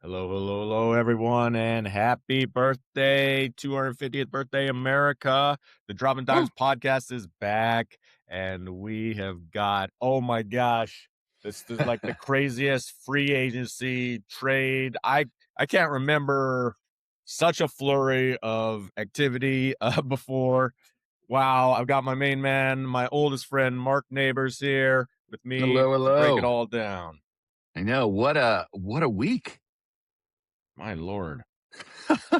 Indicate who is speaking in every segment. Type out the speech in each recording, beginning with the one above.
Speaker 1: Hello, hello, hello, everyone, and happy birthday, 250th birthday, America. The Drop and
Speaker 2: Woo.
Speaker 1: Dimes podcast is back, and we have got, oh my gosh, this is like the craziest free agency trade. I can't remember such a flurry of activity before. Wow, I've got my main man, my oldest friend, Mark Neighbors here with me
Speaker 2: Hello,
Speaker 1: to break it
Speaker 2: hello.
Speaker 1: all down.
Speaker 2: I know what a week.
Speaker 1: My Lord.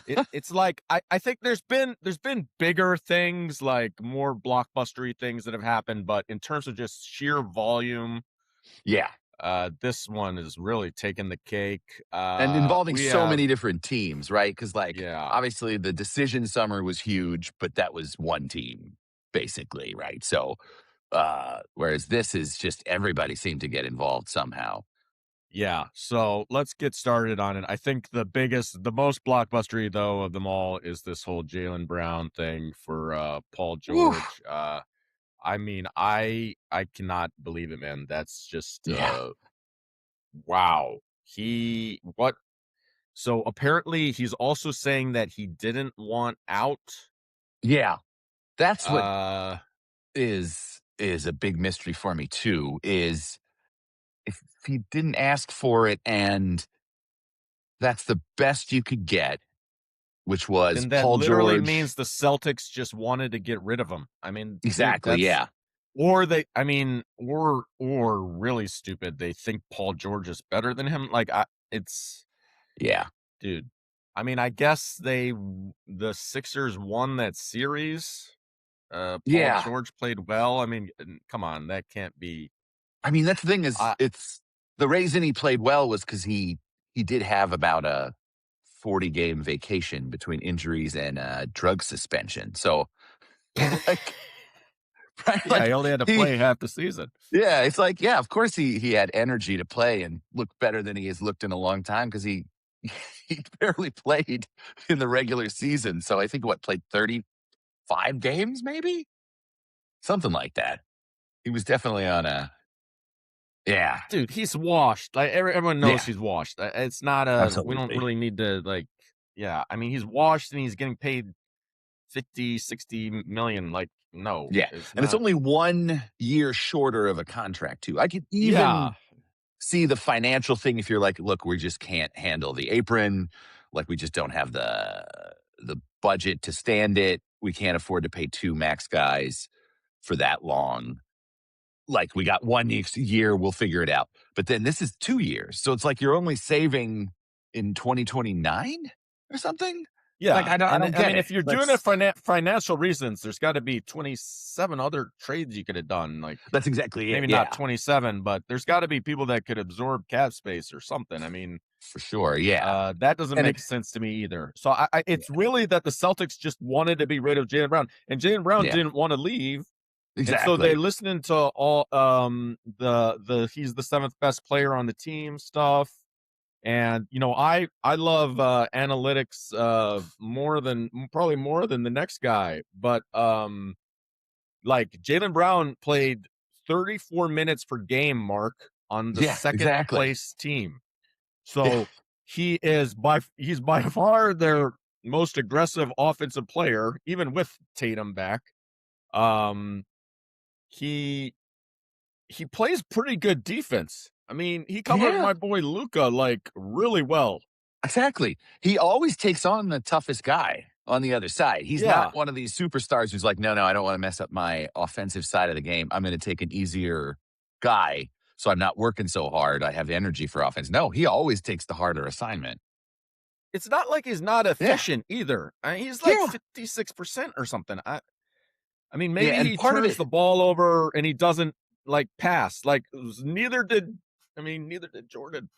Speaker 1: It's like I think there's been bigger things, like more blockbustery things that have happened, but in terms of just sheer volume,
Speaker 2: Yeah,
Speaker 1: this one is really taking the cake.
Speaker 2: and involving
Speaker 1: We
Speaker 2: so
Speaker 1: have
Speaker 2: many different teams, right? Because
Speaker 1: yeah,
Speaker 2: obviously the decision summer was huge, but that was one team basically, right? So whereas this is just everybody seemed to get involved somehow.
Speaker 1: yeah. So let's get started on it. I think the most blockbustery though of them all is this whole Jaylen Brown thing for Paul
Speaker 2: Woo.
Speaker 1: George. I mean, I cannot believe it, man. That's just
Speaker 2: Yeah,
Speaker 1: wow. He what So apparently he's also saying that he didn't want out.
Speaker 2: yeah. That's what
Speaker 1: Uh
Speaker 2: is a big mystery for me too. Is if he didn't ask for it and that's the best you could get, which was
Speaker 1: then that
Speaker 2: Paul
Speaker 1: literally
Speaker 2: George.
Speaker 1: means the Celtics just wanted to get rid of him. I mean, dude,
Speaker 2: Exactly,
Speaker 1: that's
Speaker 2: yeah.
Speaker 1: or they I mean, or really stupid. They think Paul George is better than him. Like it's
Speaker 2: Yeah.
Speaker 1: dude. I mean, I guess the Sixers won that series. Paul
Speaker 2: Yeah.
Speaker 1: George played well. I mean, come on, that can't be
Speaker 2: I mean, that's the thing is
Speaker 1: I
Speaker 2: it's the reason he played well was because he did have about a 40-game vacation between injuries and, drug suspension. So, like, right,
Speaker 1: Yeah, he
Speaker 2: like,
Speaker 1: only had to
Speaker 2: he
Speaker 1: play half the season.
Speaker 2: yeah, it's like, yeah, of course he had energy to play and looked better than he has looked in a long time because he barely played in the regular season. So I think what, played 35 games maybe? Something like that. He was definitely on a yeah,
Speaker 1: Dude, he's washed. Like everyone knows
Speaker 2: yeah,
Speaker 1: he's washed. It's not a we don't
Speaker 2: absolutely.
Speaker 1: really need to like yeah, I mean he's washed and he's getting paid 50, 60 million. Like, no,
Speaker 2: Yeah,
Speaker 1: it's
Speaker 2: and it's
Speaker 1: not.
Speaker 2: only 1 year shorter of a contract too. I could
Speaker 1: Yeah.
Speaker 2: even see the financial thing if you're like, "Look, we just can't handle the apron, like, we just don't have the budget to stand it. We can't afford to pay 2 max guys for that long. Like, we got 1 next year, we'll figure it out." But then this is 2 years, so it's like you're only saving in 2029 or something? Like,
Speaker 1: Yeah.
Speaker 2: I
Speaker 1: And
Speaker 2: don't
Speaker 1: I
Speaker 2: get
Speaker 1: mean
Speaker 2: it.
Speaker 1: if you're doing it
Speaker 2: That's
Speaker 1: for financial reasons, there's got to be 27 other trades you could have done. Like
Speaker 2: that's exactly it,
Speaker 1: maybe not
Speaker 2: yeah,
Speaker 1: 27, but there's got to be people that could absorb cap space or something. I mean,
Speaker 2: for sure, yeah.
Speaker 1: that doesn't
Speaker 2: And
Speaker 1: make
Speaker 2: it
Speaker 1: sense to me either. So it's really that the Celtics just wanted to be rid of Jaylen Brown, and Jaylen Brown
Speaker 2: yeah,
Speaker 1: didn't want to leave, and so they
Speaker 2: exactly.
Speaker 1: listening to all the he's the seventh best player on the team stuff. And I love analytics probably more than the next guy, but like Jaylen Brown played 34 minutes per game, Mark, on the
Speaker 2: Yeah,
Speaker 1: second
Speaker 2: exactly.
Speaker 1: place team.
Speaker 2: Yeah,
Speaker 1: So he's by far their most aggressive offensive player, even with Tatum back. Um, he he plays pretty good defense. I mean, he covered
Speaker 2: yeah,
Speaker 1: my boy Luca like really well.
Speaker 2: exactly. He always takes on the toughest guy on the other side. He's not
Speaker 1: Yeah,
Speaker 2: one of these superstars who's like, "No, no, I don't wanna mess up my offensive side of the game. I'm gonna take an easier guy, so I'm not working so hard. I have energy for offense." No, he always takes the harder assignment.
Speaker 1: it's not like he's not
Speaker 2: Yeah,
Speaker 1: efficient either. He's like
Speaker 2: yeah,
Speaker 1: 56% or something. I mean,
Speaker 2: yeah,
Speaker 1: maybe
Speaker 2: and
Speaker 1: he
Speaker 2: part of
Speaker 1: turns
Speaker 2: it
Speaker 1: the ball over and he doesn't like pass. Like neither did Jordan.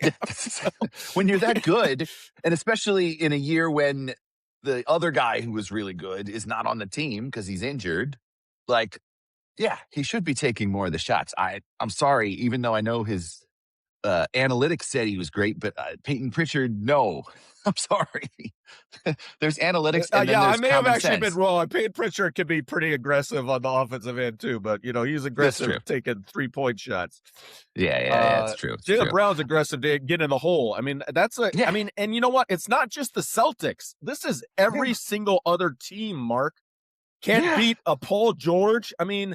Speaker 2: yeah,
Speaker 1: So,
Speaker 2: when you're that good, and especially in a year when the other guy who was really good is not on the team because he's injured, like, yeah, he should be taking more of the shots. I'm sorry, even though I know his analytics said he was great, but Peyton Pritchard, no. I'm sorry. There's analytics and then
Speaker 1: Yeah, I
Speaker 2: there's
Speaker 1: may have
Speaker 2: common
Speaker 1: actually been
Speaker 2: sense.
Speaker 1: wrong. Peyton Pritchard can be pretty aggressive on the offensive end too, but he's
Speaker 2: That's
Speaker 1: aggressive
Speaker 2: true.
Speaker 1: taking 3-point shots.
Speaker 2: Yeah, it's true. It's
Speaker 1: Jaylen
Speaker 2: true.
Speaker 1: Brown's aggressive to get in the hole. I mean,
Speaker 2: Yeah.
Speaker 1: and you know what? It's not just the Celtics. This is every
Speaker 2: Yeah.
Speaker 1: single other team, Mark. Can't
Speaker 2: Yeah.
Speaker 1: beat a Paul George. I mean,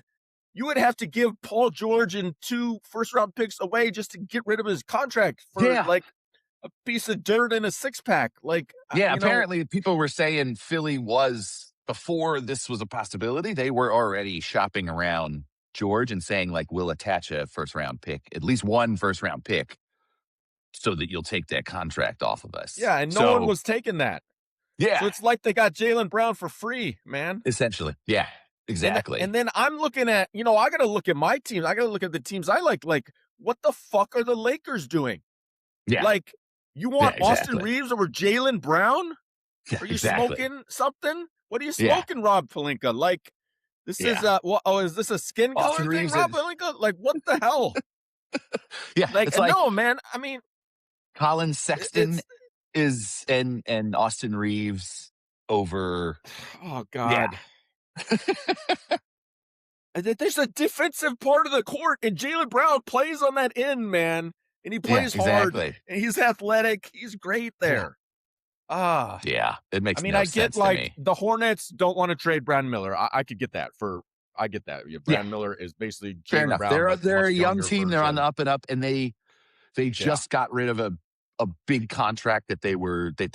Speaker 1: you would have to give Paul George and 2 first-round picks away just to get rid of his contract for
Speaker 2: Yeah.
Speaker 1: like a piece of dirt in a six-pack. Like,
Speaker 2: Yeah. Apparently, people were saying Philly was, before this was a possibility, they were already shopping around George and saying, like, we'll attach a first round pick, at least one first round pick, so that you'll take that contract off of us.
Speaker 1: yeah, and no one
Speaker 2: So,
Speaker 1: was taking that. So
Speaker 2: yeah,
Speaker 1: it's like they got Jaylen Brown for free, man.
Speaker 2: essentially. Yeah, exactly.
Speaker 1: And then I'm looking at, I got to look at my teams. I got to look at the teams I like. Like, what the fuck are the Lakers doing?
Speaker 2: Yeah.
Speaker 1: Like, you
Speaker 2: Yeah,
Speaker 1: want Austin
Speaker 2: exactly.
Speaker 1: Reeves over Jaylen Brown?
Speaker 2: Yeah,
Speaker 1: Are you
Speaker 2: exactly.
Speaker 1: smoking something? What are you
Speaker 2: Yeah.
Speaker 1: smoking, Rob Pelinka? Like, this is
Speaker 2: Yeah.
Speaker 1: is this a skin
Speaker 2: Austin
Speaker 1: color thing,
Speaker 2: Reeves
Speaker 1: Rob
Speaker 2: is,
Speaker 1: Pelinka? Like, what the hell?
Speaker 2: yeah,
Speaker 1: Like,
Speaker 2: it's
Speaker 1: and
Speaker 2: like
Speaker 1: no, man. I mean,
Speaker 2: Colin Sexton
Speaker 1: it's
Speaker 2: is and Austin Reeves over.
Speaker 1: oh
Speaker 2: Yeah.
Speaker 1: god. There's a defensive part of the court, and Jaylen Brown plays on that end, man, and he
Speaker 2: Yeah,
Speaker 1: plays hard,
Speaker 2: exactly.
Speaker 1: and he's athletic. He's great
Speaker 2: Yeah.
Speaker 1: there. Ah,
Speaker 2: Yeah. It
Speaker 1: I
Speaker 2: makes
Speaker 1: mean,
Speaker 2: no
Speaker 1: I get
Speaker 2: sense to
Speaker 1: like
Speaker 2: me.
Speaker 1: the Hornets don't want to trade Brandon Miller. I could get that. I get that. Yeah,
Speaker 2: Yeah.
Speaker 1: Brandon Miller is basically
Speaker 2: Fair
Speaker 1: Jaylen
Speaker 2: enough.
Speaker 1: Brown, but
Speaker 2: They're
Speaker 1: much
Speaker 2: a young
Speaker 1: younger
Speaker 2: team. They're on the
Speaker 1: version.
Speaker 2: up and up, and they
Speaker 1: Yeah.
Speaker 2: just got rid of a big contract that they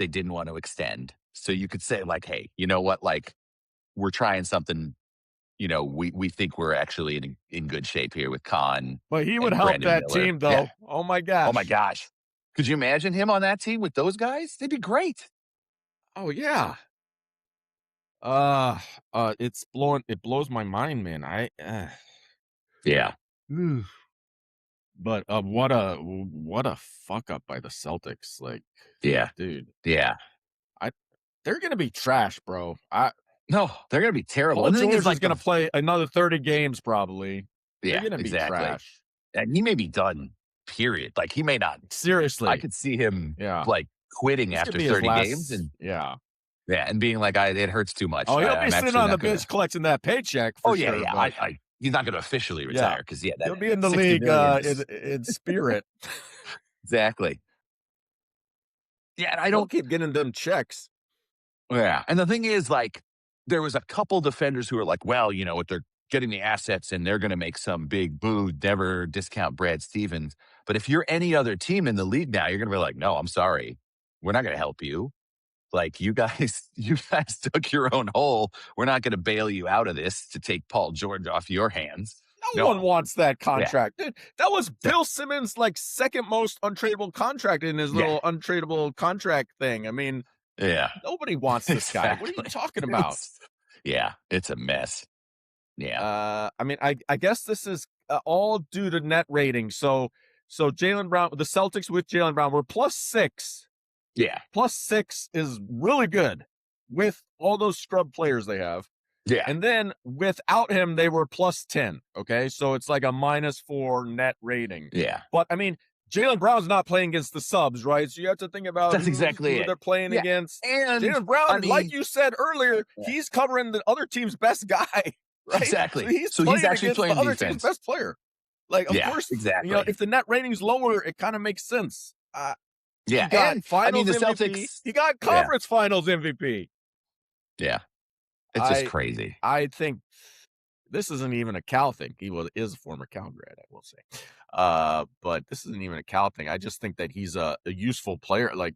Speaker 2: didn't want to extend. So you could say, like, hey, you know what? Like, we're trying something. We think we're actually in good shape here with Khan
Speaker 1: But he would
Speaker 2: and
Speaker 1: help
Speaker 2: Brandon
Speaker 1: that
Speaker 2: Miller.
Speaker 1: team,
Speaker 2: Yeah.
Speaker 1: though. Oh my
Speaker 2: Oh my
Speaker 1: gosh.
Speaker 2: gosh. Could you imagine him on that team with those guys? They'd be great.
Speaker 1: Oh yeah. It blows my mind, man.
Speaker 2: Yeah.
Speaker 1: But what a fuck up by the Celtics. Like,
Speaker 2: Yeah.
Speaker 1: dude,
Speaker 2: Yeah.
Speaker 1: I they're gonna be trash, bro.
Speaker 2: No, they're gonna be terrible.
Speaker 1: Paul
Speaker 2: And the thing
Speaker 1: George
Speaker 2: is,
Speaker 1: is
Speaker 2: like,
Speaker 1: gonna play another 30 games probably. They're
Speaker 2: yeah,
Speaker 1: gonna be
Speaker 2: exactly.
Speaker 1: trash.
Speaker 2: And he may be done, period. Like, he may not. I
Speaker 1: Seriously.
Speaker 2: could see him,
Speaker 1: Yeah.
Speaker 2: like, quitting
Speaker 1: This could
Speaker 2: after
Speaker 1: be his
Speaker 2: 30 games
Speaker 1: last.
Speaker 2: and
Speaker 1: Yeah.
Speaker 2: yeah, and being like, it hurts too much.
Speaker 1: Oh, he'll be
Speaker 2: I'm
Speaker 1: sitting
Speaker 2: actually
Speaker 1: on the
Speaker 2: not gonna.
Speaker 1: bench collecting that paycheck
Speaker 2: Oh
Speaker 1: for
Speaker 2: yeah,
Speaker 1: sure.
Speaker 2: yeah.
Speaker 1: But
Speaker 2: He's not gonna officially
Speaker 1: yeah,
Speaker 2: retire because, yeah,
Speaker 1: he'll
Speaker 2: that
Speaker 1: be in the
Speaker 2: 60
Speaker 1: league
Speaker 2: million
Speaker 1: in
Speaker 2: is
Speaker 1: in spirit.
Speaker 2: exactly. Yeah, and I
Speaker 1: He'll
Speaker 2: don't.
Speaker 1: keep getting them checks.
Speaker 2: Yeah, and the thing is, like, there was a couple defenders who were like, well, what, they're getting the assets and they're going to make some big boo. Never discount Brad Stevens. But if you're any other team in the league now, you're going to be like, no, I'm sorry, we're not going to help you. Like, you guys, you guys dug your own hole. We're not going to bail you out of this to take Paul George off your hands.
Speaker 1: No one
Speaker 2: No.
Speaker 1: wants that
Speaker 2: Yeah.
Speaker 1: contract. Dude, that was
Speaker 2: Yeah.
Speaker 1: Bill Simmons' like second most untradeable contract in his
Speaker 2: Yeah.
Speaker 1: little untradeable contract thing. I mean,
Speaker 2: Yeah.
Speaker 1: nobody wants this guy. What are you
Speaker 2: Exactly.
Speaker 1: talking about?
Speaker 2: Yeah, it's a mess. Yeah.
Speaker 1: I mean, I guess this is all due to net rating. So Jaylen Brown, the Celtics with Jaylen Brown were +6.
Speaker 2: Yeah.
Speaker 1: +6 is really good with all those scrub players they have.
Speaker 2: Yeah.
Speaker 1: And then without him, they were +10. Okay. So it's like a -4 net rating.
Speaker 2: Yeah.
Speaker 1: But I mean, Jaylen Brown's not playing against the subs, right? So you have to think about
Speaker 2: That's exactly
Speaker 1: who
Speaker 2: it.
Speaker 1: they're playing
Speaker 2: Yeah.
Speaker 1: against.
Speaker 2: And
Speaker 1: Jaylen Brown,
Speaker 2: I mean,
Speaker 1: like you said earlier,
Speaker 2: Yeah.
Speaker 1: he's covering the other team's best guy, right?
Speaker 2: Exactly.
Speaker 1: So he's
Speaker 2: actually
Speaker 1: against
Speaker 2: playing
Speaker 1: the other
Speaker 2: defense.
Speaker 1: team's best player. Like, of
Speaker 2: Yeah,
Speaker 1: course,
Speaker 2: exactly.
Speaker 1: if the net rating's lower, it kind of makes sense.
Speaker 2: Yeah.
Speaker 1: He got
Speaker 2: And
Speaker 1: finals
Speaker 2: the
Speaker 1: MVP.
Speaker 2: Celtics.
Speaker 1: He got conference finals MVP.
Speaker 2: Yeah. It's just crazy.
Speaker 1: I think this isn't even a Cal thing. He is a former Cal grad, I will say. But this isn't even a Cal thing. I just think that he's a useful player, like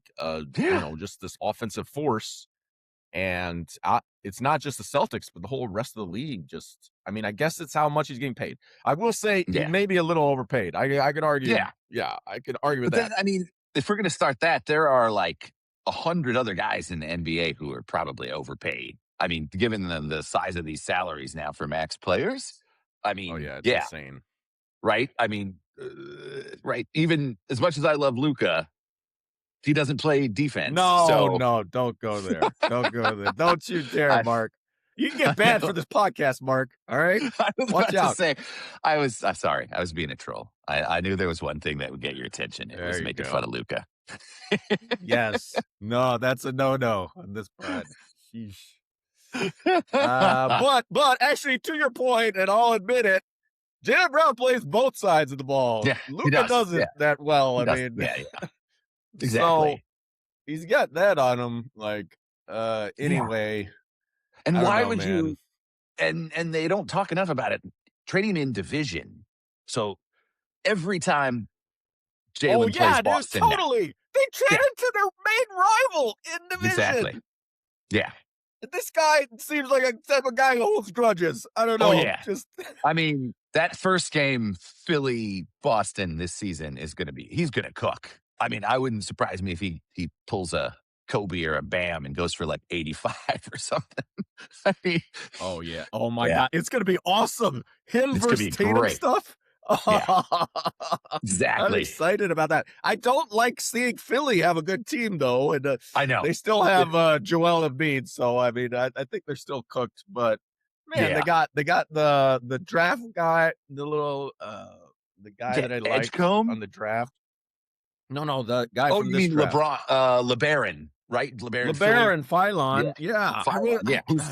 Speaker 1: just this offensive force. And it's not just the Celtics, but the whole rest of the league. I guess it's how much he's getting paid. I will say he may be a little overpaid. I could argue. Yeah, I could argue with
Speaker 2: But
Speaker 1: that.
Speaker 2: then, if we're going to start that, there are like 100 other guys in the NBA who are probably overpaid. Given the size of these salaries now for max players,
Speaker 1: Oh yeah, it's insane.
Speaker 2: right? Right. Even as much as I love Luka, he doesn't play defense.
Speaker 1: No, don't go there. Don't go there. Don't you dare, Mark. You can get
Speaker 2: I
Speaker 1: banned
Speaker 2: know.
Speaker 1: for this podcast, Mark. All right,
Speaker 2: I was
Speaker 1: watch
Speaker 2: about to
Speaker 1: out.
Speaker 2: say, I'm sorry. I was being a troll. I knew there was one thing that would get your attention. It
Speaker 1: There
Speaker 2: was
Speaker 1: you
Speaker 2: making
Speaker 1: go.
Speaker 2: fun of Luca.
Speaker 1: Yes. No, that's a no-no on this pod. Sheesh. But actually, to your point, and I'll admit it, Jaylen Brown plays both sides of the ball.
Speaker 2: Yeah, he
Speaker 1: Luca
Speaker 2: does. Yeah,
Speaker 1: doesn't that well.
Speaker 2: he
Speaker 1: I
Speaker 2: does.
Speaker 1: mean,
Speaker 2: Yeah, yeah,
Speaker 1: so
Speaker 2: exactly.
Speaker 1: he's got that on him.
Speaker 2: Yeah.
Speaker 1: Anyway,
Speaker 2: And
Speaker 1: I don't
Speaker 2: why
Speaker 1: know,
Speaker 2: would
Speaker 1: man.
Speaker 2: you? And they don't talk enough about it. Trading him in division. So every time
Speaker 1: Oh
Speaker 2: Jaylen plays
Speaker 1: yeah, dude,
Speaker 2: Boston now.
Speaker 1: totally. They
Speaker 2: Yeah,
Speaker 1: traded to their main rival in
Speaker 2: exactly.
Speaker 1: division.
Speaker 2: Yeah.
Speaker 1: This guy seems like a type of guy who holds grudges. I don't
Speaker 2: Oh
Speaker 1: know.
Speaker 2: yeah.
Speaker 1: Just
Speaker 2: I mean, that first game, Philly Boston this season is going to be. He's going to cook. I mean, I wouldn't surprise me if he pulls a Kobe or a Bam and goes for like 85 or something. I mean,
Speaker 1: oh yeah. Oh my
Speaker 2: yeah,
Speaker 1: god. It's gonna be awesome. Him
Speaker 2: it's going to
Speaker 1: versus
Speaker 2: be
Speaker 1: Tatum
Speaker 2: great.
Speaker 1: stuff.
Speaker 2: Yeah,
Speaker 1: I'm
Speaker 2: exactly.
Speaker 1: excited about that. I don't like seeing Philly have a good team though, and
Speaker 2: I know.
Speaker 1: they still have Joel Embiid. So I mean, I think they're still cooked. But man,
Speaker 2: Yeah.
Speaker 1: they got the draft guy, the guy
Speaker 2: Yeah.
Speaker 1: that I liked
Speaker 2: Edgecombe.
Speaker 1: on the draft. No, the guy
Speaker 2: Oh,
Speaker 1: from
Speaker 2: you
Speaker 1: this
Speaker 2: mean
Speaker 1: draft.
Speaker 2: LeBron, LeBaron, right? LeBaron Philly.
Speaker 1: LeBaron
Speaker 2: Yeah.
Speaker 1: Philon. Yeah. I mean,
Speaker 2: Phylon. Yeah. Who's,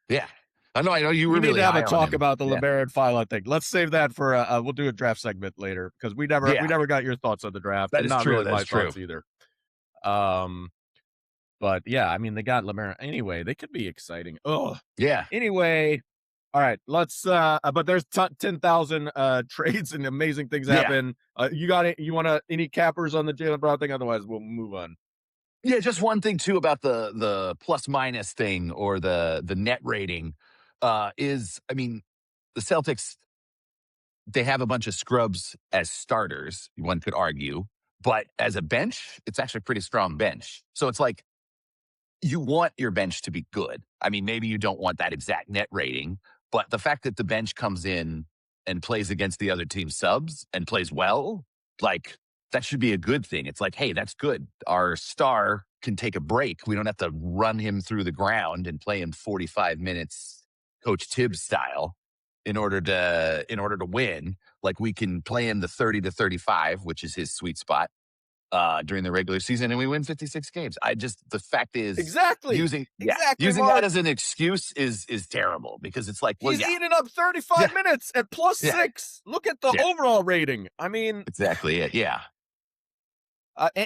Speaker 2: yeah. I know you
Speaker 1: we
Speaker 2: were
Speaker 1: need
Speaker 2: really
Speaker 1: to have a
Speaker 2: high on
Speaker 1: talk
Speaker 2: him.
Speaker 1: about the
Speaker 2: Yeah.
Speaker 1: LeBaron Philo thing. Let's save that for we'll do a draft segment later because we
Speaker 2: Yeah.
Speaker 1: never got your thoughts on the draft
Speaker 2: That
Speaker 1: and
Speaker 2: is
Speaker 1: not
Speaker 2: true.
Speaker 1: really
Speaker 2: That's
Speaker 1: my
Speaker 2: true.
Speaker 1: thoughts either. Um, but yeah, I mean they got LeBaron anyway. They could be exciting. Oh,
Speaker 2: Yeah.
Speaker 1: anyway, all right. Let's. But there's 10,000 trades and amazing things
Speaker 2: Yeah.
Speaker 1: happen. You got it? You want to any cappers on the Jaylen Brown thing? Otherwise, we'll move on.
Speaker 2: Yeah, just one thing too about the plus minus thing or the net rating is, I mean, the Celtics, they have a bunch of scrubs as starters, one could argue, but as a bench, it's actually a pretty strong bench. So it's like you want your bench to be good. I mean, maybe you don't want that exact net rating, but the fact that the bench comes in and plays against the other team's subs and plays well, like that should be a good thing. It's like, hey, that's good. Our star can take a break. We don't have to run him through the ground and play him 45 minutes, Coach Tibbs style, in order to win. Like we can play him the 30 to 35, which is his sweet spot during the regular season, and we win 56 games. The fact is
Speaker 1: Exactly. Exactly,
Speaker 2: using that
Speaker 1: Mark.
Speaker 2: as an excuse is terrible because it's like, well,
Speaker 1: He's
Speaker 2: yeah,
Speaker 1: eating up 35
Speaker 2: yeah,
Speaker 1: minutes at plus
Speaker 2: yeah,
Speaker 1: 6. Look at the
Speaker 2: yeah,
Speaker 1: overall rating. I mean,
Speaker 2: exactly it. Yeah,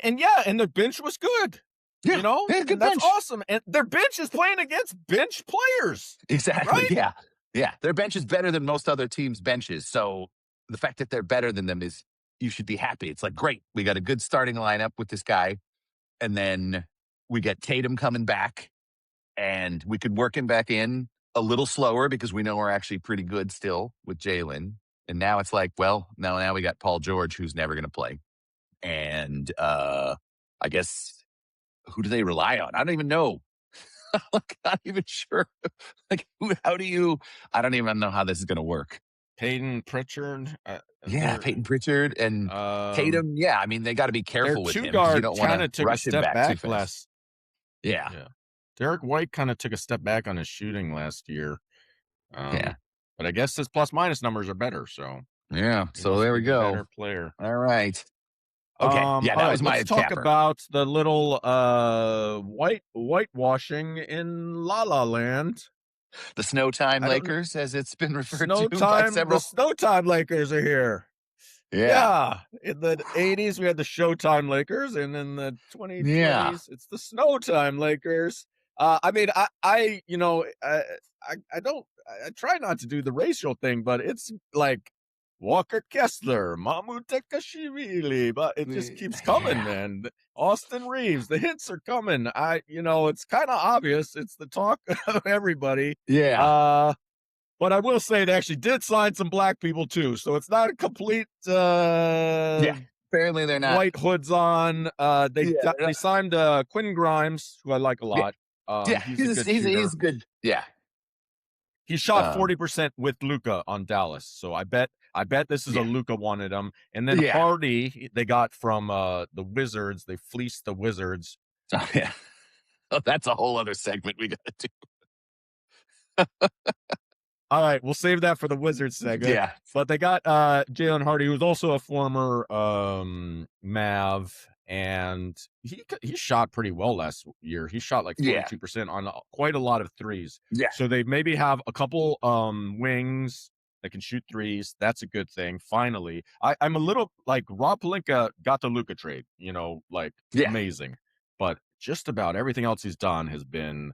Speaker 1: and the bench was good,
Speaker 2: yeah, they had a
Speaker 1: and
Speaker 2: good
Speaker 1: that's
Speaker 2: bench.
Speaker 1: awesome. And their bench is playing against bench players,
Speaker 2: Exactly.
Speaker 1: right?
Speaker 2: Yeah, yeah. Their bench is better than most other teams' benches. So the fact that they're better than them is you should be happy. It's like great, we got a good starting lineup with this guy, and then we get Tatum coming back. And we could work him back in a little slower because we know we're actually pretty good still with Jaylen. And now it's like, well, now we got Paul George, who's never going to play. And I guess who do they rely on? I don't even know. Like, not even sure. Like, how do you? I don't even know how this is going to work.
Speaker 1: Peyton Pritchard.
Speaker 2: Yeah, Peyton Pritchard and
Speaker 1: Um,
Speaker 2: Tatum. Yeah, I mean they got to be
Speaker 1: their
Speaker 2: careful with
Speaker 1: two
Speaker 2: him because you
Speaker 1: guard
Speaker 2: don't want
Speaker 1: kind
Speaker 2: to
Speaker 1: of took a
Speaker 2: rush him
Speaker 1: step
Speaker 2: back too
Speaker 1: back
Speaker 2: fast. Yeah,
Speaker 1: yeah. Derek White kind of took a step back on his shooting last year.
Speaker 2: yeah,
Speaker 1: But I guess his plus minus numbers are better, so
Speaker 2: yeah.
Speaker 1: he
Speaker 2: So
Speaker 1: must
Speaker 2: there
Speaker 1: be
Speaker 2: we
Speaker 1: the
Speaker 2: go.
Speaker 1: better player.
Speaker 2: All right. Okay. Yeah,
Speaker 1: All
Speaker 2: that
Speaker 1: right,
Speaker 2: was my
Speaker 1: let's talk
Speaker 2: capper.
Speaker 1: about the little whitewashing in La La Land.
Speaker 2: The Snow Time
Speaker 1: I don't
Speaker 2: Lakers, as it's been referred
Speaker 1: Snow
Speaker 2: to by
Speaker 1: time. The
Speaker 2: several.
Speaker 1: Snow Time Lakers are here.
Speaker 2: Yeah.
Speaker 1: Yeah, in the 80s we had the Showtime Lakers, and in the
Speaker 2: Yeah.
Speaker 1: 2020s it's the Snowtime Lakers. I mean, I don't. I try not to do the racial thing, but it's like Walker Kessler, Mahmoud Tekashvili, but it just keeps coming,
Speaker 2: Yeah.
Speaker 1: man. Austin Reeves, the hits are coming. It's kind of obvious. It's the talk of everybody.
Speaker 2: Yeah.
Speaker 1: But I will say they actually did sign some black people too, so it's not a complete
Speaker 2: Yeah. Apparently they're not.
Speaker 1: white hoods on.
Speaker 2: Yeah. They're
Speaker 1: They
Speaker 2: not.
Speaker 1: signed Quinn Grimes, who I like a
Speaker 2: Yeah.
Speaker 1: lot.
Speaker 2: Yeah.
Speaker 1: He's a good shooter.
Speaker 2: He's good. Yeah.
Speaker 1: He shot
Speaker 2: Um,
Speaker 1: 40% with Luca on Dallas, so I bet this is a
Speaker 2: yeah.
Speaker 1: Luca wanted him. And then
Speaker 2: Yeah.
Speaker 1: Hardy they got from the Wizards. They fleeced the Wizards.
Speaker 2: So, yeah. Oh, that's a whole other segment we got to do.
Speaker 1: All right, we'll save that for the Wizards segment.
Speaker 2: Yeah.
Speaker 1: But they got Jalen Hardy, who's also a former Mav, and he shot pretty well last year. He shot like
Speaker 2: Yeah.
Speaker 1: 42% on quite a lot of threes.
Speaker 2: Yeah.
Speaker 1: So they maybe have a couple wings that can shoot threes. That's a good thing. Finally, I'm a little like Rob Pelinka got the Luka trade, like
Speaker 2: Yeah.
Speaker 1: amazing. But just about everything else he's done has been,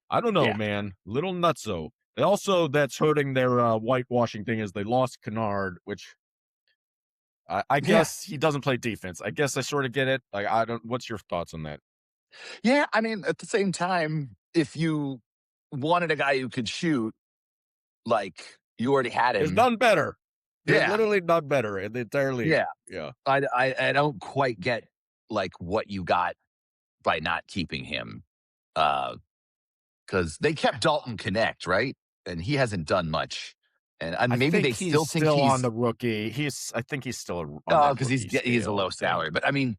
Speaker 1: I don't know,
Speaker 2: Yeah.
Speaker 1: man, little nutso. And also, that's hurting their whitewashing thing is they lost Kennard, which I
Speaker 2: Yeah.
Speaker 1: guess he doesn't play defense. I guess I sort of get it. Like, I don't. What's your thoughts on that?
Speaker 2: Yeah. I mean, at the same time, if you wanted a guy who could shoot, like you already had
Speaker 1: There's
Speaker 2: him.
Speaker 1: none better. There's
Speaker 2: Yeah.
Speaker 1: literally none better in the entire league.
Speaker 2: Yeah.
Speaker 1: Yeah,
Speaker 2: I don't quite get like what you got by not keeping him. Because they kept Dalton Connect, right? And he hasn't done much. And
Speaker 1: I
Speaker 2: maybe
Speaker 1: think
Speaker 2: they
Speaker 1: he's
Speaker 2: still think
Speaker 1: still on
Speaker 2: he's
Speaker 1: the rookie. I think he's still on that
Speaker 2: because
Speaker 1: rookie
Speaker 2: he's a
Speaker 1: scale
Speaker 2: low
Speaker 1: thing.
Speaker 2: salary. But I mean,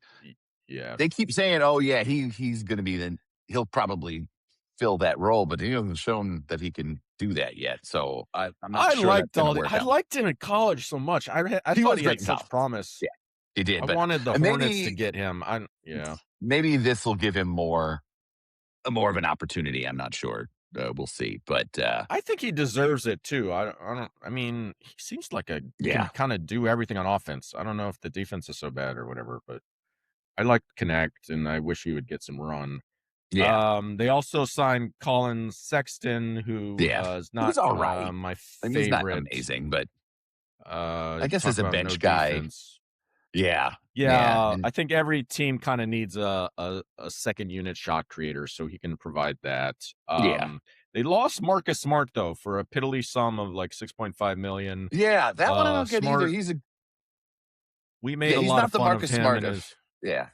Speaker 1: Yeah,
Speaker 2: they keep saying, "Oh yeah, he's going to be he'll probably fill that role," but he hasn't shown that he can do that yet. So I'm not sure that's going to work
Speaker 1: I
Speaker 2: out.
Speaker 1: liked him in college so much. I
Speaker 2: He
Speaker 1: thought
Speaker 2: was
Speaker 1: he
Speaker 2: great
Speaker 1: had
Speaker 2: in
Speaker 1: such
Speaker 2: college.
Speaker 1: promise.
Speaker 2: Yeah, he did.
Speaker 1: I
Speaker 2: But
Speaker 1: wanted the
Speaker 2: and
Speaker 1: Hornets to get him. Yeah.
Speaker 2: maybe this will give him more of an opportunity. I'm not sure. We'll see. But
Speaker 1: I think he deserves it too. I mean, he seems like can
Speaker 2: yeah,
Speaker 1: kind of do everything on offense. I don't know if the defense is so bad or whatever, but I like Connect, and I wish he would get some run.
Speaker 2: yeah,
Speaker 1: They also signed Colin Sexton, who
Speaker 2: yeah.
Speaker 1: is
Speaker 2: He was
Speaker 1: not
Speaker 2: all right.
Speaker 1: my
Speaker 2: I mean, he's not
Speaker 1: favorite.
Speaker 2: amazing, but I
Speaker 1: You
Speaker 2: guess
Speaker 1: talk
Speaker 2: as a
Speaker 1: about no
Speaker 2: bench guy,
Speaker 1: defense.
Speaker 2: yeah, yeah,
Speaker 1: Yeah,
Speaker 2: and
Speaker 1: I think every team kind of needs a second unit shot creator, so he can provide that.
Speaker 2: yeah,
Speaker 1: They lost Marcus Smart though for a piddly sum of like 6.5 million.
Speaker 2: yeah. That one I don't get either.
Speaker 1: Smart, we made
Speaker 2: Yeah,
Speaker 1: a
Speaker 2: he's
Speaker 1: lot
Speaker 2: not
Speaker 1: of
Speaker 2: the
Speaker 1: fun of
Speaker 2: Marcus
Speaker 1: him
Speaker 2: Smart
Speaker 1: and
Speaker 2: of
Speaker 1: his.
Speaker 2: yeah,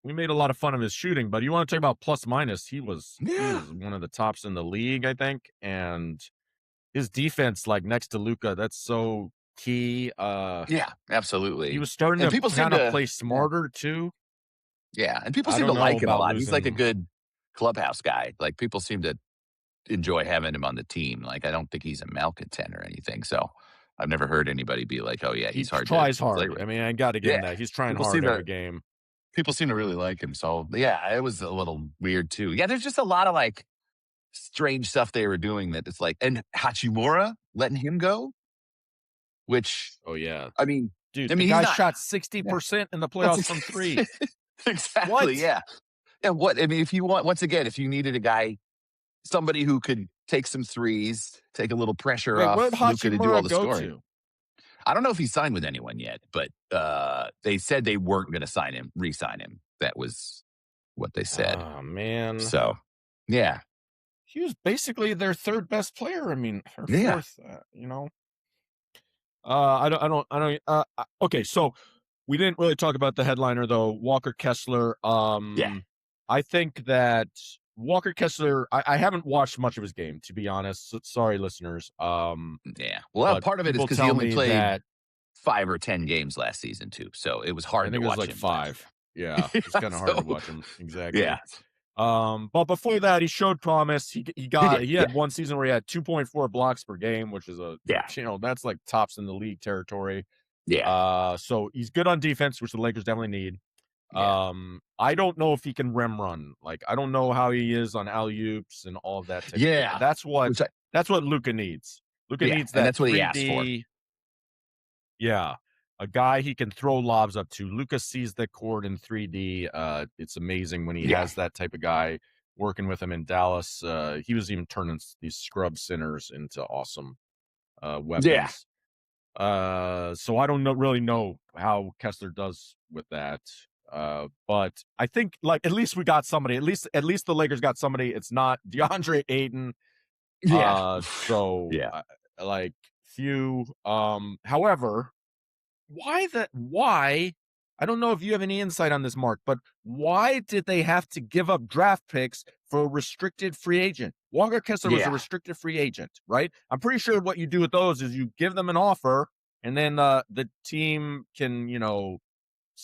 Speaker 1: We made a lot of fun of his shooting, but you want to talk about plus minus? He
Speaker 2: yeah,
Speaker 1: was one of the tops in the league, I think, and his defense, like next to Luca, that's so key.
Speaker 2: yeah,
Speaker 1: He
Speaker 2: absolutely.
Speaker 1: was starting
Speaker 2: And
Speaker 1: to
Speaker 2: people seem
Speaker 1: kind of
Speaker 2: to
Speaker 1: play
Speaker 2: yeah,
Speaker 1: smarter too.
Speaker 2: yeah, and people
Speaker 1: I
Speaker 2: seem to
Speaker 1: don't know
Speaker 2: like him a
Speaker 1: about
Speaker 2: lot. He's like a
Speaker 1: losing.
Speaker 2: good clubhouse guy. Like people seem to enjoy having him on the team. Like I don't think he's a malcontent or anything. So I've never heard anybody be like, "Oh yeah,
Speaker 1: He
Speaker 2: he's hard to
Speaker 1: tries
Speaker 2: play
Speaker 1: hard.
Speaker 2: with."
Speaker 1: I mean, I got to give him
Speaker 2: Yeah,
Speaker 1: that. He's trying
Speaker 2: people seem
Speaker 1: hard
Speaker 2: to
Speaker 1: every game.
Speaker 2: really like him. So yeah, it was a little weird too. Yeah, there's just a lot of like strange stuff they were doing that it's like, and Hachimura letting him go, which
Speaker 1: Oh yeah,
Speaker 2: I mean,
Speaker 1: dude, the
Speaker 2: he's
Speaker 1: guy
Speaker 2: not.
Speaker 1: shot
Speaker 2: Yeah,
Speaker 1: 60% in the
Speaker 2: that's
Speaker 1: playoffs from three.
Speaker 2: exactly
Speaker 1: What?
Speaker 2: yeah. Yeah, what I mean, if you want, once again, if you needed a guy, somebody who could take some threes, take a little pressure
Speaker 1: Wait, where'd
Speaker 2: off Luca to do all
Speaker 1: Hachimura
Speaker 2: the
Speaker 1: go
Speaker 2: scoring.
Speaker 1: to?
Speaker 2: I don't know if he signed with anyone yet, but they said they weren't going to re-sign him. That was what they said.
Speaker 1: Oh man,
Speaker 2: So, yeah,
Speaker 1: he was basically their third best player. I mean, or
Speaker 2: yeah,
Speaker 1: fourth. I don't. Okay, so we didn't really talk about the headliner though, Walker Kessler.
Speaker 2: yeah,
Speaker 1: I think that Walker Kessler. I haven't watched much of his game, to be honest. Sorry, listeners.
Speaker 2: yeah. Well,
Speaker 1: But
Speaker 2: part of it is
Speaker 1: people
Speaker 2: because he
Speaker 1: tell
Speaker 2: only
Speaker 1: me
Speaker 2: played
Speaker 1: that
Speaker 2: 5 or 10 games last season too, so it was
Speaker 1: I
Speaker 2: hard to
Speaker 1: think it was
Speaker 2: watch
Speaker 1: like
Speaker 2: him. But
Speaker 1: 5. Yeah, it's kind of hard to
Speaker 2: so,
Speaker 1: watch him.
Speaker 2: yeah,
Speaker 1: Exactly. But before that, he showed promise.
Speaker 2: he did.
Speaker 1: He
Speaker 2: Yeah,
Speaker 1: had one season where he had 2.4 blocks per game, which is
Speaker 2: yeah,
Speaker 1: that's like tops in the league territory.
Speaker 2: yeah,
Speaker 1: So he's good on defense, which the Lakers definitely need.
Speaker 2: yeah,
Speaker 1: I don't know if he can rim run. Like I don't know how he is on alley oops and all of that type of thing.
Speaker 2: yeah. Which I
Speaker 1: That's what Luca needs. Luca
Speaker 2: yeah,
Speaker 1: needs
Speaker 2: and
Speaker 1: that
Speaker 2: that's what he asked for.
Speaker 1: 3D. Yeah. A guy he can throw lobs up to. Lucas sees the court in 3D. It's amazing when he
Speaker 2: Yeah,
Speaker 1: has that type of guy working with him in Dallas. He was even turning these scrub centers into awesome
Speaker 2: yeah,
Speaker 1: weapons. So I don't really know how Kessler does with that. But I think like at least we got somebody. At least the Lakers got somebody. It's not DeAndre Ayton.
Speaker 2: yeah,
Speaker 1: So
Speaker 2: yeah,
Speaker 1: like few. However, why I don't know if you have any insight on this, Mark, but why did they have to give up draft picks for a restricted free agent? Walker Kessler was a
Speaker 2: yeah.
Speaker 1: restricted free agent, right? I'm pretty sure what you do with those is you give them an offer and then the team can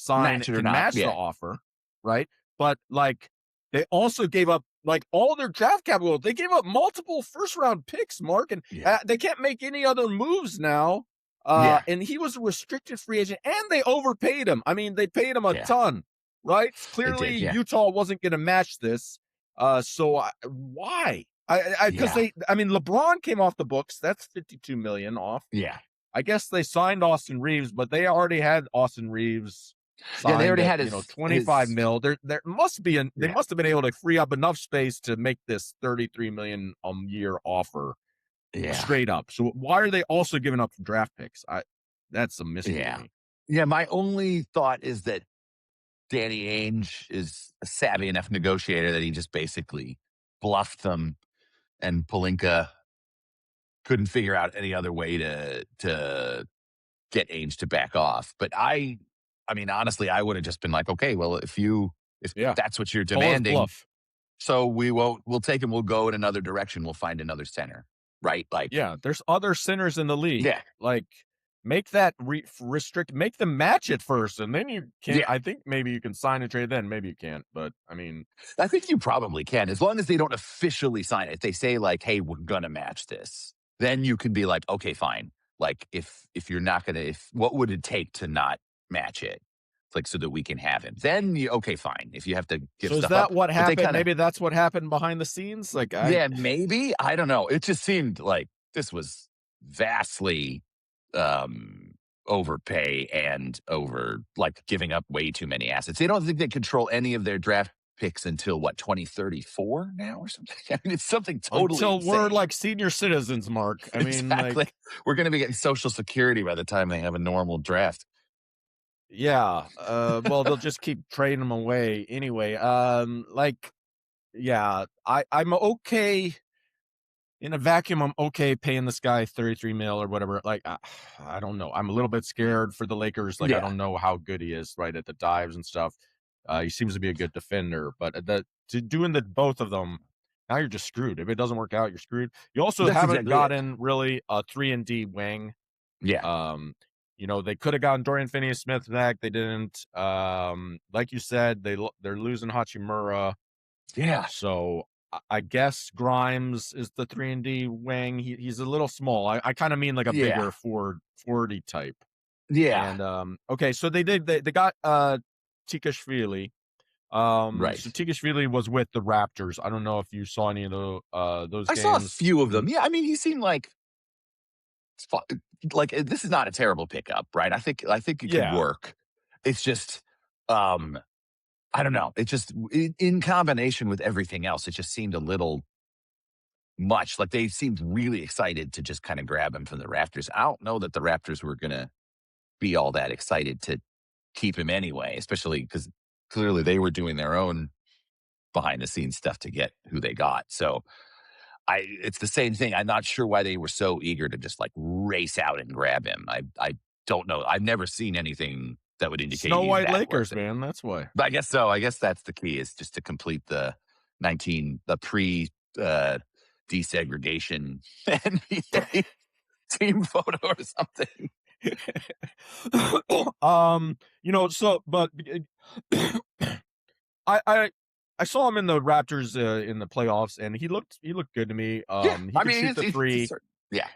Speaker 2: Match it or not?
Speaker 1: match the
Speaker 2: Yeah,
Speaker 1: offer, right? But like they also gave up like all their draft capital. They gave up multiple first round picks, Mark, and
Speaker 2: Yeah.
Speaker 1: they can't make any other moves now.
Speaker 2: Yeah.
Speaker 1: And he was a restricted free agent, and they overpaid him. I mean, they paid him a
Speaker 2: Yeah.
Speaker 1: ton, right?
Speaker 2: They
Speaker 1: Clearly,
Speaker 2: did. Yeah.
Speaker 1: Utah wasn't going to match this. Why? Because
Speaker 2: Yeah.
Speaker 1: I mean, LeBron came off the books. That's 52 million off.
Speaker 2: Yeah.
Speaker 1: I guess they signed Austin Reeves, but they already had Austin Reeves
Speaker 2: Yeah. They
Speaker 1: signed
Speaker 2: already
Speaker 1: at
Speaker 2: had his
Speaker 1: 25 mil. There must be they
Speaker 2: yeah.
Speaker 1: must have been able to free up enough space to make this 33 million a year offer
Speaker 2: Yeah.
Speaker 1: straight up. So why are they also giving up draft picks? That's a mystery to
Speaker 2: Yeah.
Speaker 1: me.
Speaker 2: Yeah. My only thought is that Danny Ainge is a savvy enough negotiator that he just basically bluffed them, and Pelinka couldn't figure out any other way to get Ainge to back off. But I mean, honestly, I would have just been like, okay, well, if
Speaker 1: Yeah,
Speaker 2: that's what you're
Speaker 1: call his
Speaker 2: demanding,
Speaker 1: bluff.
Speaker 2: so we'll take him, we'll go in another direction, we'll find another center, right? Like,
Speaker 1: Yeah, there's other centers in the league.
Speaker 2: yeah,
Speaker 1: Like, make that restrict, make them match it first, and then you can.
Speaker 2: yeah.
Speaker 1: I think maybe you can sign a trade. Then maybe you can't. But I mean,
Speaker 2: I think you probably can, as long as they don't officially sign it. If they say like, "Hey, we're gonna match this," then you can be like, "Okay, fine." Like if you're not gonna, if what would it take to not match it, like so that we can have him? Then you okay, fine. If you have to give
Speaker 1: so is
Speaker 2: stuff up,
Speaker 1: that what
Speaker 2: but they
Speaker 1: happened?
Speaker 2: kind of
Speaker 1: Maybe that's what happened behind the scenes. Like
Speaker 2: yeah, maybe I don't know. It just seemed like this was vastly um overpay and over like giving up way too many assets. They don't think they control any of their draft picks until what 2034 now or something. I mean, it's something totally
Speaker 1: until we're
Speaker 2: insane.
Speaker 1: like senior citizens, Mark. I mean,
Speaker 2: Exactly.
Speaker 1: like,
Speaker 2: We're going to be getting Social Security by the time they have a normal draft.
Speaker 1: yeah. Well, they'll just keep trading them away anyway. Like, yeah, I'm okay. In a vacuum, I'm okay paying this guy 33 mil or whatever. Like, I don't know. I'm a little bit scared for the Lakers. Like, I
Speaker 2: Yeah.
Speaker 1: don't know how good he is, right, at the dives and stuff. He seems to be a good defender, but doing the both of them, now you're just screwed. If it doesn't work out, you're screwed. You also
Speaker 2: That's
Speaker 1: haven't
Speaker 2: exactly it.
Speaker 1: gotten really a 3-and-D wing.
Speaker 2: Yeah.
Speaker 1: Um, they could have gotten Dorian Finney-Smith back. They didn't. Like you said, they're losing Hachimura.
Speaker 2: Yeah.
Speaker 1: So I guess Grimes is the 3-and-D wing. He's a little small. I kind of mean like a
Speaker 2: Yeah.
Speaker 1: bigger forwardy type.
Speaker 2: Yeah.
Speaker 1: And okay, so they got Tikashvili. So
Speaker 2: Right.
Speaker 1: Tikashvili was with the Raptors. I don't know if you saw any of those
Speaker 2: I saw a
Speaker 1: games.
Speaker 2: few of them. Yeah. I mean, he seemed like like this is not a terrible pickup, right? I think it could
Speaker 1: Yeah.
Speaker 2: work. It's just I don't know. It just in combination with everything else, it just seemed a little much. Like they seemed really excited to just kind of grab him from the Raptors. I don't know that the Raptors were going to be all that excited to keep him anyway, especially because clearly they were doing their own behind the scenes stuff to get who they got. So it's the same thing. I'm not sure why they were so eager to just like race out and grab him. I don't know. I've never seen anything that would indicate
Speaker 1: Snow
Speaker 2: he's
Speaker 1: White
Speaker 2: that
Speaker 1: Lakers,
Speaker 2: worth it.
Speaker 1: man. That's why.
Speaker 2: But I guess so. I guess that's the key is just to complete the pre desegregation NBA team photo or something.
Speaker 1: But I saw him in the Raptors in the playoffs, and he looked good to me.
Speaker 2: Yeah,
Speaker 1: He
Speaker 2: I
Speaker 1: can
Speaker 2: mean,
Speaker 1: shoot the three.
Speaker 2: yeah,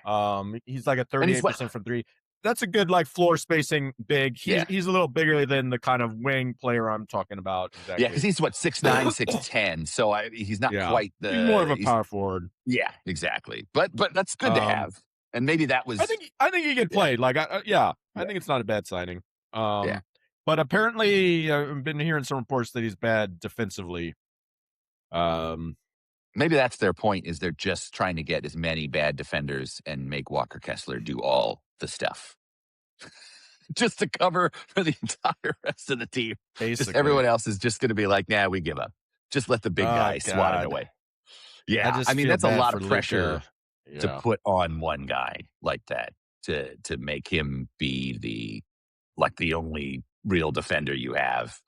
Speaker 1: He's like a
Speaker 2: and he's
Speaker 1: 38% from three. That's a good like floor spacing big.
Speaker 2: yeah,
Speaker 1: He's a little bigger than the kind of wing player I'm talking about.
Speaker 2: yeah, because
Speaker 1: Exactly.
Speaker 2: he's what 6'9", 6'10", so he's not
Speaker 1: Yeah.
Speaker 2: quite
Speaker 1: He's more of a
Speaker 2: he's
Speaker 1: power forward.
Speaker 2: yeah, exactly. But that's good to
Speaker 1: Um,
Speaker 2: have, and maybe that was
Speaker 1: I think he can
Speaker 2: yeah,
Speaker 1: play. Like, yeah, I
Speaker 2: yeah,
Speaker 1: think it's not a bad signing.
Speaker 2: yeah.
Speaker 1: But apparently, I've been hearing some reports that he's bad defensively.
Speaker 2: Maybe that's their point is they're just trying to get as many bad defenders and make Walker Kessler do all the stuff. Just to cover for the entire rest of the team.
Speaker 1: Basically,
Speaker 2: Just everyone else is just going to be like, nah, we give up. Just let the big guy swat it
Speaker 1: God.
Speaker 2: away.
Speaker 1: I
Speaker 2: Yeah.
Speaker 1: just
Speaker 2: I mean,
Speaker 1: feel
Speaker 2: that's a
Speaker 1: bad
Speaker 2: lot
Speaker 1: for
Speaker 2: of pressure
Speaker 1: Luka.
Speaker 2: to
Speaker 1: Yeah.
Speaker 2: put on one guy like that to make him be the only real defender you have.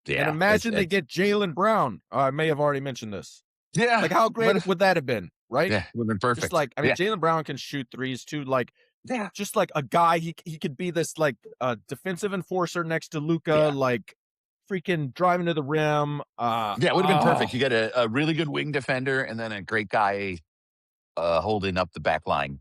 Speaker 2: Yeah.
Speaker 1: And imagine they get Jaylen Brown. I may have already mentioned this.
Speaker 2: yeah.
Speaker 1: Like, how great would that have been, right?
Speaker 2: Yeah. Would have been perfect.
Speaker 1: Just like, I mean,
Speaker 2: yeah.
Speaker 1: Jaylen Brown can shoot threes too. Like,
Speaker 2: Yeah.
Speaker 1: just like a guy, he could be this like defensive enforcer next to Luca.
Speaker 2: Yeah.
Speaker 1: Like, freaking driving to the rim.
Speaker 2: Yeah, it would have been perfect. You get a really good wing defender and then a great guy holding up the back line,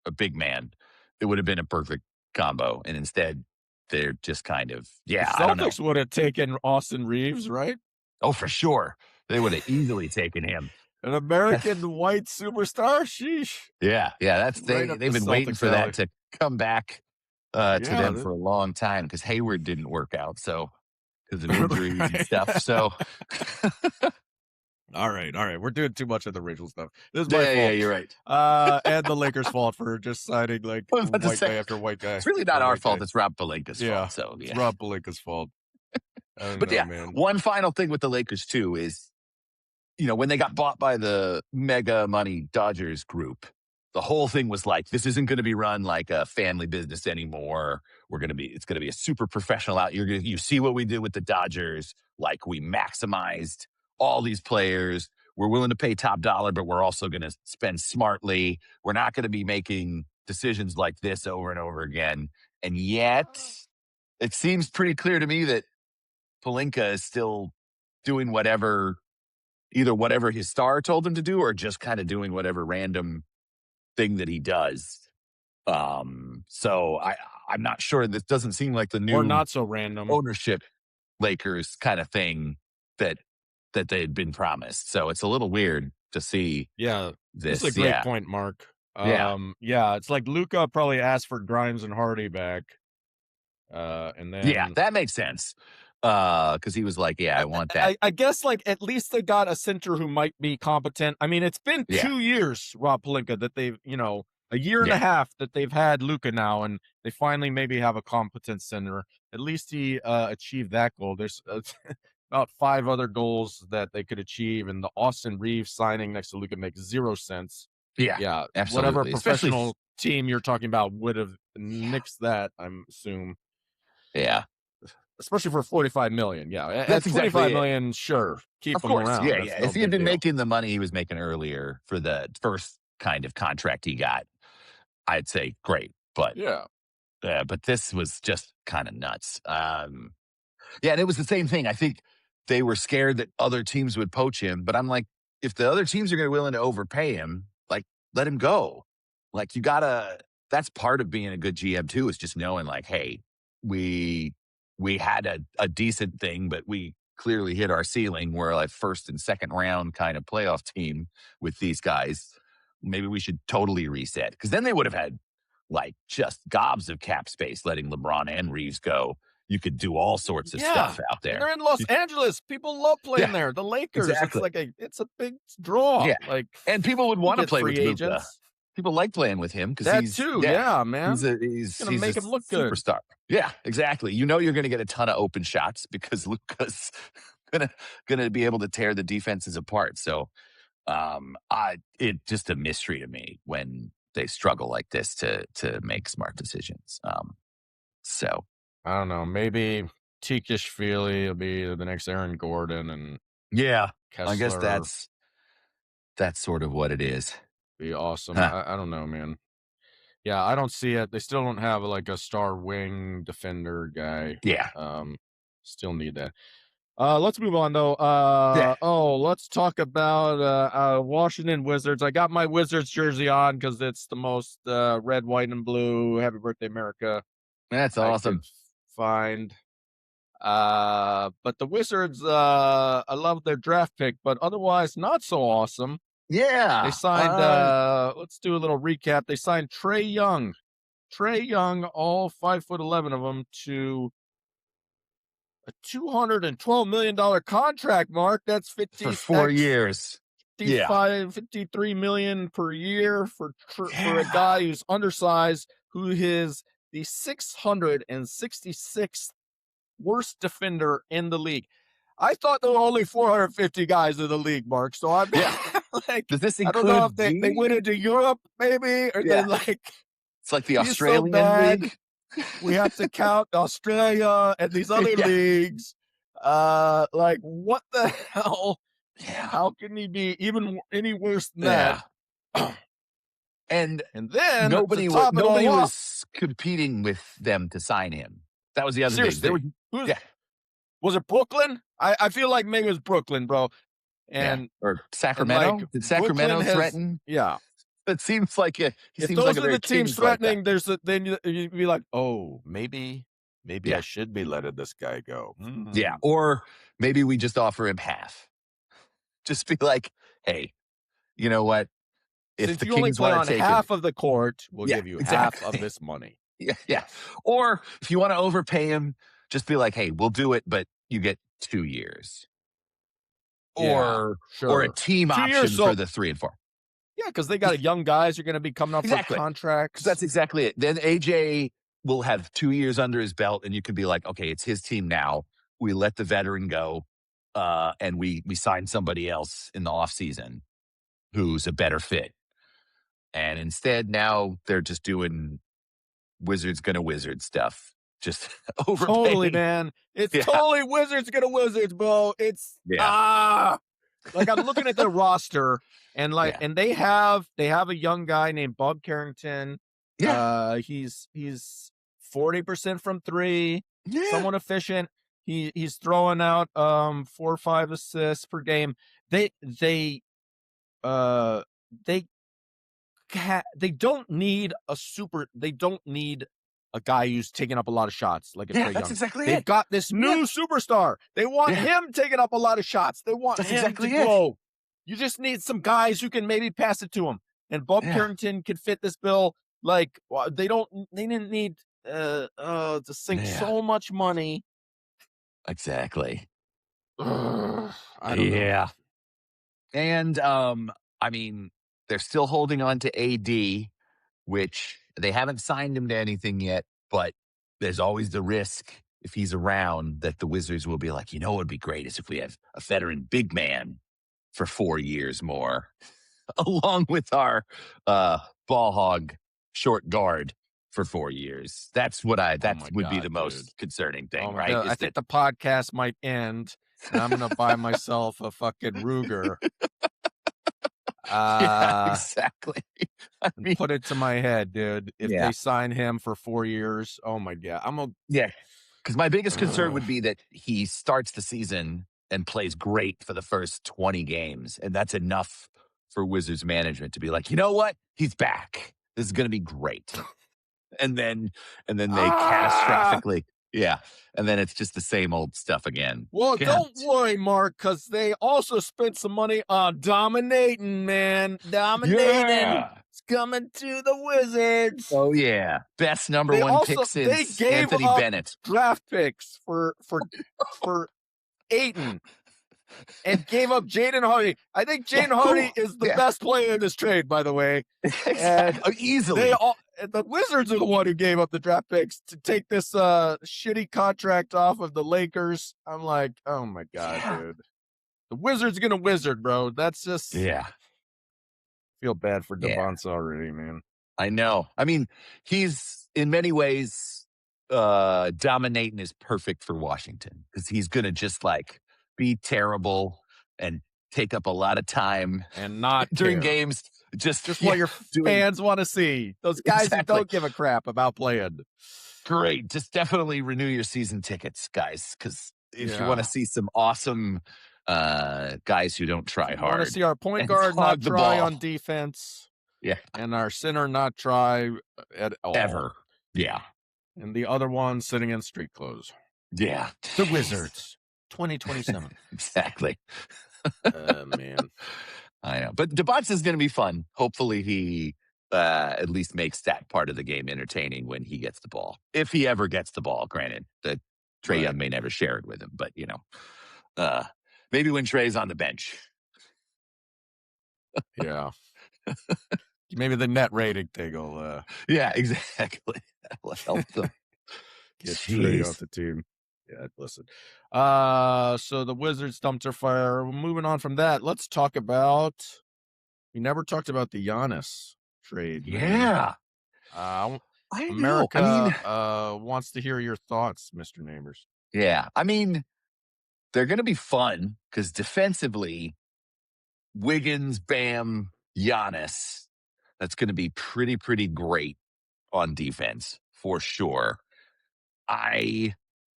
Speaker 2: a big man. It would have been a perfect combo. And instead, they're just kind of,
Speaker 1: the
Speaker 2: yeah, I don't know.
Speaker 1: Celtics would have taken Austin Reeves, right?
Speaker 2: Oh, for sure. They would have easily taken him.
Speaker 1: An American white superstar. Sheesh.
Speaker 2: Yeah, yeah.
Speaker 1: Right up
Speaker 2: They've
Speaker 1: the
Speaker 2: been waiting
Speaker 1: Celtics
Speaker 2: for that
Speaker 1: alley.
Speaker 2: to come back to
Speaker 1: Yeah.
Speaker 2: them for a long time because Hayward didn't work out. So because of injuries and stuff. So
Speaker 1: All right, all right. We're doing too much of the racial stuff. This is my
Speaker 2: yeah,
Speaker 1: fault.
Speaker 2: you're right.
Speaker 1: And the Lakers' fault for just signing like
Speaker 2: I was about to
Speaker 1: white
Speaker 2: say,
Speaker 1: guy after white guy.
Speaker 2: it's really not
Speaker 1: After
Speaker 2: our
Speaker 1: white
Speaker 2: fault.
Speaker 1: guy.
Speaker 2: It's Rob Pelinka's
Speaker 1: Yeah,
Speaker 2: fault. So
Speaker 1: it's
Speaker 2: yeah.
Speaker 1: Rob Pelinka's fault. I don't
Speaker 2: But
Speaker 1: know,
Speaker 2: yeah,
Speaker 1: man.
Speaker 2: one final thing with the Lakers too is, when they got bought by the mega money Dodgers group, the whole thing was like, this isn't going to be run like a family business anymore. It's going to be a super professional out. You see what we did with the Dodgers. Like we maximized all these players. We're willing to pay top dollar, but we're also going to spend smartly. We're not going to be making decisions like this over and over again. And yet it seems pretty clear to me that Pelinka is still doing either whatever his star told him to do or just kind of doing whatever random thing that he does. So I'm not sure. This doesn't seem like the
Speaker 1: Or
Speaker 2: new
Speaker 1: not so random.
Speaker 2: ownership Lakers kind of thing that they had been promised. So it's a little weird to see
Speaker 1: Yeah, this
Speaker 2: this.
Speaker 1: is a great
Speaker 2: Yeah.
Speaker 1: point, Mark.
Speaker 2: Yeah.
Speaker 1: Yeah, it's like Luca probably asked for Grimes and Hardy back. And then
Speaker 2: Yeah, that makes sense. Because he was like, yeah, I want that.
Speaker 1: I guess like at least they got a center who might be competent. I mean, it's been
Speaker 2: Yeah.
Speaker 1: 2 years, Rob Pelinka, that they've, a year and a
Speaker 2: Yeah.
Speaker 1: half that they've had Luca now, and they finally maybe have a competent center. At least he achieved that goal. There's about 5 other goals that they could achieve, and the Austin Reeves signing next to Luca makes 0 sense.
Speaker 2: Yeah.
Speaker 1: Yeah,
Speaker 2: Absolutely.
Speaker 1: whatever
Speaker 2: Especially
Speaker 1: professional team you're talking about would have nixed that, I'm assume.
Speaker 2: Yeah.
Speaker 1: Especially for 45 million. Yeah. At
Speaker 2: That's
Speaker 1: 25
Speaker 2: exactly it.
Speaker 1: million, sure. Keep
Speaker 2: Of
Speaker 1: him
Speaker 2: course.
Speaker 1: around.
Speaker 2: Yeah,
Speaker 1: That's
Speaker 2: yeah.
Speaker 1: no
Speaker 2: If he had
Speaker 1: big
Speaker 2: been
Speaker 1: deal.
Speaker 2: making the money he was making earlier for the first kind of contract he got, I'd say great. But
Speaker 1: Yeah.
Speaker 2: but this was just kind of nuts. Yeah, and it was the same thing. I think they were scared that other teams would poach him, but I'm like, if the other teams are going to be willing to overpay him, like let him go. Like that's part of being a good GM too, is just knowing like, hey, we had a decent thing, but we clearly hit our ceiling. We're like first and second round kind of playoff team with these guys. Maybe we should totally reset, because then they would have had like just gobs of cap space letting LeBron and Reeves go. You could do all sorts of stuff out
Speaker 1: And
Speaker 2: there.
Speaker 1: they're in Los Angeles. People love playing there. The Lakers.
Speaker 2: Exactly.
Speaker 1: It's a big draw.
Speaker 2: Yeah.
Speaker 1: Like,
Speaker 2: And people would want to
Speaker 1: get
Speaker 2: play with
Speaker 1: free
Speaker 2: Luka.
Speaker 1: agents.
Speaker 2: People like playing with him because
Speaker 1: That
Speaker 2: he's
Speaker 1: too. Yeah, man.
Speaker 2: he's
Speaker 1: gonna
Speaker 2: he's
Speaker 1: make
Speaker 2: a
Speaker 1: him look good.
Speaker 2: superstar. Yeah, exactly. You're going to get a ton of open shots because Luka's gonna be able to tear the defenses apart. So, it's just a mystery to me when they struggle like this to make smart decisions. So
Speaker 1: I don't know. Maybe Feely will be the next Aaron Gordon, and
Speaker 2: yeah,
Speaker 1: Kessler
Speaker 2: I guess that's sort of what it is.
Speaker 1: be awesome.
Speaker 2: Huh.
Speaker 1: I don't know, man. Yeah, I don't see it. They still don't have like a star wing defender guy.
Speaker 2: Yeah.
Speaker 1: Still need that. Let's move on though.
Speaker 2: Yeah.
Speaker 1: Let's talk about Washington Wizards. I got my Wizards jersey on because it's the most red, white, and blue. Happy birthday, America.
Speaker 2: That's
Speaker 1: I
Speaker 2: awesome.
Speaker 1: could find. But the Wizards, I love their draft pick, but otherwise not so awesome.
Speaker 2: Yeah.
Speaker 1: They signed, let's do a little recap. They signed Trae Young. All 5'11" of them, to a $212 million contract, Mark. That's
Speaker 2: for 4 years.
Speaker 1: 53 million per year for a guy who's undersized, who is the 666th worst defender in the league. I thought there were only 450 guys in the league, Mark. So I'm like,
Speaker 2: does this
Speaker 1: I
Speaker 2: include
Speaker 1: don't know if they went into Europe, maybe, or they like.
Speaker 2: It's like the
Speaker 1: He's so
Speaker 2: Australian
Speaker 1: bad.
Speaker 2: league.
Speaker 1: We have to count Australia and these other leagues. Like, what the hell?
Speaker 2: Yeah.
Speaker 1: How can he be even any worse than that?
Speaker 2: And
Speaker 1: then
Speaker 2: nobody was competing with them to sign him. That was the other
Speaker 1: Seriously.
Speaker 2: thing.
Speaker 1: Was it Brooklyn? I feel like maybe it was Brooklyn, bro.
Speaker 2: Yeah.
Speaker 1: And
Speaker 2: Or
Speaker 1: like
Speaker 2: Sacramento? Did
Speaker 1: Brooklyn
Speaker 2: Sacramento
Speaker 1: has,
Speaker 2: threaten?
Speaker 1: yeah.
Speaker 2: It seems like he
Speaker 1: If
Speaker 2: seems like
Speaker 1: those
Speaker 2: a
Speaker 1: are the
Speaker 2: very
Speaker 1: teams
Speaker 2: Kings like that.
Speaker 1: threatening, then you'd be like, oh, maybe I
Speaker 2: Yeah.
Speaker 1: should be letting this guy go.
Speaker 2: Yeah. Or maybe we just offer him half. Just be like, hey, you know what? If
Speaker 1: Since
Speaker 2: the
Speaker 1: you only
Speaker 2: Kings
Speaker 1: play
Speaker 2: want
Speaker 1: on
Speaker 2: to take him,
Speaker 1: half of the court, we'll
Speaker 2: yeah,
Speaker 1: give you half of
Speaker 2: exactly.
Speaker 1: this money.
Speaker 2: Yeah, yeah.
Speaker 1: Yes.
Speaker 2: Or if you want to overpay him, just be like, hey, we'll do it, but you get 2 years.
Speaker 1: Yeah,
Speaker 2: Or a
Speaker 1: sure.
Speaker 2: team
Speaker 1: 2 years,
Speaker 2: option for
Speaker 1: so
Speaker 2: the 3 and 4.
Speaker 1: yeah, because they got young guys. You're going to be coming up for
Speaker 2: Exactly. Because that's
Speaker 1: contracts.
Speaker 2: exactly it. Then AJ will have 2 years under his belt, and you can be like, okay, it's his team now. We let the veteran go, and we sign somebody else in the offseason who's a better fit. And instead, now they're just doing Wizards gonna wizard stuff. Just
Speaker 1: Totally,
Speaker 2: overpaying.
Speaker 1: man. It's
Speaker 2: Yeah.
Speaker 1: totally Wizards gonna Wizards, bro. It's
Speaker 2: Yeah.
Speaker 1: like I'm looking at their roster and
Speaker 2: Yeah.
Speaker 1: and they have a young guy named Bob Carrington.
Speaker 2: Yeah.
Speaker 1: He's 40% from three,
Speaker 2: Yeah.
Speaker 1: somewhat efficient. He's throwing out 4 or 5 assists per game. They uh they they don't need a guy who's taking up a lot of shots like a
Speaker 2: Yeah.
Speaker 1: Trey
Speaker 2: That's
Speaker 1: Young.
Speaker 2: exactly
Speaker 1: They've
Speaker 2: it.
Speaker 1: got this
Speaker 2: Yeah.
Speaker 1: new superstar. They want
Speaker 2: Yeah.
Speaker 1: him taking up a lot of shots. They want
Speaker 2: That's
Speaker 1: him to
Speaker 2: exactly it.
Speaker 1: grow. You just need some guys who can maybe pass it to him. And Bob
Speaker 2: Yeah.
Speaker 1: Carrington could fit this bill. Like they didn't need to sink
Speaker 2: Yeah.
Speaker 1: so much money.
Speaker 2: Exactly.
Speaker 1: I don't know.
Speaker 2: Yeah. And I mean, they're still holding on to AD, which they haven't signed him to anything yet, but there's always the risk if he's around that the Wizards will be like, you know what would be great is if we have a veteran big man for 4 years more, along with our ball hog short guard for 4 years. That's what
Speaker 1: Oh
Speaker 2: that
Speaker 1: my
Speaker 2: would be
Speaker 1: god,
Speaker 2: the
Speaker 1: dude.
Speaker 2: most concerning thing,
Speaker 1: Oh my
Speaker 2: right?
Speaker 1: god. I
Speaker 2: Is
Speaker 1: think
Speaker 2: that
Speaker 1: the podcast might end and I'm gonna buy myself a fucking Ruger.
Speaker 2: yeah,
Speaker 1: Uh
Speaker 2: exactly. I
Speaker 1: and
Speaker 2: mean,
Speaker 1: put it to my head, dude. If
Speaker 2: yeah.
Speaker 1: they sign him for 4 years, oh my god.
Speaker 2: Yeah. Because my biggest concern
Speaker 1: Ugh.
Speaker 2: would be that he starts the season and plays great for the first 20 games. And that's enough for Wizards management to be like, you know what? He's back. This is going to be great. And then they
Speaker 1: Ah!
Speaker 2: catastrophically, yeah. And then it's just the same old stuff again.
Speaker 1: Well,
Speaker 2: Yeah.
Speaker 1: don't worry, Mark, because they also spent some money on dominating, man. Dominating.
Speaker 2: Yeah.
Speaker 1: It's coming to the Wizards.
Speaker 2: Oh, yeah. Best number one pick
Speaker 1: They
Speaker 2: since
Speaker 1: gave
Speaker 2: Anthony
Speaker 1: up
Speaker 2: Bennett.
Speaker 1: draft picks for Aiton and gave up Jaden Hardy. I think Jaden Hardy is the best player in this trade, by the way.
Speaker 2: Exactly. Easily.
Speaker 1: The Wizards are the one who gave up the draft picks to take this shitty contract off of the Lakers. I'm like, oh my god, dude. The Wizards gonna wizard, bro. That's just feel bad for
Speaker 2: Yeah.
Speaker 1: Devonta already, man.
Speaker 2: I know. I mean, he's in many ways dominating is perfect for Washington because he's gonna just like be terrible and take up a lot of time
Speaker 1: And not
Speaker 2: during
Speaker 1: care.
Speaker 2: games. Just
Speaker 1: what your fans want to see. Those guys
Speaker 2: Exactly.
Speaker 1: who don't give a crap about playing.
Speaker 2: Great. Just definitely renew your season tickets, guys, because if you want to
Speaker 1: Yeah.
Speaker 2: see some awesome guys who don't try
Speaker 1: You
Speaker 2: hard.
Speaker 1: want to see our point
Speaker 2: and
Speaker 1: guard not
Speaker 2: hog the
Speaker 1: try
Speaker 2: ball.
Speaker 1: on defense
Speaker 2: Yeah.
Speaker 1: and our center not try at all.
Speaker 2: Ever. Yeah.
Speaker 1: And the other one sitting in street clothes.
Speaker 2: Yeah.
Speaker 1: The Wizards, 2027.
Speaker 2: Exactly.
Speaker 1: Man.
Speaker 2: I know. But Debats is going to be fun. Hopefully he at least makes that part of the game entertaining when he gets the ball. If he ever gets the ball, granted, that Trey Young may never share it with him. But, maybe when Trey's on the bench.
Speaker 1: Yeah. Maybe the net rating thing will
Speaker 2: yeah, exactly. That will help them.
Speaker 1: get Trey off the team. Yeah, listen. So the Wizards dumped their fire. Moving on from that, let's talk about. We never talked about the Giannis trade.
Speaker 2: Yeah.
Speaker 1: Man.
Speaker 2: I
Speaker 1: America
Speaker 2: know. I mean,
Speaker 1: wants to hear your thoughts, Mr. Neighbors.
Speaker 2: Yeah. I mean, they're going to be fun because defensively, Wiggins, Bam, Giannis, that's going to be pretty great on defense for sure. I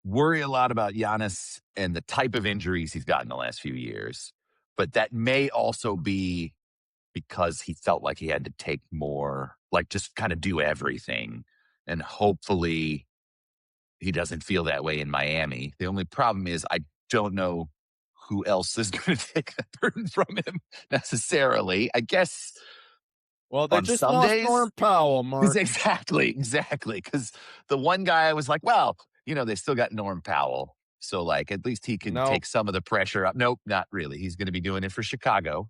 Speaker 2: worry a lot about Giannis and the type of injuries he's gotten the last few years. But that may also be because he felt like he had to take more, like just kind of do everything. And hopefully he doesn't feel that way in Miami. The only problem is I don't know who else is going to take that burden from him necessarily. I guess
Speaker 1: Well, they
Speaker 2: on
Speaker 1: just
Speaker 2: some
Speaker 1: lost
Speaker 2: days.
Speaker 1: Norm Powell, Mark.
Speaker 2: Exactly. Because the one guy I was like, well, they still got Norm Powell. So, like, at least he can
Speaker 1: Nope.
Speaker 2: take some of the pressure up. Nope, not really. He's going to be doing it for Chicago.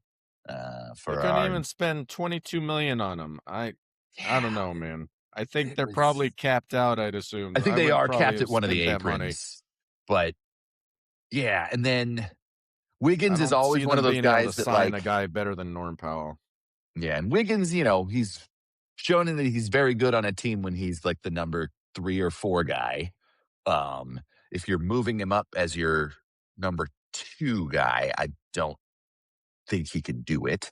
Speaker 1: They
Speaker 2: For
Speaker 1: couldn't
Speaker 2: our,
Speaker 1: even spend 22 million on him. I don't
Speaker 2: yeah,
Speaker 1: know, man. I think
Speaker 2: it
Speaker 1: they're probably
Speaker 2: was.
Speaker 1: capped out, I'd assume.
Speaker 2: I think
Speaker 1: I
Speaker 2: they
Speaker 1: would
Speaker 2: are
Speaker 1: probably
Speaker 2: capped
Speaker 1: have
Speaker 2: at one of the
Speaker 1: spent that money.
Speaker 2: aprons, but yeah. And then
Speaker 1: I
Speaker 2: Wiggins is
Speaker 1: don't see
Speaker 2: always one of
Speaker 1: them
Speaker 2: those
Speaker 1: being able to
Speaker 2: guys that,
Speaker 1: sign a
Speaker 2: like,
Speaker 1: guy better than Norm Powell.
Speaker 2: yeah. And Wiggins, he's shown that he's very good on a team when he's like the number 3 or 4 guy. Um, if you're moving him up as your number 2 guy, I don't think he can do it.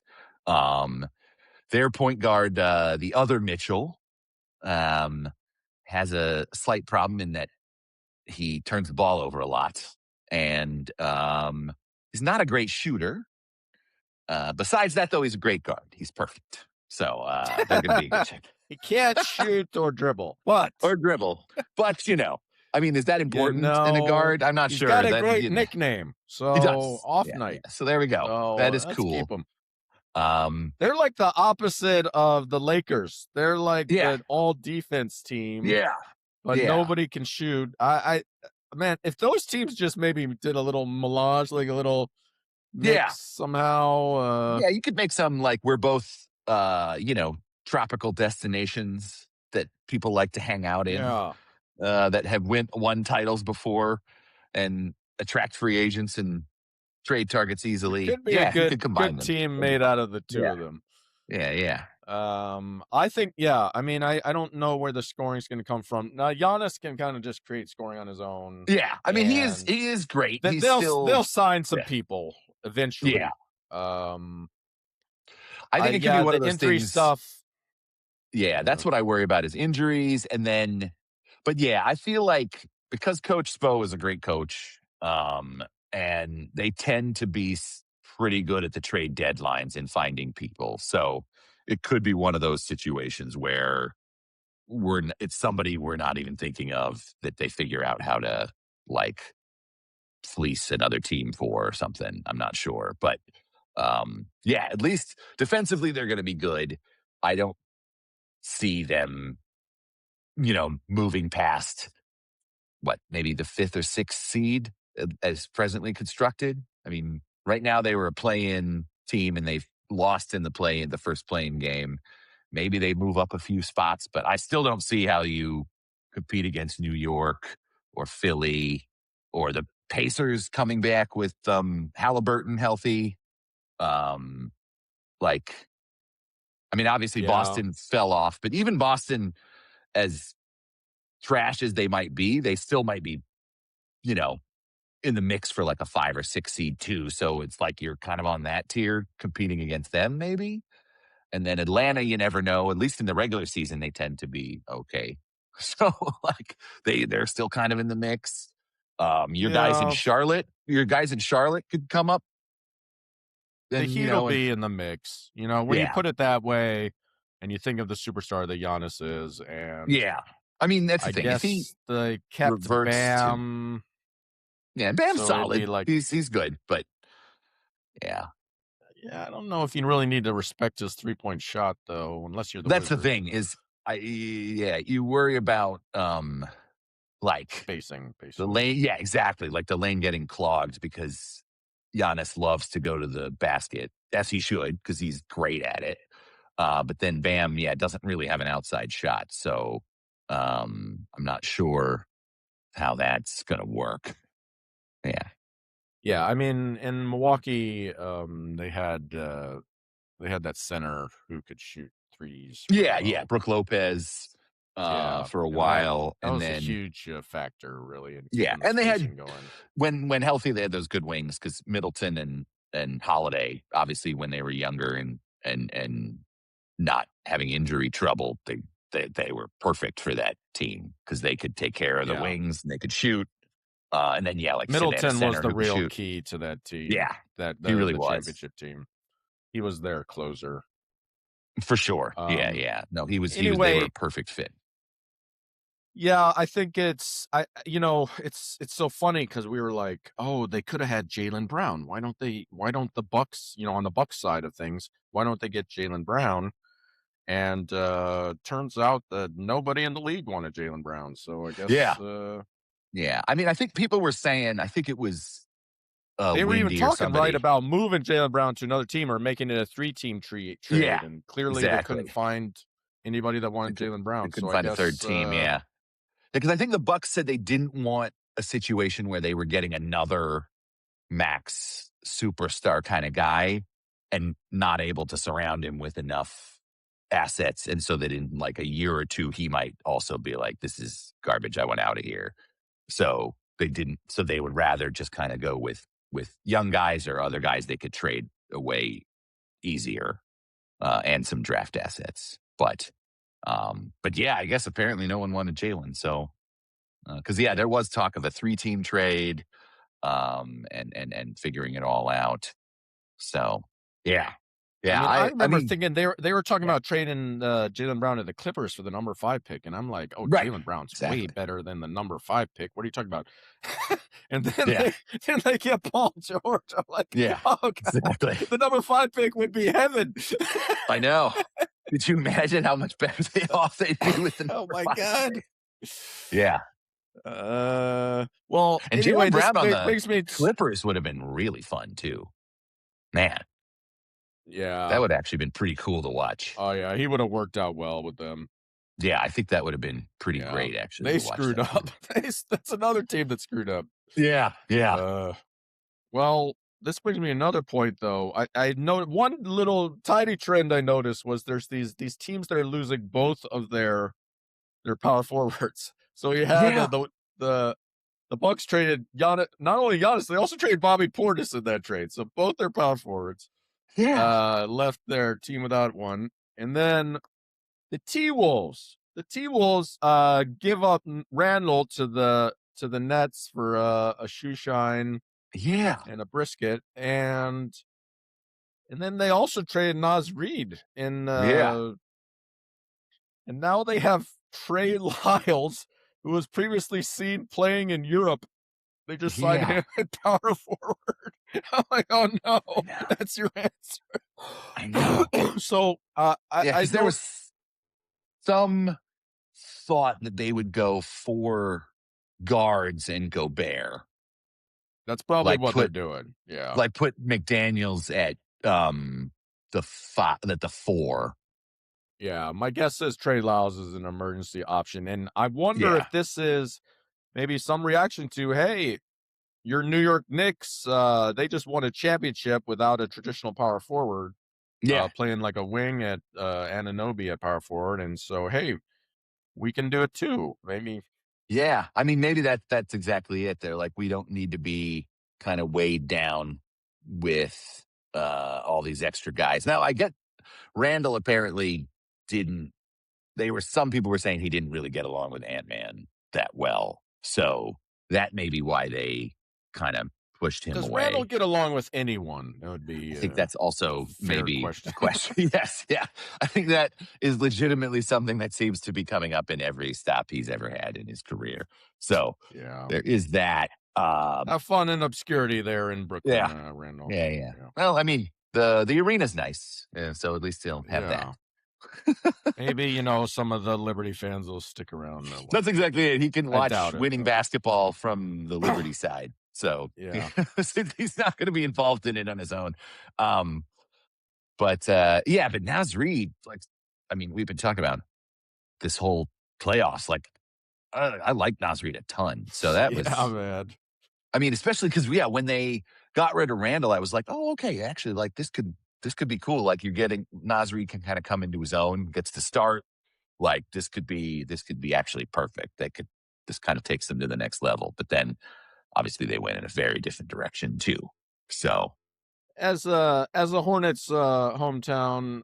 Speaker 2: Their point guard, the other Mitchell, um, has a slight problem in that he turns the ball over a lot and he's not a great shooter. Besides that, though, he's a great guard. He's perfect. So they're going to be a good check.
Speaker 1: He can't shoot or dribble, but
Speaker 2: Or dribble. But, I mean, is that important in a guard? I'm not
Speaker 1: he's
Speaker 2: sure.
Speaker 1: got a
Speaker 2: That
Speaker 1: great nickname.
Speaker 2: He
Speaker 1: So
Speaker 2: does.
Speaker 1: off
Speaker 2: Yeah, yeah.
Speaker 1: night.
Speaker 2: So there we go.
Speaker 1: So
Speaker 2: That is
Speaker 1: let's keep
Speaker 2: cool.
Speaker 1: him.
Speaker 2: Um,
Speaker 1: They're like the opposite of the Lakers. They're like
Speaker 2: yeah,
Speaker 1: the all defense team,
Speaker 2: yeah,
Speaker 1: but
Speaker 2: yeah,
Speaker 1: nobody can shoot. Man, if those teams just maybe did a little melange, like a little
Speaker 2: yeah,
Speaker 1: mix somehow.
Speaker 2: yeah. You could make some like we're both, tropical destinations that people like to hang out in,
Speaker 1: Yeah,
Speaker 2: that have won titles before and attract free agents and trade targets
Speaker 1: it
Speaker 2: easily.
Speaker 1: could be a
Speaker 2: Yeah, you could
Speaker 1: good
Speaker 2: combine them.
Speaker 1: team
Speaker 2: That'd be
Speaker 1: made
Speaker 2: fun.
Speaker 1: out of the two
Speaker 2: Yeah,
Speaker 1: of them.
Speaker 2: yeah, yeah,
Speaker 1: I think, yeah. I mean, I don't know where the scoring is going to come from. Now, Giannis can kind of just create scoring on his own,
Speaker 2: yeah. I mean, he is
Speaker 1: and
Speaker 2: he is great.
Speaker 1: that
Speaker 2: He's still
Speaker 1: they'll sign some
Speaker 2: yeah,
Speaker 1: people
Speaker 2: yeah.
Speaker 1: eventually. Um,
Speaker 2: I think it could be
Speaker 1: yeah,
Speaker 2: one
Speaker 1: the
Speaker 2: of those
Speaker 1: injury
Speaker 2: things.
Speaker 1: stuff.
Speaker 2: Yeah,
Speaker 1: Yeah,
Speaker 2: that's what I worry about is injuries. And then, but yeah, I feel like because Coach Spo is a great coach, and they tend to be pretty good at the trade deadlines and finding people. So it could be one of those situations where it's somebody we're not even thinking of that they figure out how to like fleece another team for or something. I'm not sure. But yeah, at least defensively, they're going to be good. I don't see them, moving past what, maybe the 5th or 6th seed as presently constructed. I mean, right now they were a play-in team and they've lost in the first play-in game. Maybe they move up a few spots, but I still don't see how you compete against New York or Philly or the Pacers coming back with Halliburton healthy. Um, like, I mean, obviously
Speaker 1: yeah,
Speaker 2: Boston fell off, but even Boston, as trash as they might be, they still might be, you know, in the mix for like a 5 or 6 seed too. So it's like you're kind of on that tier competing against them, maybe. And then Atlanta, you never know. At least in the regular season, they tend to be okay. So like they're still kind of in the mix.
Speaker 1: yeah.
Speaker 2: Your guys in Charlotte could come up
Speaker 1: The
Speaker 2: and
Speaker 1: Heat will
Speaker 2: and
Speaker 1: be in the mix. When you
Speaker 2: yeah,
Speaker 1: put it that way, and you think of the superstar that Giannis is, and
Speaker 2: yeah. I mean, that's the
Speaker 1: I
Speaker 2: thing. If he
Speaker 1: guess they kept
Speaker 2: reverts to
Speaker 1: Bam,
Speaker 2: yeah, Bam's
Speaker 1: so it'd be
Speaker 2: solid.
Speaker 1: like,
Speaker 2: He's good, but yeah.
Speaker 1: yeah, I don't know if you really need to respect his 3-point shot though, unless you're the
Speaker 2: That's the
Speaker 1: Wizards.
Speaker 2: thing is you worry about like
Speaker 1: Spacing,
Speaker 2: the
Speaker 1: basically.
Speaker 2: lane. Yeah, exactly. Like the lane getting clogged because Giannis loves to go to the basket, as he should, because he's great at it. But then Bam, yeah, doesn't really have an outside shot. So I'm not sure how that's gonna work. Yeah.
Speaker 1: Yeah, I mean, in Milwaukee, they had that center who could shoot threes really
Speaker 2: Yeah, yeah.
Speaker 1: well.
Speaker 2: Brooke Lopez
Speaker 1: Yeah,
Speaker 2: for a
Speaker 1: and that
Speaker 2: while.
Speaker 1: that
Speaker 2: And
Speaker 1: was a
Speaker 2: then
Speaker 1: huge factor, really, in
Speaker 2: yeah.
Speaker 1: keeping the
Speaker 2: And they had
Speaker 1: spacing going.
Speaker 2: when healthy, they had those good wings because Middleton and Holiday, obviously when they were younger and not having injury trouble, they were perfect for that team because they could take care of the
Speaker 1: Yeah,
Speaker 2: wings and they could shoot. And then, yeah, like you said, they had a
Speaker 1: Middleton was
Speaker 2: center
Speaker 1: the
Speaker 2: who could
Speaker 1: real
Speaker 2: shoot.
Speaker 1: key to that team,
Speaker 2: Yeah,
Speaker 1: that
Speaker 2: he really
Speaker 1: the
Speaker 2: was.
Speaker 1: championship team. He was their closer.
Speaker 2: For sure. Yeah,
Speaker 1: Um,
Speaker 2: yeah. No, he was they were
Speaker 1: anyway,
Speaker 2: a perfect fit.
Speaker 1: yeah, I think it's so funny because we were like, oh, they could have had Jaylen Brown. Why don't the Bucks, on the Bucks side of things, why don't they get Jaylen Brown? And turns out that nobody in the league wanted Jaylen Brown. So I
Speaker 2: Yeah.
Speaker 1: guess
Speaker 2: Yeah. I mean, I think people were saying, I think it was
Speaker 1: they were even
Speaker 2: Windy or
Speaker 1: talking right
Speaker 2: somebody.
Speaker 1: about moving Jaylen Brown to another team or making it a three-team
Speaker 2: Yeah,
Speaker 1: trade. And clearly they couldn't
Speaker 2: exactly.
Speaker 1: find anybody that
Speaker 2: They
Speaker 1: wanted
Speaker 2: could
Speaker 1: Jaylen
Speaker 2: they
Speaker 1: Brown.
Speaker 2: couldn't
Speaker 1: So I
Speaker 2: find a third
Speaker 1: guess
Speaker 2: team, yeah. Because I think the Bucks said they didn't want a situation where they were getting another max superstar kind of guy and not able to surround him with enough assets. And so that in like a year or two, he might also be like, this is garbage. I want out of here. So they didn't, so they would rather just kind of go with young guys or other guys they could trade away easier and some draft assets. But yeah, I guess apparently no one wanted Jaylen. So, because yeah, there was talk of a 3-team trade, and figuring it all out. So, yeah,
Speaker 1: I
Speaker 2: yeah.
Speaker 1: mean, I
Speaker 2: I
Speaker 1: remember
Speaker 2: mean,
Speaker 1: thinking they were talking
Speaker 2: yeah,
Speaker 1: about trading Jaylen Brown to the Clippers for the number 5 pick, and I'm like, oh,
Speaker 2: right,
Speaker 1: Jaylen Brown's way
Speaker 2: exactly.
Speaker 1: better than the number 5 pick. What are you talking about? And then
Speaker 2: Yeah,
Speaker 1: they get Paul George. I'm like,
Speaker 2: yeah,
Speaker 1: oh god,
Speaker 2: exactly.
Speaker 1: the number 5 pick would be heaven.
Speaker 2: I know. Could you imagine how much better they off they'd be with the
Speaker 1: Oh
Speaker 2: number
Speaker 1: my
Speaker 2: 5
Speaker 1: god.
Speaker 2: pick? Yeah,
Speaker 1: Well,
Speaker 2: and
Speaker 1: anyway,
Speaker 2: Jalen
Speaker 1: this
Speaker 2: Brown on the
Speaker 1: brings me
Speaker 2: Clippers would have been really fun too. Man, that
Speaker 1: yeah.
Speaker 2: would have actually been pretty cool to watch.
Speaker 1: Oh yeah, he would have worked out well with them.
Speaker 2: Yeah, I think that would have been pretty
Speaker 1: Yeah.
Speaker 2: great actually
Speaker 1: They
Speaker 2: to watch
Speaker 1: screwed
Speaker 2: them
Speaker 1: up.
Speaker 2: do.
Speaker 1: That's another team that screwed up.
Speaker 2: Yeah, yeah,
Speaker 1: Uh Well, this brings me another point though. I know one little tiny trend I noticed was there's these teams that are losing both of their power forwards. So you had
Speaker 2: yeah,
Speaker 1: the the Bucks traded Giannis, not only Giannis, they also traded Bobby Portis in that trade. So both their power forwards
Speaker 2: yeah,
Speaker 1: left their team without one. And then the T Wolves give up Randall to the Nets for a shoe shine
Speaker 2: yeah,
Speaker 1: and a brisket, and then they also traded Nas Reed
Speaker 2: yeah,
Speaker 1: and now they have Trey Lyles, who was previously seen playing in Europe. They just signed
Speaker 2: yeah.
Speaker 1: him at power forward. I'm like, oh no,
Speaker 2: I know,
Speaker 1: that's your
Speaker 2: I know.
Speaker 1: answer. So
Speaker 2: Yeah,
Speaker 1: I
Speaker 2: because there
Speaker 1: don't.
Speaker 2: was some thought that they would go 4 guards and Gobert,
Speaker 1: That's probably
Speaker 2: like
Speaker 1: what they're
Speaker 2: put
Speaker 1: doing. Yeah.
Speaker 2: like put McDaniels at the 4.
Speaker 1: Yeah. My guess is Trey Lyles is an emergency option. And I wonder
Speaker 2: Yeah,
Speaker 1: if this is maybe some reaction to, hey, your New York Knicks, they just won a championship without a traditional power forward,
Speaker 2: yeah,
Speaker 1: playing like a wing at Anunoby at power forward. And so, hey, we can do it too. Maybe.
Speaker 2: yeah. I mean, maybe that's exactly it. They're like, we don't need to be kind of weighed down with all these extra guys. Now, I get Randall apparently didn't. Some people were saying he didn't really get along with Ant-Man that well. So that may be why they kind of pushed him
Speaker 1: Does Randall
Speaker 2: away.
Speaker 1: get along with anyone? That would
Speaker 2: I
Speaker 1: be
Speaker 2: think
Speaker 1: a
Speaker 2: that's also
Speaker 1: fair
Speaker 2: maybe a
Speaker 1: question.
Speaker 2: question. Yes, yeah. I think that is legitimately something that seems to be coming up in every stop he's ever had in his career. So
Speaker 1: Yeah.
Speaker 2: there is that.
Speaker 1: Have fun in obscurity there in Brooklyn,
Speaker 2: Yeah,
Speaker 1: Randall.
Speaker 2: yeah, yeah.
Speaker 1: Yeah.
Speaker 2: Well, I mean, the arena's nice, so at least he'll have that.
Speaker 1: Yeah. Maybe, some of the Liberty fans will stick around.
Speaker 2: That's exactly it. He can
Speaker 1: I
Speaker 2: watch
Speaker 1: doubt it,
Speaker 2: winning
Speaker 1: though.
Speaker 2: basketball from the Liberty side. So
Speaker 1: Yeah.
Speaker 2: he's not going to be involved in it on his own. Um, yeah, but Naz Reid, like, I mean, we've been talking about this whole playoffs. Like, I like Naz Reid a ton. So that
Speaker 1: Yeah,
Speaker 2: was,
Speaker 1: man.
Speaker 2: I mean, especially because, yeah, when they got rid of Randall, I was like, oh, okay, actually, like, this could be cool. Like, you're getting Naz Reid can kind of come into his own, gets to start. Like, this could be actually perfect. This kind of takes them to the next level. But then obviously they went in a very different direction too. So
Speaker 1: As a Hornets hometown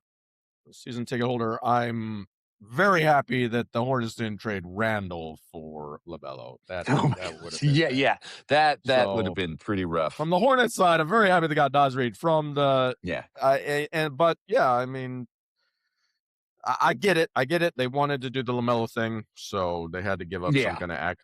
Speaker 1: season ticket holder, I'm very happy that the Hornets didn't trade Randall for Lamello. That
Speaker 2: Oh my
Speaker 1: that would
Speaker 2: gosh.
Speaker 1: have been
Speaker 2: Yeah,
Speaker 1: bad.
Speaker 2: yeah. That would have
Speaker 1: So
Speaker 2: been pretty rough.
Speaker 1: from the Hornets side, I'm very happy they got Daz Reed from the.
Speaker 2: Yeah.
Speaker 1: But yeah, I mean, I get it. I get it. They wanted to do the Lamello thing, so they had to give up some
Speaker 2: Yeah.
Speaker 1: kind of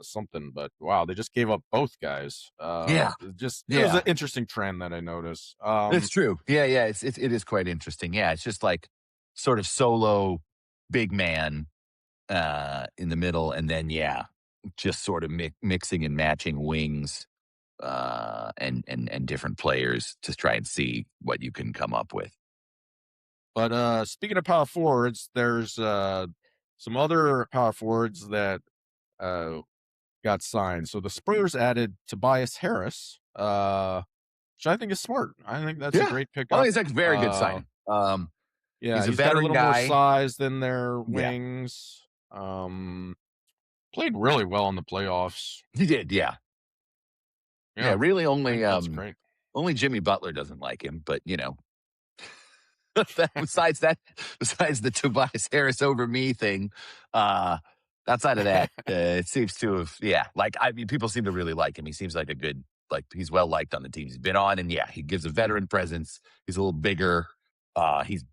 Speaker 1: something. But wow, they just gave up both guys.
Speaker 2: Yeah.
Speaker 1: It was an
Speaker 2: Yeah.
Speaker 1: interesting trend that I noticed.
Speaker 2: It's true. Yeah, yeah. It is quite interesting. Yeah. It's just like sort of solo big man in the middle, and then yeah, just sort of mixing and matching wings and different players to try and see what you can come up with.
Speaker 1: But speaking of power forwards, there's some other power forwards that uh got signed. So the Spurs added Tobias Harris, which I think is smart. I think that's a
Speaker 2: Yeah.
Speaker 1: great
Speaker 2: I think
Speaker 1: pickup.
Speaker 2: it's like a very good signing.
Speaker 1: Yeah,
Speaker 2: He's a
Speaker 1: he's got a
Speaker 2: veteran
Speaker 1: little more
Speaker 2: guy.
Speaker 1: size than their
Speaker 2: Yeah,
Speaker 1: wings. Played really well in the playoffs.
Speaker 2: he did. Yeah, yeah.
Speaker 1: Yeah,
Speaker 2: Really,
Speaker 1: I think that's great.
Speaker 2: only Jimmy Butler doesn't like him, but besides that, besides the Tobias Harris over me thing, uh, outside of that, it seems to have, yeah, like, I mean, people seem to really like him. He seems like a good, like, he's well liked on the teams he's been on. And yeah, he gives a veteran presence. He's a little bigger. He's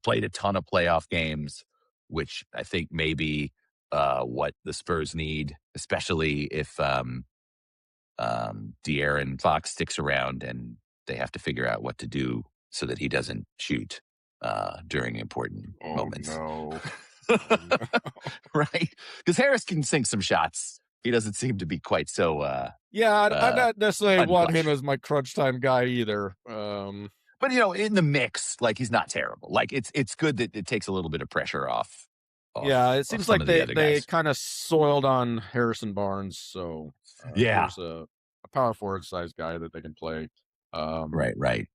Speaker 2: played a ton of playoff games, which I think maybe what the Spurs need, especially if De'Aaron Fox sticks around and they have to figure out what to do so that he doesn't shoot during important
Speaker 1: Oh
Speaker 2: moments.
Speaker 1: no. Oh no.
Speaker 2: Right? Because Harris can sink some shots. He doesn't seem to be quite so
Speaker 1: Yeah, I
Speaker 2: uh,
Speaker 1: not necessarily want him
Speaker 2: unclutch.
Speaker 1: as my crunch time guy either.
Speaker 2: But in the mix, like he's not terrible. Like it's good that it takes a little bit of pressure off
Speaker 1: Yeah, it
Speaker 2: of
Speaker 1: seems
Speaker 2: some
Speaker 1: like
Speaker 2: of the
Speaker 1: they
Speaker 2: other
Speaker 1: they
Speaker 2: guys.
Speaker 1: kind of soiled on Harrison Barnes, so
Speaker 2: Yeah.
Speaker 1: here's a power forward size guy that they can play. Um,
Speaker 2: Right, right.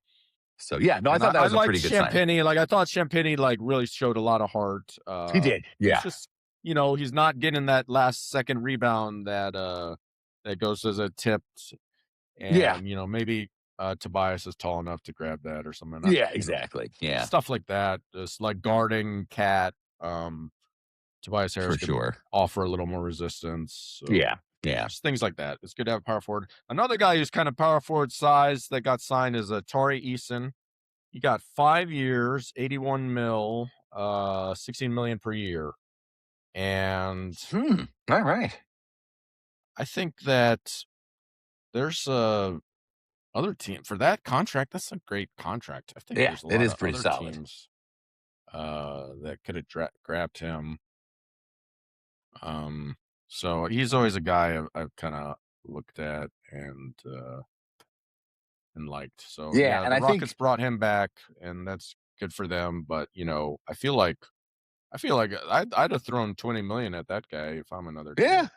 Speaker 2: So yeah, no, I
Speaker 1: and
Speaker 2: thought that
Speaker 1: I
Speaker 2: was a
Speaker 1: liked
Speaker 2: pretty good signing.
Speaker 1: Champagny. Like I thought Champagny like really showed a lot of heart.
Speaker 2: He did.
Speaker 1: He's
Speaker 2: Yeah.
Speaker 1: just he's not getting that last second rebound that goes as a tip,
Speaker 2: Yeah.
Speaker 1: and maybe Tobias is tall enough to grab that or something.
Speaker 2: Yeah, exactly. Yeah,
Speaker 1: Stuff like that. Just like guarding Cat. Tobias
Speaker 2: for
Speaker 1: Harris could
Speaker 2: sure.
Speaker 1: offer a little more resistance. So
Speaker 2: Yeah. Yeah.
Speaker 1: just things like that. It's good to have a power forward. Another guy who's kind of power forward size that got signed is Tari Eason. He got 5 years, 81 mil, 16 million per year. And
Speaker 2: All right.
Speaker 1: I think that there's other team for that contract. That's a great contract. I think
Speaker 2: Yeah,
Speaker 1: there's a
Speaker 2: it
Speaker 1: lot
Speaker 2: is
Speaker 1: of
Speaker 2: pretty
Speaker 1: other
Speaker 2: solid.
Speaker 1: teams that could have grabbed him. Um, so he's always a guy I've kind of looked at and liked. So
Speaker 2: Yeah,
Speaker 1: yeah,
Speaker 2: and
Speaker 1: the
Speaker 2: I
Speaker 1: Rockets
Speaker 2: think
Speaker 1: brought him back, and that's good for them. But I feel like I'd have thrown 20 million at that guy if I'm another
Speaker 2: yeah,
Speaker 1: team.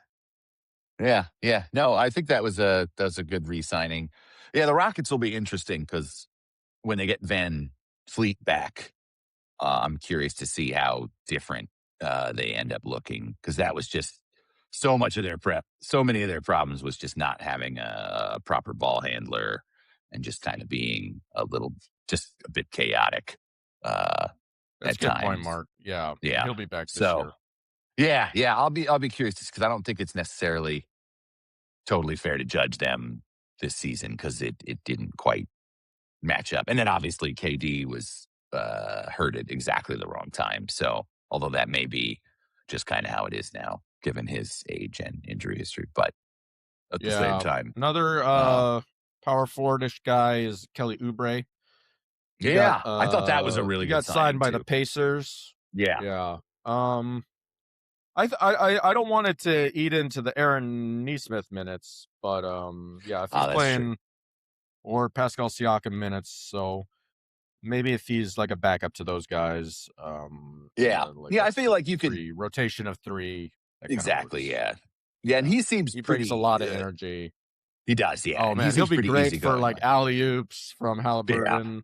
Speaker 2: yeah, yeah. No, I think that was a good re-signing. Yeah, the Rockets will be interesting because when they get Van Fleet back, I'm curious to see how different they end up looking because that was just so much of their prep. So many of their problems was just not having a proper ball handler and just kind of being just a bit chaotic
Speaker 1: That's a
Speaker 2: at
Speaker 1: good point,
Speaker 2: times.
Speaker 1: Mark. Yeah,
Speaker 2: Yeah.
Speaker 1: he'll be back this
Speaker 2: So
Speaker 1: year.
Speaker 2: yeah. I'll be curious because I don't think it's necessarily totally fair to judge them this season because it didn't quite match up. And then obviously KD was hurt at exactly the wrong time. So although that may be just kind of how it is now, given his age and injury history, but at the same
Speaker 1: Yeah,
Speaker 2: time,
Speaker 1: another
Speaker 2: uh,
Speaker 1: power forwardish guy is Kelly Oubre. He got
Speaker 2: yeah, I thought that was a
Speaker 1: he
Speaker 2: really good
Speaker 1: got signed
Speaker 2: signing
Speaker 1: by the
Speaker 2: too.
Speaker 1: Pacers.
Speaker 2: Yeah,
Speaker 1: Yeah. I don't want it to eat into the Aaron Nesmith minutes, but yeah, if he's
Speaker 2: that's true.
Speaker 1: playing or Pascal Siakam minutes, so maybe if he's like a backup to those guys,
Speaker 2: Yeah,
Speaker 1: like
Speaker 2: yeah,
Speaker 1: a
Speaker 2: I feel like you could
Speaker 1: three rotation of three, that kind of
Speaker 2: exactly.
Speaker 1: works.
Speaker 2: Yeah, yeah, and
Speaker 1: Yeah,
Speaker 2: he seems
Speaker 1: he brings a
Speaker 2: pretty.
Speaker 1: lot of energy.
Speaker 2: He does, yeah,
Speaker 1: Oh
Speaker 2: and he
Speaker 1: man, he'll
Speaker 2: seems
Speaker 1: be
Speaker 2: pretty
Speaker 1: great for
Speaker 2: easygoing.
Speaker 1: like
Speaker 2: Like,
Speaker 1: alley oops from
Speaker 2: yeah,
Speaker 1: Halliburton.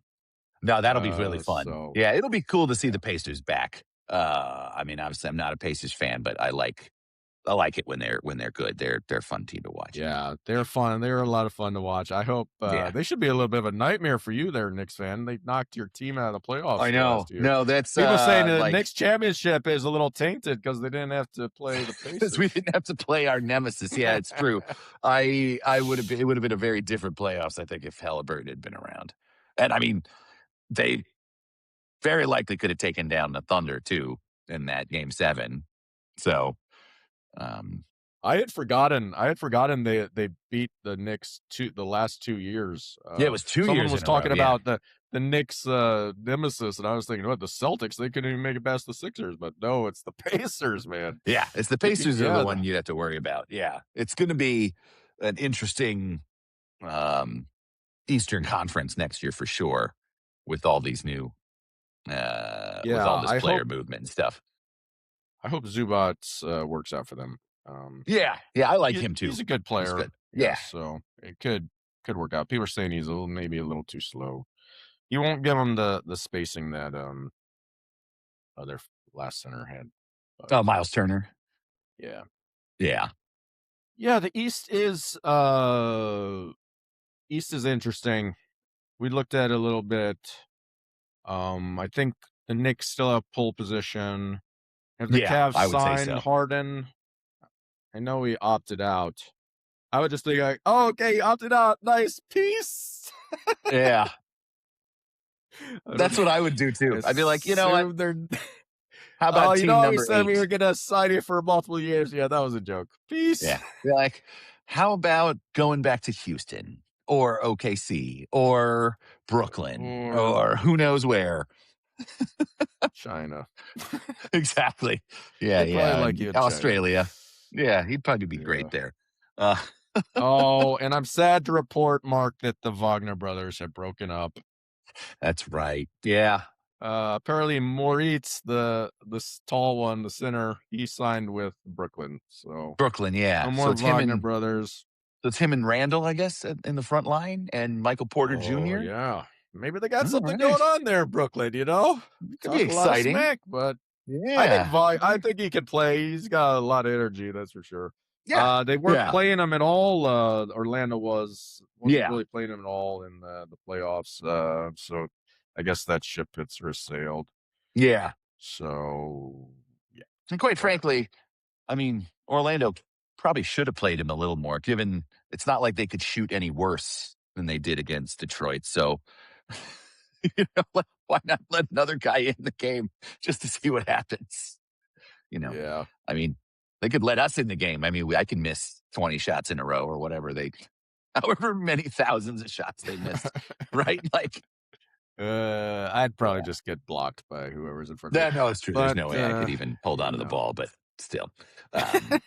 Speaker 2: no, that'll be really fun.
Speaker 1: So
Speaker 2: Yeah, it'll be cool to see
Speaker 1: yeah,
Speaker 2: the Pacers back. I mean, obviously, I'm not a Pacers fan, but I like I like it when they're good. They're a fun team to watch.
Speaker 1: Yeah, they're fun. They're a lot of fun to watch. I hope
Speaker 2: Yeah.
Speaker 1: they should be a little bit of a nightmare for you there, Knicks fan. They knocked your team out of the
Speaker 2: I
Speaker 1: playoffs
Speaker 2: know.
Speaker 1: last year.
Speaker 2: No, that's
Speaker 1: People saying the
Speaker 2: like
Speaker 1: Knicks championship is a little tainted because they didn't have to play the
Speaker 2: because we
Speaker 1: Pacers.
Speaker 2: didn't have to play our nemesis. Yeah, it's true. I would have been it would have been a very different playoffs, I think, if Halliburton had been around. And I mean, they very likely could have taken down the Thunder too in that game 7. So um
Speaker 1: I had forgotten they beat the Knicks the last 2 years.
Speaker 2: yeah, it was 2
Speaker 1: Someone
Speaker 2: years
Speaker 1: was
Speaker 2: in a row.
Speaker 1: talking
Speaker 2: Yeah.
Speaker 1: about the Knicks nemesis, and I was thinking, what, the Celtics? They couldn't even make it past the Sixers, but no, it's the Pacers, man.
Speaker 2: Yeah, it's the
Speaker 1: It could-
Speaker 2: Pacers are the
Speaker 1: yeah,
Speaker 2: one you'd have to worry about. Yeah. It's going to be an interesting um Eastern Conference next year for sure with all these new with all
Speaker 1: yeah.
Speaker 2: this player movement and stuff.
Speaker 1: I hope Zubats works out for them.
Speaker 2: Yeah. Yeah, I like him too.
Speaker 1: He's a good
Speaker 2: He's
Speaker 1: player.
Speaker 2: good.
Speaker 1: Yeah,
Speaker 2: Yeah.
Speaker 1: so it could work out. People are saying he's maybe a little too slow. You won't give him the spacing that other last center had. But
Speaker 2: Oh, Miles Turner.
Speaker 1: yeah.
Speaker 2: Yeah.
Speaker 1: Yeah, the East is interesting. We looked at it a little bit. I think the Knicks still have pole position. Have the
Speaker 2: Yeah,
Speaker 1: Cavs
Speaker 2: I would say
Speaker 1: signed
Speaker 2: so.
Speaker 1: Harden? I know he opted out. I would just think like, oh, okay, he opted out. Nice, peace.
Speaker 2: Yeah.
Speaker 1: I don't
Speaker 2: That's
Speaker 1: know.
Speaker 2: what I would do too. I'd be like, you know what?
Speaker 1: Assume they're.
Speaker 2: How
Speaker 1: Oh,
Speaker 2: about
Speaker 1: you
Speaker 2: team
Speaker 1: know, we
Speaker 2: number
Speaker 1: said we
Speaker 2: 8?
Speaker 1: were gonna sign you for multiple years. Yeah, that was a joke. Peace.
Speaker 2: Yeah. Be like, how about going back to Houston or OKC or Brooklyn
Speaker 1: Or
Speaker 2: or who knows where?
Speaker 1: China.
Speaker 2: Exactly. Yeah,
Speaker 1: They probably
Speaker 2: yeah.
Speaker 1: like
Speaker 2: And
Speaker 1: you in China.
Speaker 2: Australia. Yeah, he'd probably be
Speaker 1: Yeah.
Speaker 2: great there. Uh,
Speaker 1: Oh, and I'm sad to report, Mark, that the Wagner brothers have broken up.
Speaker 2: that's right. Yeah.
Speaker 1: Apparently Moritz, tall one, the center, he signed with Brooklyn. So
Speaker 2: Brooklyn, yeah.
Speaker 1: no
Speaker 2: So
Speaker 1: more
Speaker 2: it's him
Speaker 1: Wagner
Speaker 2: and
Speaker 1: brothers.
Speaker 2: Randall, I guess, in the front line and Michael Porter
Speaker 1: Oh
Speaker 2: Jr.
Speaker 1: yeah. Maybe they got
Speaker 2: All
Speaker 1: something going
Speaker 2: right.
Speaker 1: on there in Brooklyn, you know?
Speaker 2: Could be
Speaker 1: Talk a lot of
Speaker 2: exciting.
Speaker 1: smack, but
Speaker 2: Yeah.
Speaker 1: I think he can play. He's got a lot of energy, that's for sure.
Speaker 2: Yeah.
Speaker 1: They weren't
Speaker 2: Yeah.
Speaker 1: playing him at all. Orlando wasn't
Speaker 2: Yeah.
Speaker 1: really playing him at all in the playoffs. So I guess that ship has sailed.
Speaker 2: Yeah.
Speaker 1: So yeah,
Speaker 2: And quite
Speaker 1: whatever.
Speaker 2: frankly, I mean, Orlando probably should have played him a little more, given it's not like they could shoot any worse than they did against Detroit. So, why not let another guy in the game just to see what happens? You know,
Speaker 1: Yeah.
Speaker 2: I mean, they could let us in the game. I mean, I can miss 20 shots in a row or whatever however many thousands of shots they missed, right? Like,
Speaker 1: I'd probably
Speaker 2: yeah.
Speaker 1: just get blocked by whoever's in front of me.
Speaker 2: No, it's true. There's
Speaker 1: But
Speaker 2: no way I could even hold on to the
Speaker 1: no.
Speaker 2: ball, but still. Um,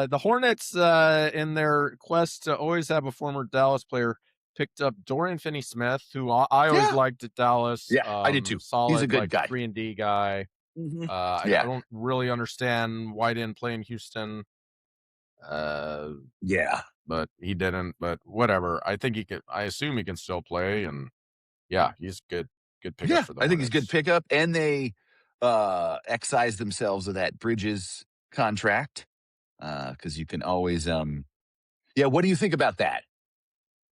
Speaker 1: The Hornets, in their quest to always have a former Dallas player, picked up Dorian Finney-Smith, who I always
Speaker 2: yeah.
Speaker 1: liked at Dallas.
Speaker 2: Yeah, I did too. He's a
Speaker 1: Solid,
Speaker 2: good
Speaker 1: like
Speaker 2: guy.
Speaker 1: 3-and-D guy.
Speaker 2: Mhm.
Speaker 1: I
Speaker 2: Yeah.
Speaker 1: don't really understand why he didn't play in Houston, uh,
Speaker 2: Yeah.
Speaker 1: but he didn't. But whatever. I think he could. I assume he can still play, and yeah, he's good. Good pickup
Speaker 2: Yeah,
Speaker 1: for the
Speaker 2: I think he's a good
Speaker 1: Hornets.
Speaker 2: pickup, and they, excised themselves of that Bridges contract, because you can always, yeah, what do you think about that?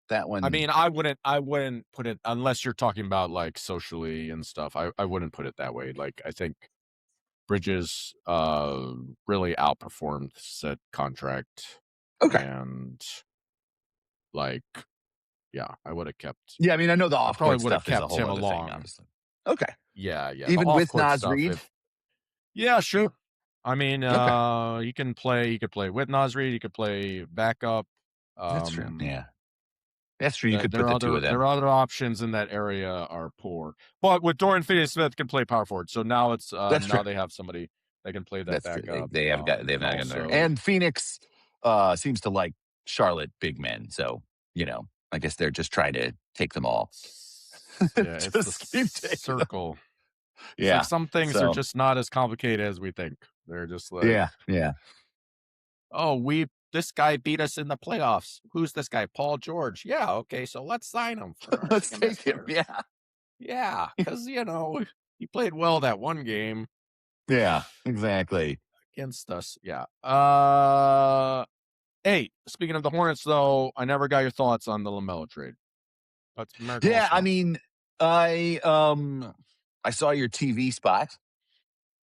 Speaker 2: That
Speaker 1: I
Speaker 2: one
Speaker 1: mean, I wouldn't put it unless you're talking about like socially and stuff. I wouldn't put it that way. Like I think Bridges really outperformed said contract
Speaker 2: okay.
Speaker 1: and like yeah, I would have kept
Speaker 2: Yeah, I mean, I know the
Speaker 1: I probably
Speaker 2: off-court
Speaker 1: would have
Speaker 2: stuff is a
Speaker 1: kept
Speaker 2: whole
Speaker 1: him
Speaker 2: other thing,
Speaker 1: along.
Speaker 2: obviously. Okay.
Speaker 1: Yeah, yeah. The
Speaker 2: Even
Speaker 1: off
Speaker 2: with
Speaker 1: court
Speaker 2: Nas
Speaker 1: stuff,
Speaker 2: Reed?
Speaker 1: if yeah, sure. I mean,
Speaker 2: Okay.
Speaker 1: you could play with Nas Reed, you could play backup.
Speaker 2: That's true,
Speaker 1: Um
Speaker 2: yeah. That's true, you could put the 2 of
Speaker 1: their
Speaker 2: them.
Speaker 1: other options in that area are poor. But with Dorian Finney-Smith can play power forward. So now it's
Speaker 2: That's true.
Speaker 1: now they have somebody that can play that
Speaker 2: That's true.
Speaker 1: backup.
Speaker 2: They have
Speaker 1: And
Speaker 2: not gotten there.
Speaker 1: also
Speaker 2: And Phoenix, seems to like Charlotte big men, so, I guess they're just trying to take them all.
Speaker 1: yeah, it's the
Speaker 2: Just keep taking them.
Speaker 1: circle. It's like
Speaker 2: Yeah.
Speaker 1: some things are
Speaker 2: So,
Speaker 1: just not as complicated as we think. They're just like,
Speaker 2: yeah, yeah.
Speaker 1: oh, this guy beat us in the playoffs. Who's this guy? Paul George. Yeah, okay, so let's sign him for our
Speaker 2: Let's
Speaker 1: second
Speaker 2: take
Speaker 1: best
Speaker 2: him.
Speaker 1: player.
Speaker 2: Yeah.
Speaker 1: Yeah, because he played well that one game.
Speaker 2: Yeah, exactly.
Speaker 1: against us. Yeah. Hey, speaking of the Hornets, though, I never got your thoughts on the Lamello trade. But America
Speaker 2: Yeah,
Speaker 1: wants to
Speaker 2: I
Speaker 1: know.
Speaker 2: mean, I saw your TV spot.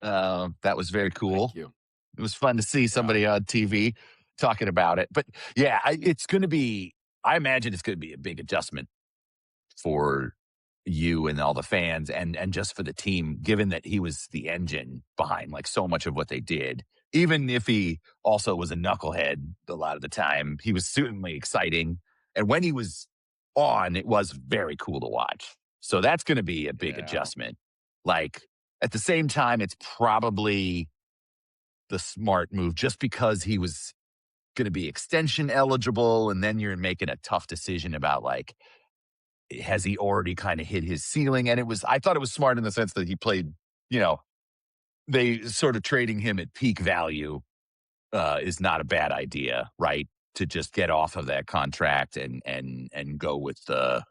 Speaker 2: That was very
Speaker 1: Thank
Speaker 2: cool.
Speaker 1: you.
Speaker 2: It was fun to see
Speaker 1: Yeah.
Speaker 2: somebody on TV talking about it. But yeah, it's going to be. I imagine it's going to be a big adjustment for you and all the fans and just for the team, given that he was the engine behind like so much of what they did. Even if he also was a knucklehead a lot of the time, he was certainly exciting. And when he was on, it was very cool to watch. So that's going to be a big
Speaker 1: Yeah.
Speaker 2: adjustment. Like at the same time, it's probably the smart move just because he was going to be extension eligible. And then you're making a tough decision about like, has he already kind of hit his ceiling? And I thought it was smart in the sense that he played, you know, they sort of trading him at peak value is not a bad idea, right? To just get off of that contract and go with the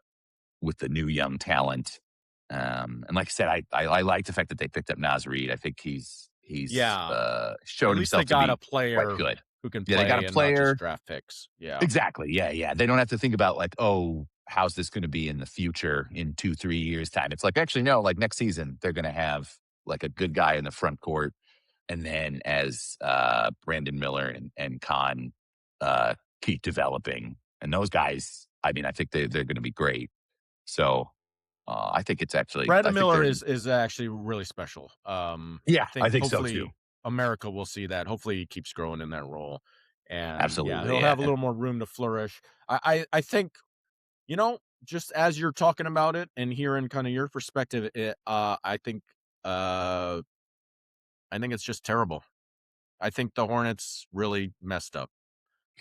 Speaker 2: new young talent. And like I said, I like the fact that they picked up Nas Reed. I think he's
Speaker 1: Yeah.
Speaker 2: shown
Speaker 1: At least they
Speaker 2: himself to
Speaker 1: got a
Speaker 2: be quite
Speaker 1: player
Speaker 2: good.
Speaker 1: who can
Speaker 2: Yeah, they got a
Speaker 1: play and not just
Speaker 2: player.
Speaker 1: draft picks. Yeah.
Speaker 2: Exactly. Yeah, yeah. They don't have to think about like, oh, how's this going to be in the future in 2-3 years time. It's like actually no, like next season they're going to have like a good guy in the front court, and then as Brandon Miller and Khan keep developing, and those guys, I mean, I think they're going to be great. So I think it's actually, I
Speaker 1: Brandon
Speaker 2: think
Speaker 1: Miller
Speaker 2: they're,
Speaker 1: is actually really special.
Speaker 2: yeah,
Speaker 1: I
Speaker 2: I
Speaker 1: think
Speaker 2: think so too.
Speaker 1: hopefully America will see that. Hopefully he keeps growing in that role. And yeah,
Speaker 2: Absolutely,
Speaker 1: he'll
Speaker 2: yeah.
Speaker 1: have a little more room to flourish. I think, just as you're talking about it and hearing kind of your perspective, uh I think it's just terrible. I think the Hornets really messed up.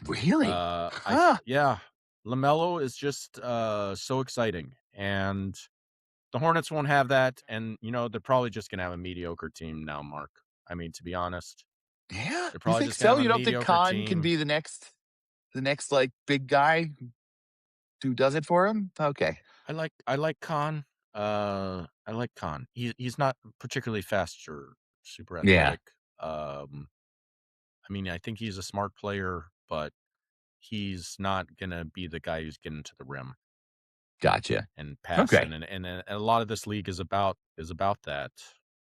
Speaker 2: Really? Huh?
Speaker 1: Yeah, Lamello is just so exciting, and the Hornets won't have that, and they're probably just gonna have a mediocre team now, Mark. I mean, to be honest,
Speaker 2: Yeah,
Speaker 1: they're
Speaker 2: you
Speaker 1: probably
Speaker 2: think
Speaker 1: just gonna
Speaker 2: so?
Speaker 1: have a
Speaker 2: You don't think
Speaker 1: mediocre
Speaker 2: Khan can
Speaker 1: team.
Speaker 2: be the next like big guy who does it for him? Okay.
Speaker 1: I like Khan. I like Khan. He's not particularly fast or super
Speaker 2: Yeah.
Speaker 1: athletic. I mean, I think he's a smart player, but he's not gonna be the guy who's getting to the rim
Speaker 2: Gotcha.
Speaker 1: and
Speaker 2: Okay.
Speaker 1: passing, and a lot of this league is about that.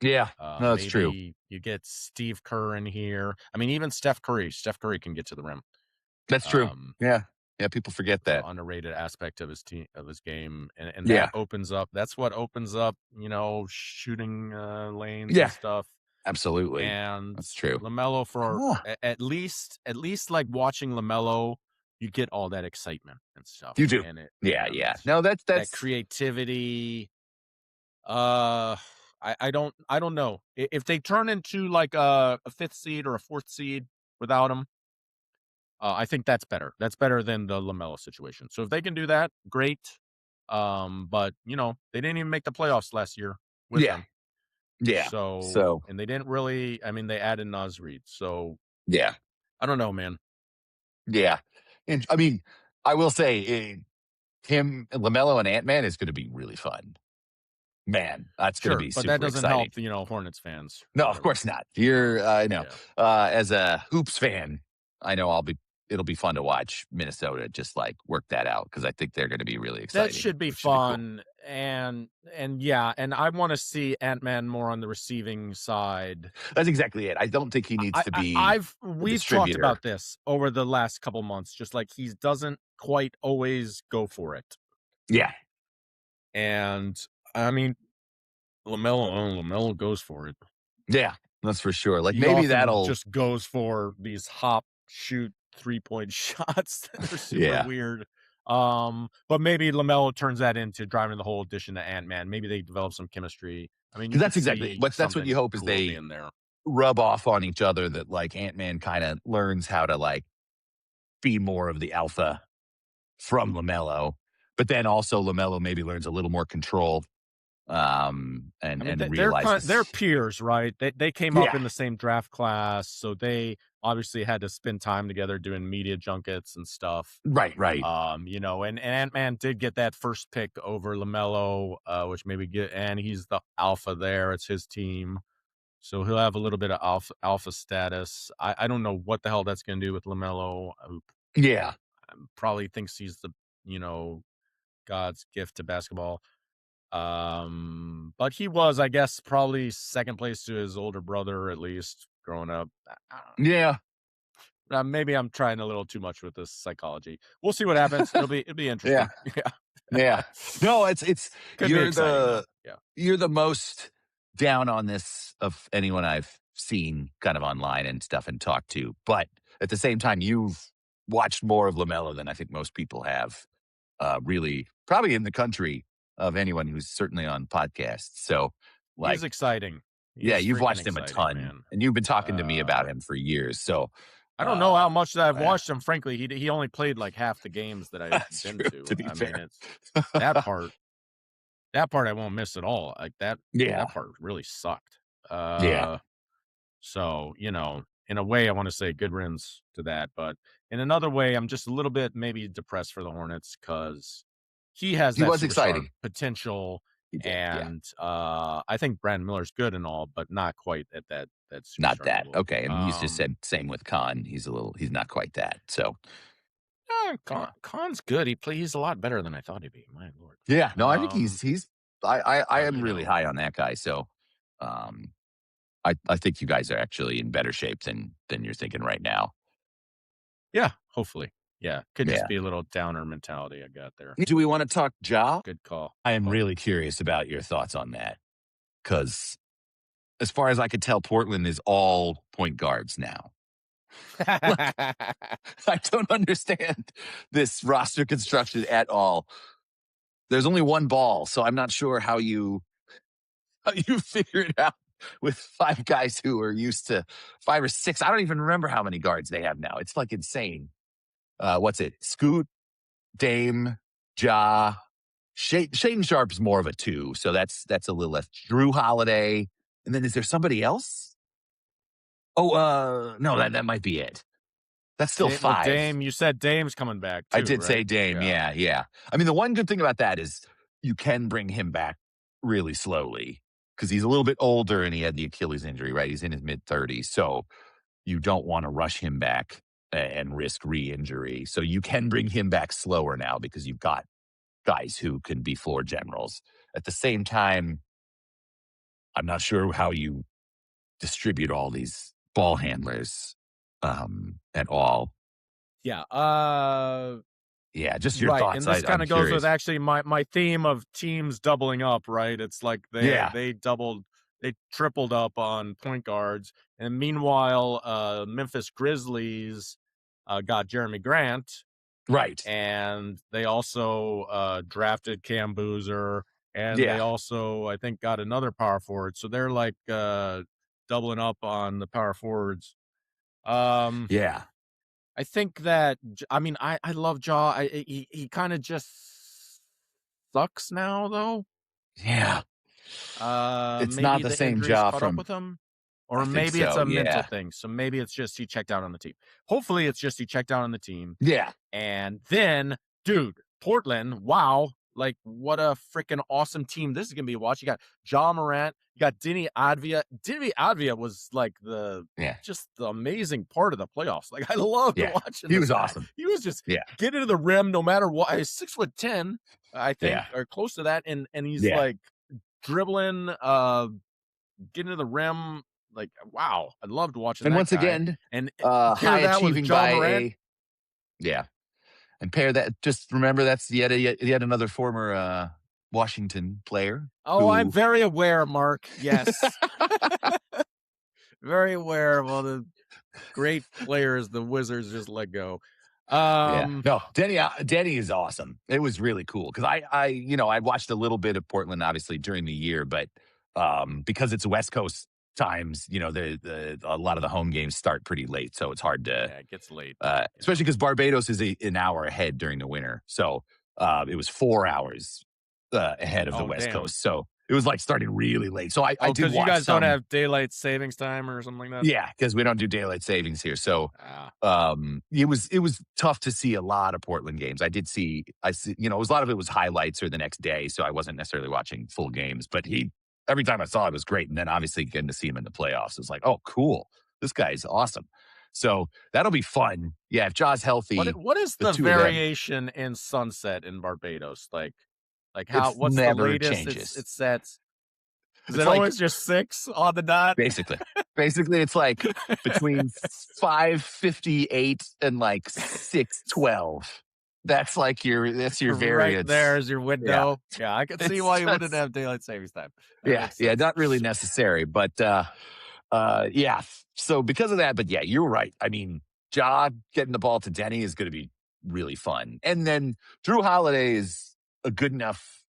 Speaker 2: Yeah. No, that's true.
Speaker 1: Maybe you get Steve Kerr in here. I mean, even Steph Curry can get to the rim.
Speaker 2: That's true.
Speaker 1: Um,
Speaker 2: Yeah. Yeah, people forget
Speaker 1: it's an
Speaker 2: that.
Speaker 1: underrated aspect of his game, and that
Speaker 2: Yeah.
Speaker 1: opens up. That's what opens up, shooting lanes and
Speaker 2: Yeah.
Speaker 1: stuff.
Speaker 2: Absolutely.
Speaker 1: And
Speaker 2: That's true.
Speaker 1: Lamelo for
Speaker 2: Huh.
Speaker 1: at least like watching Lamelo, you get all that excitement and
Speaker 2: You
Speaker 1: stuff,
Speaker 2: do.
Speaker 1: and it
Speaker 2: Yeah,
Speaker 1: and
Speaker 2: yeah. No,
Speaker 1: that
Speaker 2: that's
Speaker 1: creativity. Uh, I don't know. If they turn into like a fifth seed or a fourth seed without him, I think that's better. That's better than the Lamelo situation. So if they can do that, great. But they didn't even make the playoffs last year with
Speaker 2: yeah.
Speaker 1: him.
Speaker 2: Yeah.
Speaker 1: So,
Speaker 2: So,
Speaker 1: and they didn't really. I mean, they added Nas Reed. So
Speaker 2: yeah.
Speaker 1: I don't know, man.
Speaker 2: Yeah. And I mean, I will say him, LaMelo and Ant-Man is going to be really fun. Man, that's going to
Speaker 1: Sure,
Speaker 2: be
Speaker 1: but that
Speaker 2: super
Speaker 1: doesn't
Speaker 2: exciting.
Speaker 1: help. Hornets fans
Speaker 2: No,
Speaker 1: or
Speaker 2: of
Speaker 1: whatever.
Speaker 2: course not. You're, I know.
Speaker 1: Yeah.
Speaker 2: As a hoops fan, I know it'll be fun to watch Minnesota just like work that out because I think they're going to be really
Speaker 1: That
Speaker 2: exciting,
Speaker 1: should be
Speaker 2: which should be cool.
Speaker 1: fun, and yeah, and I wanna see Ant-Man more on the receiving side.
Speaker 2: That's exactly it. I don't think he needs
Speaker 1: I
Speaker 2: to
Speaker 1: I
Speaker 2: be
Speaker 1: I've
Speaker 2: a
Speaker 1: we've talked
Speaker 2: distributor.
Speaker 1: about this over the last couple months, just like he doesn't quite always go for it,
Speaker 2: Yeah.
Speaker 1: and, I mean, LaMelo goes for it.
Speaker 2: Yeah. That's for sure. Like
Speaker 1: He
Speaker 2: maybe
Speaker 1: often
Speaker 2: that'll,
Speaker 1: just goes for these hop, shoot, three-point shots that are super
Speaker 2: yeah.
Speaker 1: weird, but maybe LaMelo turns that into driving the whole addition to Ant-Man. Maybe they develop some chemistry. I mean, you
Speaker 2: Because
Speaker 1: could
Speaker 2: that's exactly
Speaker 1: see
Speaker 2: that's what you
Speaker 1: something
Speaker 2: hope is
Speaker 1: cool
Speaker 2: they
Speaker 1: being there.
Speaker 2: rub off on each other that like Ant-Man kind of learns how to like be more of the alpha from LaMelo, but then also LaMelo maybe learns a little more control
Speaker 1: I mean,
Speaker 2: and
Speaker 1: they're
Speaker 2: realizes
Speaker 1: peers, right? They came up
Speaker 2: yeah,
Speaker 1: in the same draft class, so they obviously had to spend time together doing media junkets and stuff.
Speaker 2: right.
Speaker 1: And Ant-Man did get that first pick over LaMelo, which maybe and he's the alpha there. It's his team. So he'll have a little bit of alpha status. I don't know what the hell that's going to do with Lamello. Who
Speaker 2: Yeah.
Speaker 1: probably thinks he's the God's gift to basketball. But he was, I guess, probably second place to his older brother, at least growing up.
Speaker 2: Yeah.
Speaker 1: Maybe I'm trying a little too much with this psychology. We'll see what happens. It'll be
Speaker 2: Yeah.
Speaker 1: interesting. Yeah.
Speaker 2: Yeah. No, it's
Speaker 1: Could be exciting though. Yeah.
Speaker 2: you're the most down on this of anyone I've seen kind of online and stuff and talked to. But at the same time, you've watched more of LaMelo than I think most people have, really, probably in the country of anyone who's certainly on podcasts. So,
Speaker 1: He's
Speaker 2: like,
Speaker 1: exciting.
Speaker 2: yeah,
Speaker 1: He's
Speaker 2: you've
Speaker 1: freaking
Speaker 2: watched him a
Speaker 1: exciting,
Speaker 2: ton
Speaker 1: man.
Speaker 2: and you've been talking to me about him for years. So,
Speaker 1: I don't know how much that I've
Speaker 2: yeah,
Speaker 1: watched him. Frankly, he only played like half the games that I've
Speaker 2: that's
Speaker 1: been
Speaker 2: true, to
Speaker 1: to.
Speaker 2: be
Speaker 1: I mean,
Speaker 2: fair.
Speaker 1: it's that part. That part I won't miss at all. Like
Speaker 2: Yeah.
Speaker 1: that part really sucked.
Speaker 2: Yeah.
Speaker 1: So, in a way I want to say good riddance to that, but in another way, I'm just a little bit maybe depressed for the Hornets because he has
Speaker 2: He
Speaker 1: that
Speaker 2: was
Speaker 1: superstar
Speaker 2: exciting.
Speaker 1: potential.
Speaker 2: He did. Yeah.
Speaker 1: And I think Brandon Miller's good and all, but not quite at that
Speaker 2: Not
Speaker 1: superstar
Speaker 2: that.
Speaker 1: level.
Speaker 2: Okay. And he's just said same with Khan. He's not quite that. So, yeah.
Speaker 1: Khan's good. He's a lot better than I thought he'd be. My lord.
Speaker 2: Yeah. No, I think I
Speaker 1: But
Speaker 2: am really high on that guy. So, um, I think you guys are actually in better shape than you're thinking right now.
Speaker 1: yeah, hopefully. Yeah, could just
Speaker 2: Yeah.
Speaker 1: be a little downer mentality I got there.
Speaker 2: Do we want to talk Ja?
Speaker 1: Good call.
Speaker 2: I am really curious about your thoughts on that because, as far as I could tell, Portland is all point guards now. Like, I don't understand this roster construction at all. There's only one ball, so I'm not sure how you figure it out with five guys who are used to five or six. I don't even remember how many guards they have now. It's like insane. What's it? Scoot, Dame, Ja, Shaden Sharp's more of a two, so that's a little less. Drew Holiday, and then is there somebody else? Oh, no, that might be it. That's still
Speaker 1: Well,
Speaker 2: five.
Speaker 1: Dame, you said Dame's coming back
Speaker 2: I
Speaker 1: too,
Speaker 2: did say
Speaker 1: right?
Speaker 2: Dame.
Speaker 1: Yeah.
Speaker 2: Yeah, yeah. I mean, the one good thing about that is you can bring him back really slowly because he's a little bit older and he had the Achilles injury, right? He's in his mid 30s. So you don't want to rush him back and risk re injury. So you can bring him back slower now because you've got guys who can be floor generals. At the same time, I'm not sure how you distribute all these ball handlers at all.
Speaker 1: Yeah.
Speaker 2: Yeah, just your
Speaker 1: Right,
Speaker 2: thoughts.
Speaker 1: and this
Speaker 2: I'm
Speaker 1: kinda goes with
Speaker 2: curious.
Speaker 1: actually my theme of teams doubling up, right? It's like
Speaker 2: Yeah,
Speaker 1: they tripled up on point guards, and meanwhile, Memphis Grizzlies, got Jeremy Grant,
Speaker 2: right.
Speaker 1: and they also, drafted Cam Boozer, and they
Speaker 2: Yeah,
Speaker 1: also, I think, got another power forward, so they're, like, doubling up on the power forwards. Um
Speaker 2: yeah,
Speaker 1: I think that I mean, I love Jaw. He kinda just sucks now, though.
Speaker 2: yeah. It's not
Speaker 1: Maybe
Speaker 2: the
Speaker 1: the
Speaker 2: same
Speaker 1: injuries
Speaker 2: jaw
Speaker 1: caught up
Speaker 2: from
Speaker 1: with him,
Speaker 2: I
Speaker 1: or
Speaker 2: think
Speaker 1: maybe it's
Speaker 2: so,
Speaker 1: a mental
Speaker 2: yeah.
Speaker 1: thing. So maybe it's just he checked out on the team. Hopefully, it's just he checked out on the team.
Speaker 2: Yeah,
Speaker 1: And then, dude, Portland, wow, like what a freaking awesome team this is gonna be to watch. You got Ja Morant, you got Denny Advia. Denny Advia was like
Speaker 2: yeah,
Speaker 1: just the amazing part of the playoffs. Like I loved
Speaker 2: yeah.
Speaker 1: watching
Speaker 2: He
Speaker 1: this
Speaker 2: was
Speaker 1: guy.
Speaker 2: awesome.
Speaker 1: He was just
Speaker 2: Yeah,
Speaker 1: getting to the rim no matter what. He's 6'10", I think,
Speaker 2: yeah,
Speaker 1: or close to that, and he's
Speaker 2: yeah.
Speaker 1: like dribbling, getting to the rim. Like wow, I loved watching
Speaker 2: And
Speaker 1: that
Speaker 2: once
Speaker 1: guy.
Speaker 2: again,
Speaker 1: And pair
Speaker 2: high
Speaker 1: that with
Speaker 2: achieving
Speaker 1: Ja
Speaker 2: by
Speaker 1: Morant.
Speaker 2: a yeah. And pair that just remember that's yet another former, Washington player
Speaker 1: Oh, I'm
Speaker 2: who
Speaker 1: very aware, Mark. Yes. Very aware of all the great players the Wizards just let go.
Speaker 2: Yeah.
Speaker 1: Um,
Speaker 2: No, Denny is awesome. It was really cool because I watched a little bit of Portland obviously during the year, but because it's West Coast times, the a lot of the home games start pretty late, so it's hard to
Speaker 1: yeah, it gets late.
Speaker 2: especially because Barbados is an hour ahead during the winter. So it was 4 hours ahead of the
Speaker 1: Oh,
Speaker 2: West
Speaker 1: damn.
Speaker 2: Coast. So it was like starting really late. So I
Speaker 1: Oh,
Speaker 2: did
Speaker 1: because you
Speaker 2: watch
Speaker 1: guys don't
Speaker 2: some.
Speaker 1: have daylight savings time or something like that?
Speaker 2: Yeah, because we don't do daylight savings here. So
Speaker 1: Ah,
Speaker 2: it was tough to see a lot of Portland games. I see, a lot of it was highlights or the next day, so I wasn't necessarily watching full games. But every time I saw it, it was great. And then obviously getting to see him in the playoffs, it's like, oh, cool. This guy's awesome. So that'll be fun. Yeah, if Jaw's healthy,
Speaker 1: What is
Speaker 2: the
Speaker 1: the
Speaker 2: two of them,
Speaker 1: variation in sunset in Barbados? Like how
Speaker 2: it's
Speaker 1: what's the
Speaker 2: never
Speaker 1: latest
Speaker 2: changes.
Speaker 1: it sets? Is
Speaker 2: It's
Speaker 1: it
Speaker 2: like
Speaker 1: always just 6 on the dot?
Speaker 2: basically, basically, it's like between 5:58 and like 6:12. That's your
Speaker 1: Right there
Speaker 2: variance.
Speaker 1: is your
Speaker 2: Yeah,
Speaker 1: window. Yeah, I can see
Speaker 2: it's
Speaker 1: why you wouldn't
Speaker 2: just
Speaker 1: have daylight savings time. That
Speaker 2: yeah,
Speaker 1: makes
Speaker 2: yeah,
Speaker 1: sense.
Speaker 2: not really necessary, but yeah. So because of that, but yeah, you're right. I mean, Ja getting the ball to Denny is going to be really fun, and then Drew Holiday is a good enough,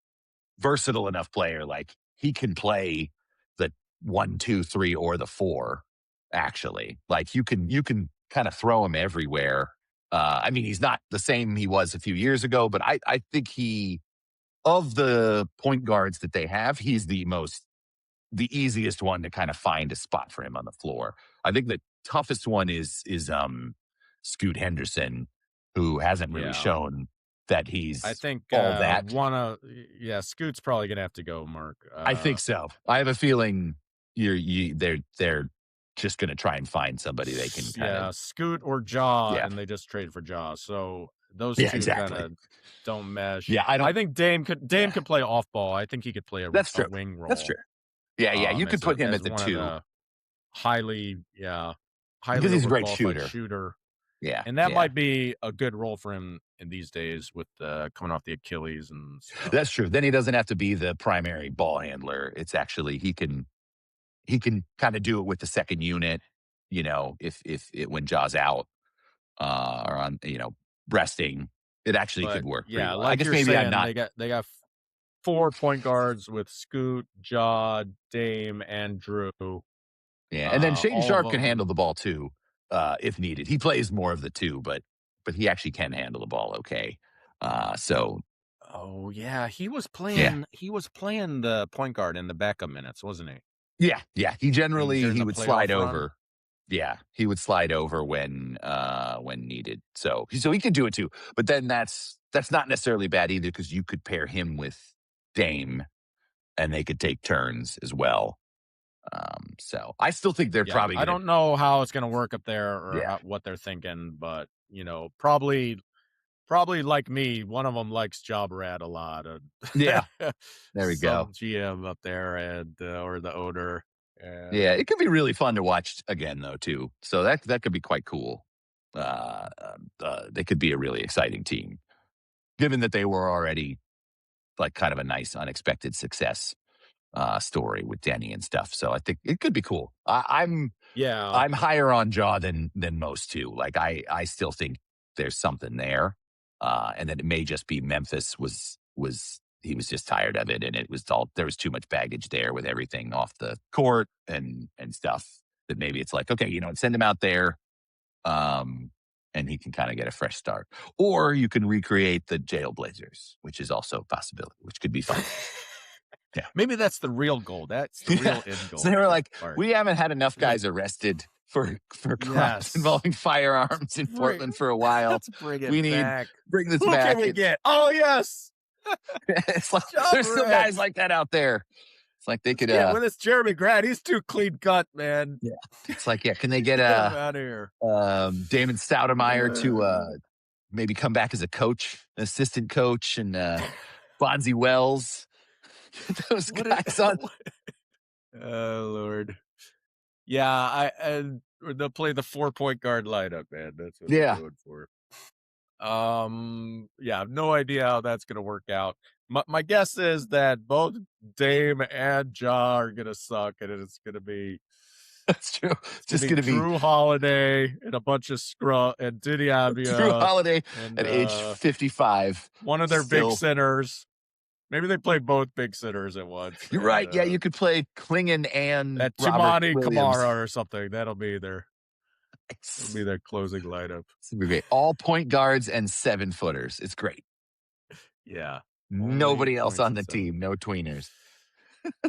Speaker 2: versatile enough player. Like he can play the 1, 2, 3, or the 4. Actually, like you can kind of throw him everywhere. I mean, he's not the same he was a few years ago, but I think he of the point guards that they have, he's the easiest one to kind of find a spot for him on the floor. I think the toughest one is Scoot Henderson, who hasn't really
Speaker 1: Yeah.
Speaker 2: shown that
Speaker 1: I
Speaker 2: he's
Speaker 1: think,
Speaker 2: all that.
Speaker 1: yeah, Scoot's probably gonna have to go, Mark.
Speaker 2: I think so. I have a feeling they're just going to try and find somebody they can kind of
Speaker 1: Yeah, Scoot or Jaw,
Speaker 2: yeah
Speaker 1: and they just traded for Jaw. So those
Speaker 2: yeah
Speaker 1: 2
Speaker 2: exactly
Speaker 1: kinda don't mesh.
Speaker 2: yeah I
Speaker 1: I
Speaker 2: don't
Speaker 1: think Dame
Speaker 2: yeah
Speaker 1: could play off ball. I think he could play
Speaker 2: that's
Speaker 1: a
Speaker 2: true
Speaker 1: wing
Speaker 2: that's
Speaker 1: role,
Speaker 2: true yeah you could put him
Speaker 1: as
Speaker 2: at the
Speaker 1: one of
Speaker 2: 2
Speaker 1: the highly yeah, highly
Speaker 2: because he's a great
Speaker 1: overqualified
Speaker 2: shooter.
Speaker 1: shooter,
Speaker 2: Yeah
Speaker 1: and that
Speaker 2: yeah
Speaker 1: might be a good role for him in these days with, coming off the Achilles and stuff.
Speaker 2: that's true. Then he doesn't have to be the primary ball handler. It's actually he can kind of do it with the second unit, if it when Jaw's out or on, resting, it actually could
Speaker 1: But,
Speaker 2: work pretty
Speaker 1: yeah,
Speaker 2: well. I
Speaker 1: like
Speaker 2: guess
Speaker 1: you're
Speaker 2: maybe I'm
Speaker 1: saying,
Speaker 2: not.
Speaker 1: they got 4 point guards with Scoot, Ja, Dame, and Drew.
Speaker 2: Yeah, and then Shane
Speaker 1: All of
Speaker 2: Sharp can
Speaker 1: them.
Speaker 2: handle the ball too, if needed. He plays more of the 2, but he actually can handle the ball okay. So
Speaker 1: Oh, yeah,
Speaker 2: yeah.
Speaker 1: he was playing the point guard in the backup minutes, wasn't he?
Speaker 2: Yeah, yeah. He
Speaker 1: And
Speaker 2: generally
Speaker 1: during
Speaker 2: he
Speaker 1: the
Speaker 2: would slide
Speaker 1: playoff run?
Speaker 2: over. Yeah, he would slide over when needed. So he could do it too. But then that's not necessarily bad either because you could pair him with Dame and they could take turns as well. So I still think they're
Speaker 1: Yeah,
Speaker 2: probably
Speaker 1: I
Speaker 2: gonna
Speaker 1: don't know how it's gonna work up there or
Speaker 2: yeah.
Speaker 1: what they're thinking, but, probably like me, one of them likes Job Rat a lot,
Speaker 2: Yeah. There we go.
Speaker 1: some GM up there and, or the owner,
Speaker 2: Yeah,
Speaker 1: and
Speaker 2: it could be really fun to watch again though too. So that could be quite cool. They could be a really exciting team, given that they were already like kind of a nice unexpected success story with Denny and stuff. So I think it could be cool.
Speaker 1: yeah.
Speaker 2: I'm higher on Jaw than most too. Like I still think there's something there, and that it may just be Memphis was he was just tired of it, and it was all there was too much baggage there with everything off the court and stuff. That maybe it's like okay, send him out there, and he can kind of get a fresh start, or you can recreate the Jailblazers, which is also a possibility, which could be fun. Yeah.
Speaker 1: Maybe that's the real goal. That's the
Speaker 2: Yeah.
Speaker 1: real end
Speaker 2: So
Speaker 1: goal
Speaker 2: they were
Speaker 1: for
Speaker 2: like,
Speaker 1: Mark.
Speaker 2: we haven't had enough
Speaker 1: Like,
Speaker 2: guys arrested for crimes
Speaker 1: yes.
Speaker 2: involving firearms in
Speaker 1: Bring
Speaker 2: Portland for a while.
Speaker 1: Let's bring
Speaker 2: We
Speaker 1: it
Speaker 2: need
Speaker 1: back.
Speaker 2: bring this
Speaker 1: Who can
Speaker 2: back.
Speaker 1: we get? Oh, yes.
Speaker 2: It's like
Speaker 1: Job
Speaker 2: there's still
Speaker 1: Rat.
Speaker 2: guys like that out there. It's like they
Speaker 1: Let's
Speaker 2: could
Speaker 1: get with this Jeremy Grant. He's too clean cut, man.
Speaker 2: yeah. It's like, yeah, can they get
Speaker 1: Get him out of here.
Speaker 2: Damon Stoudemire to maybe come back as a coach, an assistant coach, and Bonzi Wells. Get those
Speaker 1: What
Speaker 2: guys
Speaker 1: is,
Speaker 2: on.
Speaker 1: oh Lord. Yeah, and they'll play the 4 point guard lineup, man. That's what they're
Speaker 2: Yeah.
Speaker 1: doing for it. Yeah, I have no idea how that's gonna work out. My guess is that both Dame and Ja are gonna suck, and it's gonna be
Speaker 2: That's true.
Speaker 1: it's gonna
Speaker 2: Just
Speaker 1: be
Speaker 2: gonna be
Speaker 1: Drew Holiday and a bunch of scrub and Diddy
Speaker 2: Drew
Speaker 1: Avdia
Speaker 2: Holiday
Speaker 1: and
Speaker 2: at age 55.
Speaker 1: one of their big
Speaker 2: Still,
Speaker 1: centers. Maybe they play both big centers at once.
Speaker 2: you're
Speaker 1: And
Speaker 2: right. Yeah, you could play Klingon and
Speaker 1: that
Speaker 2: Robert
Speaker 1: Chimani
Speaker 2: Williams.
Speaker 1: Kamara or something. That'll be their closing lineup.
Speaker 2: It's gonna be great. All point guards and 7-footers. It's great.
Speaker 1: Yeah.
Speaker 2: Nobody else
Speaker 1: points
Speaker 2: on
Speaker 1: and
Speaker 2: the
Speaker 1: 7.
Speaker 2: team. No tweeners.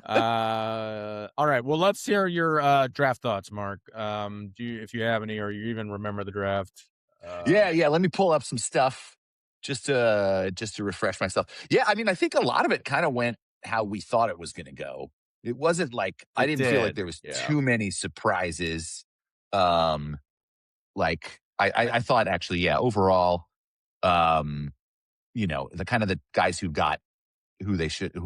Speaker 1: All right. Well, let's hear your draft thoughts, Mark. If you have any, or you even remember the draft?
Speaker 2: Yeah. Let me pull up some stuff just to refresh myself. Yeah, I mean, I think a lot of it kind of went how we thought it was going to go. It wasn't like I
Speaker 1: It
Speaker 2: didn't feel like
Speaker 1: did.
Speaker 2: there was
Speaker 1: Yeah.
Speaker 2: too many surprises. Um, like
Speaker 1: I
Speaker 2: I thought actually, yeah, overall, um, the kind of the guys who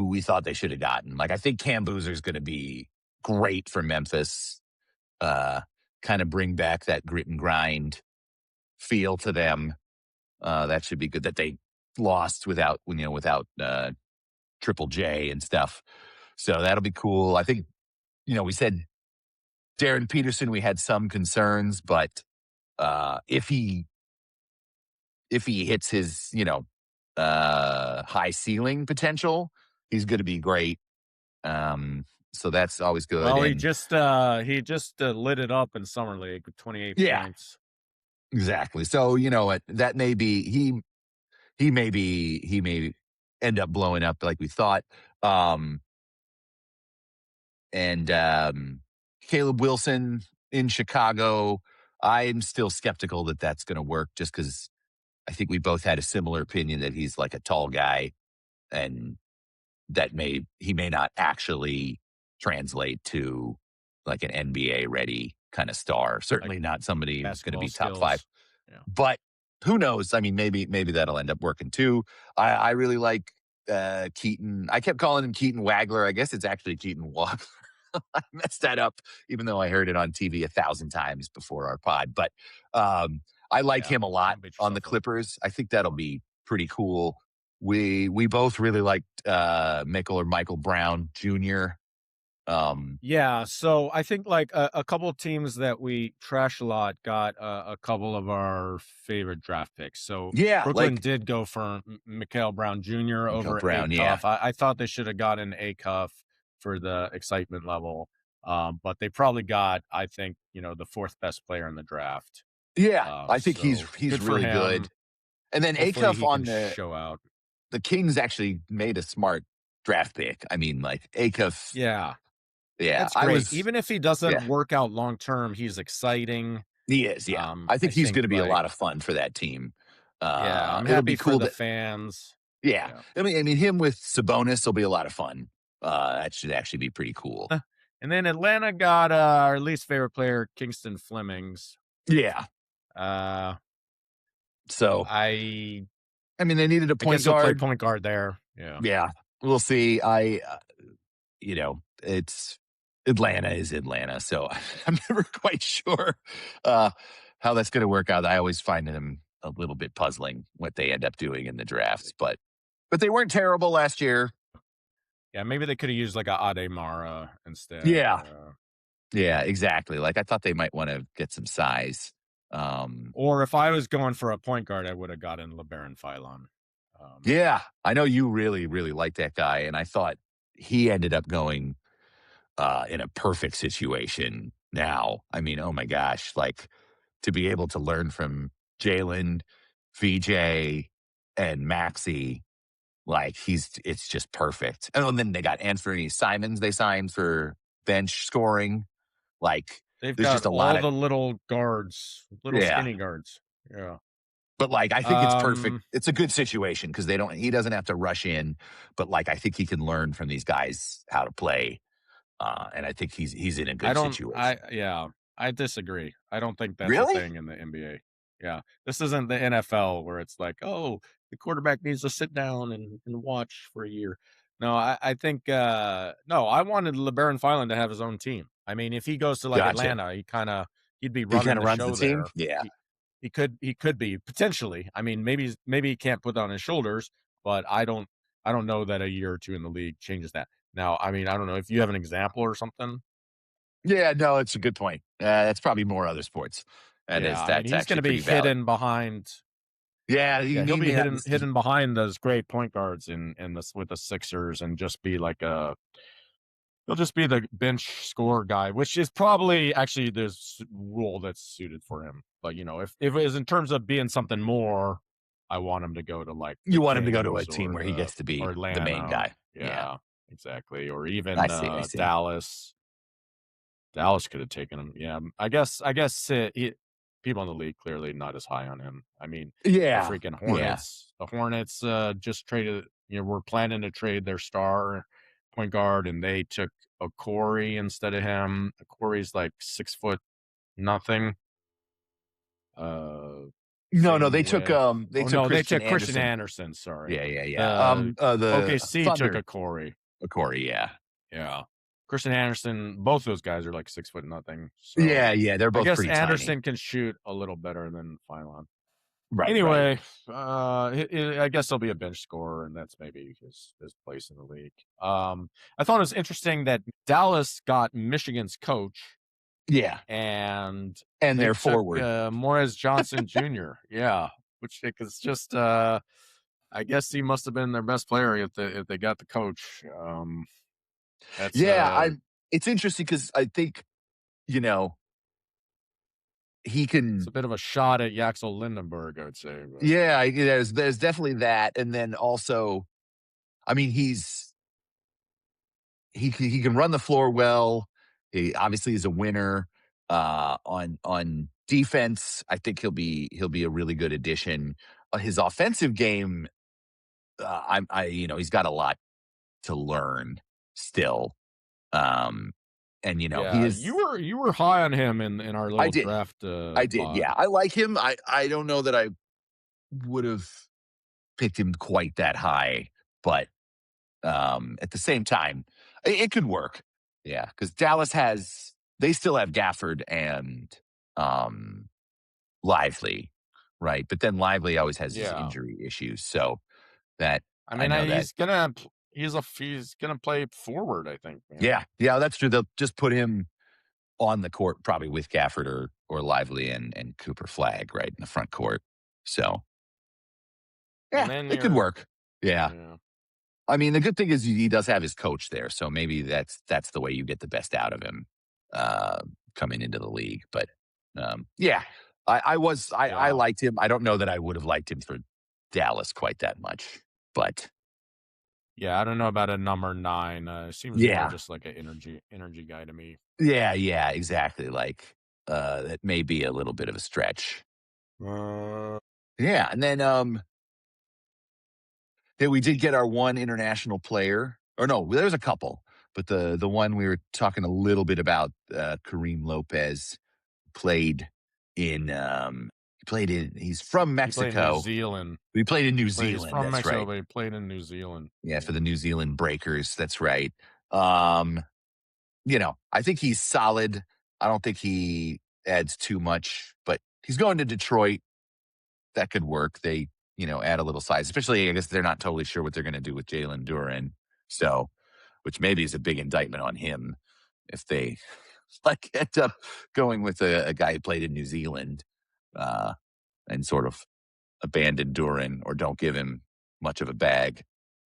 Speaker 2: we thought they should have gotten. Like I think Cam Boozer's going to be great for Memphis. Uh, Kind of bring back that grit and grind feel to them. That should be good. That they lost without Triple J and stuff. So that'll be cool. I think we said Darren Peterson. We had some concerns, but if he hits his high ceiling potential, he's going to be great. So that's always good.
Speaker 1: well,
Speaker 2: And
Speaker 1: he just lit it up in summer league with 28
Speaker 2: yeah,
Speaker 1: points.
Speaker 2: exactly. So you know what? That may be he may end up blowing up like we thought. Um, and Caleb Wilson in Chicago, I'm still skeptical that that's going to work just because I think we both had a similar opinion that he's like a tall guy and he may not actually translate to like an NBA ready kind of star.
Speaker 1: Like
Speaker 2: Certainly not somebody who's going to
Speaker 1: basketball
Speaker 2: be top five,
Speaker 1: skills. Yeah.
Speaker 2: but who knows? I mean, maybe that'll end up working too. I really like Keaton. I kept calling him Keaton Wagler. I guess it's actually Keaton Wagler. I messed that up, even though I heard it on TV 1,000 times before our pod. But I like
Speaker 1: Yeah.
Speaker 2: him a lot
Speaker 1: Don't beat
Speaker 2: on the
Speaker 1: yourself up.
Speaker 2: Clippers. I think that'll be pretty cool. We both really liked Michael Brown Jr.
Speaker 1: Yeah, so I think like a couple of teams that we trash a lot got a couple of our favorite draft picks. So
Speaker 2: Yeah,
Speaker 1: Brooklyn
Speaker 2: like
Speaker 1: did go for Mikhail Brown Jr.
Speaker 2: Michael
Speaker 1: over A
Speaker 2: Brown. Yeah,
Speaker 1: Cuff. I thought they should have gotten A Cuff for the excitement level, but they probably got, I think, the fourth best player in the draft.
Speaker 2: yeah. I think he's
Speaker 1: So
Speaker 2: he's
Speaker 1: good for
Speaker 2: really good.
Speaker 1: him.
Speaker 2: And then
Speaker 1: Hopefully
Speaker 2: Acuff
Speaker 1: he can
Speaker 2: on the
Speaker 1: show out.
Speaker 2: the Kings actually made a smart draft pick. I mean, like Acuff.
Speaker 1: Yeah,
Speaker 2: Yeah,
Speaker 1: that's
Speaker 2: I
Speaker 1: great.
Speaker 2: was.
Speaker 1: Even if he doesn't
Speaker 2: Yeah,
Speaker 1: work out long term, he's exciting.
Speaker 2: he is. Yeah, I
Speaker 1: I
Speaker 2: think he's
Speaker 1: think
Speaker 2: going to be a
Speaker 1: like
Speaker 2: lot of fun for that team.
Speaker 1: yeah, I'm
Speaker 2: It'll
Speaker 1: happy
Speaker 2: be
Speaker 1: for
Speaker 2: cool
Speaker 1: the
Speaker 2: to
Speaker 1: fans.
Speaker 2: Yeah.
Speaker 1: Yeah.
Speaker 2: I mean, him with Sabonis will be a lot of fun. That should actually be pretty cool.
Speaker 1: And then Atlanta got our least favorite player, Kingston Flemings.
Speaker 2: Yeah.
Speaker 1: Uh,
Speaker 2: So,
Speaker 1: I
Speaker 2: I mean, they needed a
Speaker 1: I
Speaker 2: point
Speaker 1: guess he'll play
Speaker 2: guard.
Speaker 1: point guard there. Yeah.
Speaker 2: Yeah. We'll see. It's Atlanta is Atlanta. So I'm never quite sure uh, how that's going to work out. I always find them a little bit puzzling what they end up doing in the drafts, but they weren't terrible last year.
Speaker 1: Yeah, maybe they could have used like a Ademara instead.
Speaker 2: Yeah. Yeah, exactly. Like I thought they might want to get some size. Um,
Speaker 1: Or if I was going for a point guard, I would have gotten LeBaron Philon.
Speaker 2: Yeah, I know you really, really like that guy, and I thought he ended up going in a perfect situation. Now, I mean, oh my gosh, like to be able to learn from Jaylen, VJ, and Maxi, like it's just perfect. And then they got Anthony Simons. They signed for bench scoring. Like,
Speaker 1: They've
Speaker 2: there's
Speaker 1: got
Speaker 2: just a lot
Speaker 1: all
Speaker 2: of
Speaker 1: the little guards, little
Speaker 2: yeah.
Speaker 1: skinny guards. Yeah.
Speaker 2: But like, I think it's perfect.
Speaker 1: Um,
Speaker 2: It's a good situation because he doesn't have to rush in. But like, I think he can learn from these guys how to play, and I think he's in a
Speaker 1: I
Speaker 2: good
Speaker 1: don't
Speaker 2: situation.
Speaker 1: yeah, I disagree. I don't think that's a
Speaker 2: Really?
Speaker 1: thing in the NBA. Yeah. This isn't the NFL where it's like, "Oh, the quarterback needs to sit down and watch for a year." No, I think no, I wanted LeBaron Philon to have his own team. I mean, if he goes to like
Speaker 2: Gotcha.
Speaker 1: Atlanta, he'd be
Speaker 2: He
Speaker 1: running
Speaker 2: kind of
Speaker 1: the
Speaker 2: runs the
Speaker 1: show
Speaker 2: team.
Speaker 1: there.
Speaker 2: Yeah.
Speaker 1: He could be potentially. I mean, maybe he can't put that on his shoulders, but I don't know that a year or two in the league changes that. Now, I mean, I don't know if you have an example or something.
Speaker 2: Yeah. No, it's a good point. That's probably more other sports.
Speaker 1: Yeah, I mean,
Speaker 2: That's
Speaker 1: he's gonna
Speaker 2: actually
Speaker 1: be
Speaker 2: pretty valid.
Speaker 1: hidden behind
Speaker 2: Yeah, you
Speaker 1: yeah, he'll
Speaker 2: need
Speaker 1: be
Speaker 2: to have
Speaker 1: hidden
Speaker 2: this.
Speaker 1: hidden behind those great point guards in this with the Sixers and just be like he'll just be the bench score guy, which is probably actually this role that's suited for him. But if it is in terms of being something more, I want him to go to like the
Speaker 2: You want him to go to a
Speaker 1: Kings
Speaker 2: team
Speaker 1: or
Speaker 2: where he
Speaker 1: the
Speaker 2: gets to be
Speaker 1: or
Speaker 2: the main
Speaker 1: Atlanta.
Speaker 2: guy. Yeah,
Speaker 1: Yeah, exactly. Or
Speaker 2: I
Speaker 1: even
Speaker 2: see. I see.
Speaker 1: Dallas. Dallas could have taken him. Yeah, I guess people in the league clearly not as high on him. I mean, the
Speaker 2: Yeah,
Speaker 1: freaking
Speaker 2: yeah.
Speaker 1: Hornets. The Hornets just traded. We're planning to trade their star. point guard, and they took Corey instead of him. Corey's like 6 foot nothing. Uh,
Speaker 2: No,
Speaker 1: Same with
Speaker 2: they
Speaker 1: oh
Speaker 2: took
Speaker 1: no, they
Speaker 2: Christian
Speaker 1: took Christian
Speaker 2: Anderson.
Speaker 1: Anderson. Sorry,
Speaker 2: Yeah.
Speaker 1: the
Speaker 2: The
Speaker 1: OKC took
Speaker 2: Thunder,
Speaker 1: a Corey.
Speaker 2: Corey, yeah.
Speaker 1: Yeah, Christian Anderson. Both those guys are like 6 foot nothing. So
Speaker 2: Yeah, they're
Speaker 1: I
Speaker 2: both
Speaker 1: guess
Speaker 2: pretty tiny.
Speaker 1: Anderson can shoot a little better than Phylon.
Speaker 2: Right.
Speaker 1: Anyway, I guess he'll be a bench scorer, and that's maybe his place in the league. I thought it was interesting that Dallas got Michigan's coach,
Speaker 2: Yeah,
Speaker 1: and
Speaker 2: and
Speaker 1: they
Speaker 2: they're
Speaker 1: took
Speaker 2: forward.
Speaker 1: Morez Johnson Jr. Yeah, which it's just I guess he must have been their best player if they got the coach. That's
Speaker 2: It's interesting because I think, you know, he
Speaker 1: it's
Speaker 2: can.
Speaker 1: a bit of a shot at Yaxel Lindenberg, I would say. But
Speaker 2: There's definitely that, and then also, I mean, he can run the floor well. He obviously is a winner. On defense, I think he'll be a really good addition. His offensive game, he's got a lot to learn still. Um, and he
Speaker 1: yeah,
Speaker 2: is.
Speaker 1: you were high on him in our
Speaker 2: I
Speaker 1: little
Speaker 2: did,
Speaker 1: draft
Speaker 2: yeah,
Speaker 1: pod.
Speaker 2: I like him. I don't know that I would have picked him quite that high, but at the same time, it could work. Yeah, because they still have Gafford and um, Lively, right? But then Lively always has his
Speaker 1: Yeah,
Speaker 2: injury issues, so that
Speaker 1: I
Speaker 2: I
Speaker 1: mean,
Speaker 2: know that.
Speaker 1: he's gonna play forward. I think, man.
Speaker 2: Yeah, that's true. They'll just put him on the court, probably with Gafford or Lively and Cooper Flag, right in the front court. So
Speaker 1: And
Speaker 2: yeah,
Speaker 1: then
Speaker 2: it could work. Yeah.
Speaker 1: yeah,
Speaker 2: I mean, the good thing is he does have his coach there, so maybe that's the way you get the best out of him uh, coming into the league. But yeah, I
Speaker 1: yeah,
Speaker 2: liked him. I don't know that I would have liked him for Dallas quite that much, but
Speaker 1: yeah. I don't know about a number 9. Seems more
Speaker 2: yeah,
Speaker 1: just like an energy guy to me.
Speaker 2: yeah, exactly. Like that may be a little bit of a stretch.
Speaker 1: Uh,
Speaker 2: Yeah, and then we did get our one international player, or no, there was a couple, but the one we were talking a little bit about, Kareem Lopez played in. He's from
Speaker 1: he played in New
Speaker 2: Mexico.
Speaker 1: Zealand.
Speaker 2: He played in New
Speaker 1: He's
Speaker 2: Zealand.
Speaker 1: from
Speaker 2: That's
Speaker 1: Mexico,
Speaker 2: right.
Speaker 1: but he played in New Zealand.
Speaker 2: Yeah, for
Speaker 1: Yeah.
Speaker 2: the New Zealand Breakers. That's right. Um, I think he's solid. I don't think he adds too much, but he's going to Detroit. That could work. They, add a little size, especially I guess they're not totally sure what they're going to do with Jaylen Duren. So, which maybe is a big indictment on him if they like end up going with a guy who played in New Zealand uh, and sort of abandon Duren or don't give him much of a bag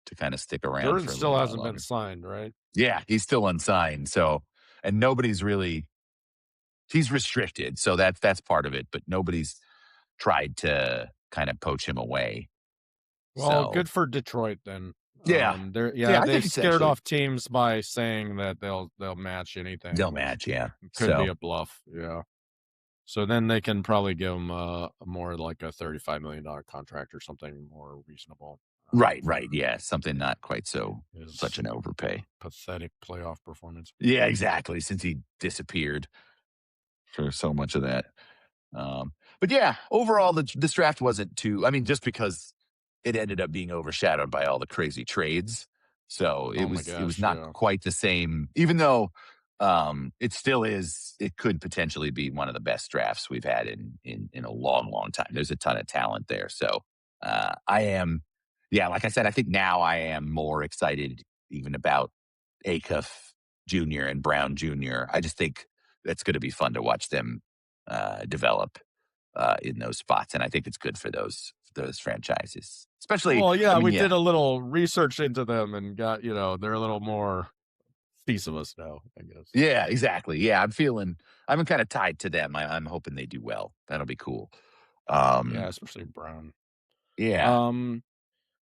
Speaker 2: to kind of stick around
Speaker 1: Durden
Speaker 2: for a
Speaker 1: still
Speaker 2: little while
Speaker 1: hasn't been
Speaker 2: longer.
Speaker 1: signed, right?
Speaker 2: Yeah, he's still unsigned. So, and nobody's really he's restricted, so that's part of it. But nobody's tried to kind of poach him away.
Speaker 1: Well,
Speaker 2: So
Speaker 1: good for Detroit then.
Speaker 2: yeah, I
Speaker 1: They
Speaker 2: think
Speaker 1: scared
Speaker 2: essentially
Speaker 1: off teams by saying that they'll match anything,
Speaker 2: they'll
Speaker 1: which
Speaker 2: match. Yeah.
Speaker 1: could be
Speaker 2: So
Speaker 1: a bluff. Yeah. So then they can probably give him a more like a $35 million contract or something more reasonable
Speaker 2: right.
Speaker 1: for
Speaker 2: Yeah, something not quite such
Speaker 1: his
Speaker 2: an overpay.
Speaker 1: pathetic playoff performance.
Speaker 2: Yeah, exactly. Since he disappeared for so much of that. But yeah, overall, this draft wasn't too. I mean, just because it ended up being overshadowed by all the crazy trades, so
Speaker 1: Oh my
Speaker 2: it was
Speaker 1: gosh,
Speaker 2: not
Speaker 1: yeah.
Speaker 2: quite the same. Even though it still is, it could potentially be one of the best drafts we've had in a long time. There's a ton of talent there, so I am. Yeah, like I said, I think now I am more excited even about Acuff Jr. and Brown Jr. I just think that's going to be fun to watch them develop in those spots, and I think it's good for those franchises, especially.
Speaker 1: Well,
Speaker 2: I
Speaker 1: yeah,
Speaker 2: mean,
Speaker 1: we
Speaker 2: yeah,
Speaker 1: did a little research into them and got, they're a little more piece of us now, I guess.
Speaker 2: yeah, exactly. Yeah, I'm kind of tied to them. I'm hoping they do well. That'll be cool.
Speaker 1: Yeah,
Speaker 2: Um,
Speaker 1: especially Brown.
Speaker 2: yeah,
Speaker 1: Um,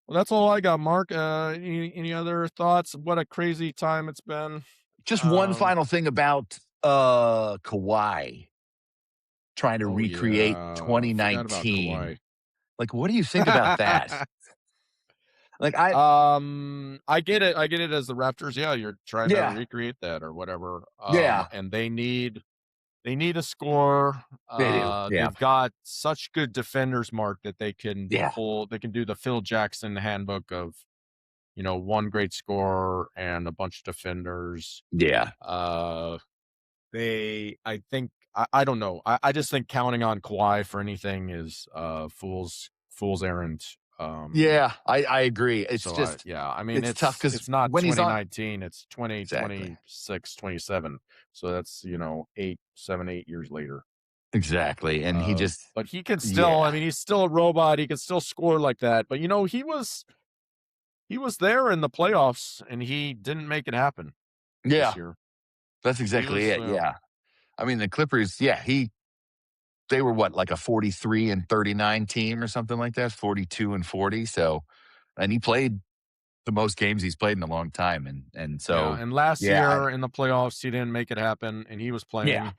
Speaker 1: well, that's all I got, Mark. Any other thoughts? What a crazy time it's been.
Speaker 2: just one
Speaker 1: Um,
Speaker 2: final thing about Kawhi trying to
Speaker 1: oh
Speaker 2: recreate
Speaker 1: yeah, I forgot about
Speaker 2: 2019.
Speaker 1: Kawhi.
Speaker 2: Like, what do you think about that? Like
Speaker 1: I get it. I get it as the Raptors. Yeah, you're trying to
Speaker 2: yeah,
Speaker 1: recreate that or whatever.
Speaker 2: yeah,
Speaker 1: And they need a score.
Speaker 2: they do. Yeah,
Speaker 1: They've got such good defenders, Mark, that
Speaker 2: yeah,
Speaker 1: they can do the Phil Jackson handbook of, one great scorer and a bunch of defenders.
Speaker 2: yeah,
Speaker 1: Uh, I think, I don't know. I just think counting on Kawhi for anything is fool's errand.
Speaker 2: yeah. I agree. It's
Speaker 1: So
Speaker 2: just
Speaker 1: yeah, I mean,
Speaker 2: it's tough because
Speaker 1: it's not
Speaker 2: when he's on
Speaker 1: 2019, it's
Speaker 2: exactly,
Speaker 1: 2026, 27. So that's, 8 years later.
Speaker 2: exactly, and he just
Speaker 1: But he can still, I
Speaker 2: yeah,
Speaker 1: mean, he's still a robot. He can still score like that. But he was there in the playoffs and he didn't make it happen this
Speaker 2: yeah.
Speaker 1: year.
Speaker 2: That's
Speaker 1: He
Speaker 2: exactly
Speaker 1: was,
Speaker 2: it. Yeah, I mean the Clippers. Yeah, they were what like a 43-39 team or something like that, 42-40. So, and he played the most games he's played in a long time, and
Speaker 1: yeah.
Speaker 2: so
Speaker 1: And last
Speaker 2: yeah,
Speaker 1: year in the playoffs, he didn't make it happen and he was
Speaker 2: yeah,
Speaker 1: playing.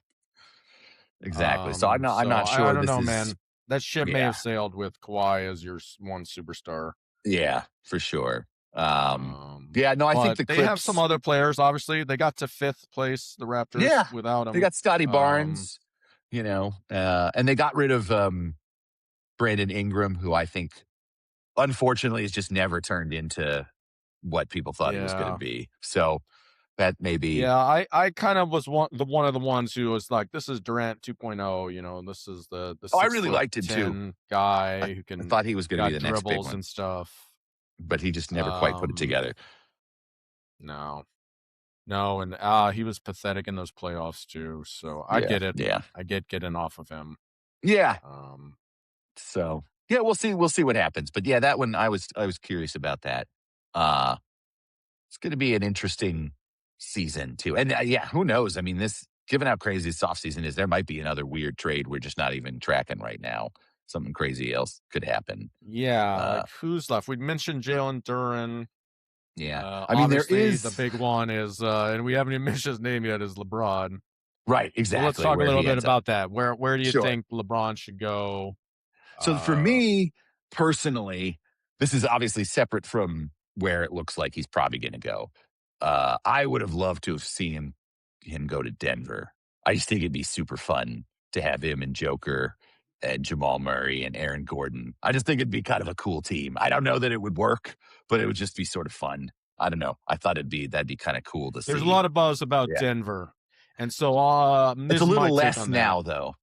Speaker 2: exactly. So I'm
Speaker 1: So
Speaker 2: not
Speaker 1: I
Speaker 2: sure
Speaker 1: don't
Speaker 2: this
Speaker 1: know,
Speaker 2: is
Speaker 1: man. That ship may
Speaker 2: yeah,
Speaker 1: have sailed with Kawhi as your one superstar.
Speaker 2: yeah, for sure. Um,
Speaker 1: Um,
Speaker 2: yeah, no, I think
Speaker 1: but
Speaker 2: the
Speaker 1: they have some
Speaker 2: Clips.
Speaker 1: other players. Obviously, they got to fifth place, the Raptors,
Speaker 2: Yeah,
Speaker 1: without
Speaker 2: they
Speaker 1: him.
Speaker 2: got Scotty
Speaker 1: Um,
Speaker 2: Barnes, and they got rid of Brandon Ingram, who I think unfortunately has just never turned into what people thought he was going to
Speaker 1: yeah,
Speaker 2: be. So that may be.
Speaker 1: yeah. I kind of was one of the ones who was like, this is Durant 2.0. This is the
Speaker 2: Oh, I
Speaker 1: six
Speaker 2: really
Speaker 1: foot
Speaker 2: liked him too.
Speaker 1: 10
Speaker 2: I,
Speaker 1: guy who
Speaker 2: I
Speaker 1: can
Speaker 2: thought he was going to be
Speaker 1: got
Speaker 2: the next big
Speaker 1: dribbles
Speaker 2: one,
Speaker 1: and stuff.
Speaker 2: but he just never quite put it
Speaker 1: Um,
Speaker 2: together.
Speaker 1: no, no, and he was pathetic in those playoffs too. So I
Speaker 2: Yeah,
Speaker 1: get it.
Speaker 2: yeah,
Speaker 1: I get getting off of him.
Speaker 2: yeah.
Speaker 1: Um,
Speaker 2: So yeah, we'll see. We'll see what happens. But yeah, that one I was curious about that. Uh, it's going to be an interesting season too. And yeah, who knows? I mean, this given how crazy this offseason is, there might be another weird trade we're just not even tracking right now. Something crazy else could happen.
Speaker 1: yeah,
Speaker 2: Uh,
Speaker 1: like who's left? We mentioned Jalen Duran.
Speaker 2: yeah, I mean, there
Speaker 1: Obviously, the
Speaker 2: is
Speaker 1: big one is, and we haven't even mentioned his name yet, is LeBron.
Speaker 2: right
Speaker 1: So let's
Speaker 2: exactly
Speaker 1: talk a
Speaker 2: where
Speaker 1: little
Speaker 2: he
Speaker 1: bit
Speaker 2: ends up.
Speaker 1: about that. Where do you
Speaker 2: Sure.
Speaker 1: think LeBron should go?
Speaker 2: So for
Speaker 1: Uh,
Speaker 2: me personally, this is obviously separate from where it looks like he's probably going to go. I would have loved to have seen him go to Denver. I just think it'd be super fun to have him and Joker and Jamal Murray and Aaron Gordon. I just think it'd be kind of a cool team. I don't know that it would work, but it would just be sort of fun. I don't know. I thought that'd be kind of cool to
Speaker 1: there's a
Speaker 2: see.
Speaker 1: lot of buzz about
Speaker 2: Yeah.
Speaker 1: Denver, and so
Speaker 2: It's
Speaker 1: this
Speaker 2: a
Speaker 1: is
Speaker 2: little
Speaker 1: my take
Speaker 2: less
Speaker 1: on that.
Speaker 2: now though.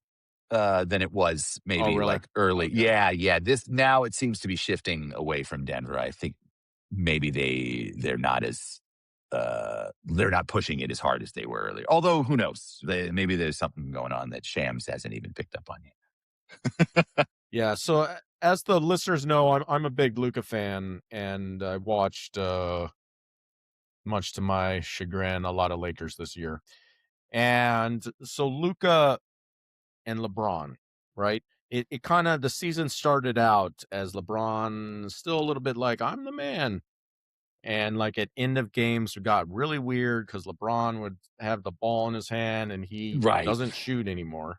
Speaker 2: Than it was
Speaker 1: Oh,
Speaker 2: maybe
Speaker 1: really?
Speaker 2: like early.
Speaker 1: Okay.
Speaker 2: Yeah, yeah. This now it seems to be shifting away from Denver. I think maybe they're not pushing it as hard as they were earlier. Although who knows? Maybe there's something going on that Shams hasn't even picked up on yet.
Speaker 1: Yeah. So as the listeners know, I'm a big Luca fan, and I watched, much to my chagrin, a lot of Lakers this year. And so Luca and LeBron, right? It kind of, the season started out as LeBron still a little bit like, I'm the man. And like at end of games, it got really weird because LeBron would have the ball in his hand and he
Speaker 2: Right.
Speaker 1: doesn't shoot anymore.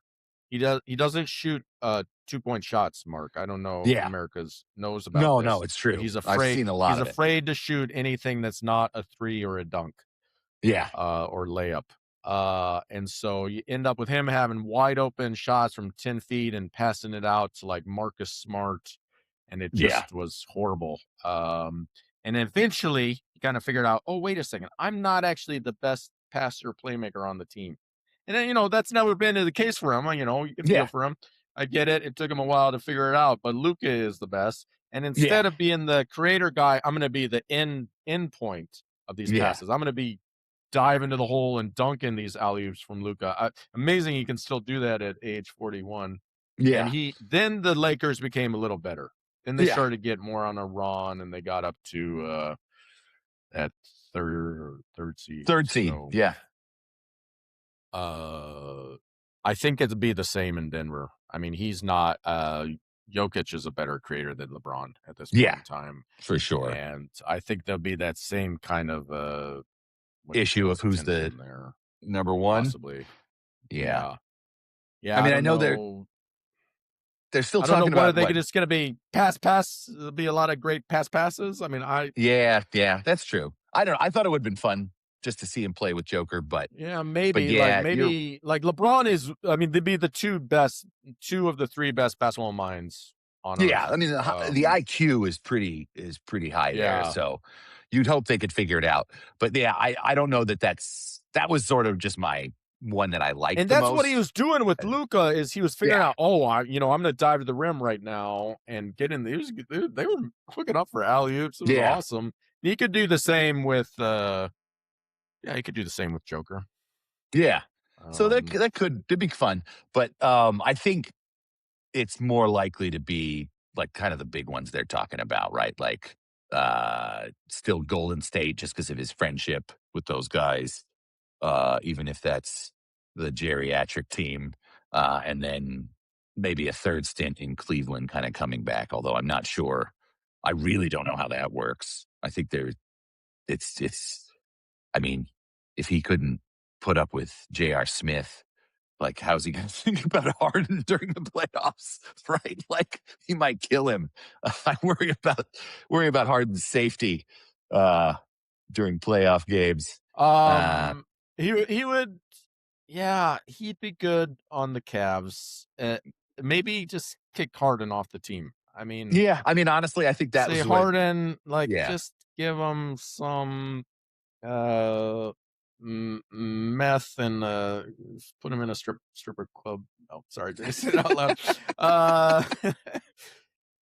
Speaker 1: He doesn't shoot 2-point shots, Mark. I don't know if
Speaker 2: Yeah.
Speaker 1: America's knows about
Speaker 2: No, no,
Speaker 1: this,
Speaker 2: it's
Speaker 1: but
Speaker 2: true. I've seen a lot
Speaker 1: he's
Speaker 2: of it.
Speaker 1: afraid to shoot anything that's not a three or a dunk,
Speaker 2: Yeah.
Speaker 1: or layup. And so you end up with him having wide open shots from 10 feet and passing it out to like Marcus Smart. And it
Speaker 2: Yeah.
Speaker 1: just was horrible. And eventually he kind of figured out, oh, wait a second, I'm not actually the best passer playmaker on the team. And then, that's never been the case for him. You can feel
Speaker 2: Yeah.
Speaker 1: for him. I get it. It took him a while to figure it out, but Luca is the best. And
Speaker 2: Yeah.
Speaker 1: instead of being the creator guy, I'm going to be the end point of these
Speaker 2: Yeah.
Speaker 1: passes. I'm going to be dive into the hole and dunk in these alley oops from Luca. Amazing, he can still do that at age 41. And
Speaker 2: Yeah.
Speaker 1: then the Lakers became a little better. Then they
Speaker 2: Yeah.
Speaker 1: started to get more on a run, and they got up to that third seed.
Speaker 2: Third seed.
Speaker 1: So
Speaker 2: Yeah.
Speaker 1: uh, I think it'd be the same in Denver. I mean, he's not. Jokic is a better creator than LeBron at this point
Speaker 2: Yeah.
Speaker 1: in time,
Speaker 2: For sure.
Speaker 1: and I think there'll be that same kind of what do you
Speaker 2: Issue
Speaker 1: call
Speaker 2: of
Speaker 1: it,
Speaker 2: who's the
Speaker 1: tension there.
Speaker 2: number one.
Speaker 1: Possibly.
Speaker 2: Yeah.
Speaker 1: Yeah.
Speaker 2: I
Speaker 1: Yeah, I
Speaker 2: mean, I
Speaker 1: don't
Speaker 2: know there
Speaker 1: know.
Speaker 2: they're still
Speaker 1: I don't know
Speaker 2: talking
Speaker 1: what are
Speaker 2: about
Speaker 1: they
Speaker 2: what.
Speaker 1: just gonna be pass. There'll be a lot of great passes. I mean,
Speaker 2: Yeah, yeah, that's true. I don't know. I thought it would have been fun just to see him play with Joker,
Speaker 1: yeah,
Speaker 2: but yeah, you're
Speaker 1: maybe like LeBron is. I mean, they'd be the two of the three best basketball minds on
Speaker 2: yeah. I
Speaker 1: earth.
Speaker 2: mean, the IQ is pretty high there,
Speaker 1: Yeah,
Speaker 2: so you'd hope they could figure it out. But yeah, I don't know that was sort of just my one that I liked
Speaker 1: and
Speaker 2: the
Speaker 1: that's what he
Speaker 2: most.
Speaker 1: was doing with
Speaker 2: Uh,
Speaker 1: Luca. Is he was figuring
Speaker 2: Yeah,
Speaker 1: out, oh, I'm gonna dive to the rim right now and get in. They were hooking up for alley oops. It was
Speaker 2: yeah,
Speaker 1: awesome. He could do the same with. Yeah, he could do the same with Joker.
Speaker 2: yeah. So that
Speaker 1: Um,
Speaker 2: that could that'd be fun, but I think it's more likely to be like kind of the big ones they're talking about, right? Like still Golden State just because of his friendship with those guys, even if that's the geriatric team, and then maybe a third stint in Cleveland kind of coming back, although I'm not sure. I really don't know how that works. I think it's I mean, if he couldn't put up with J.R. Smith, like, how's he gonna think about Harden during the playoffs, right? Like, he might kill him. I worry about Harden's safety, uh, during playoff games. Uh,
Speaker 1: um, he would, yeah, he'd be good on the Cavs. Maybe just kick Harden off the team. I mean,
Speaker 2: yeah, I mean, honestly, I think that
Speaker 1: say
Speaker 2: was what.
Speaker 1: Harden, like,
Speaker 2: Yeah.
Speaker 1: just give him some uh meth and put him in a stripper club. Oh, sorry, did I say it out loud? Uh,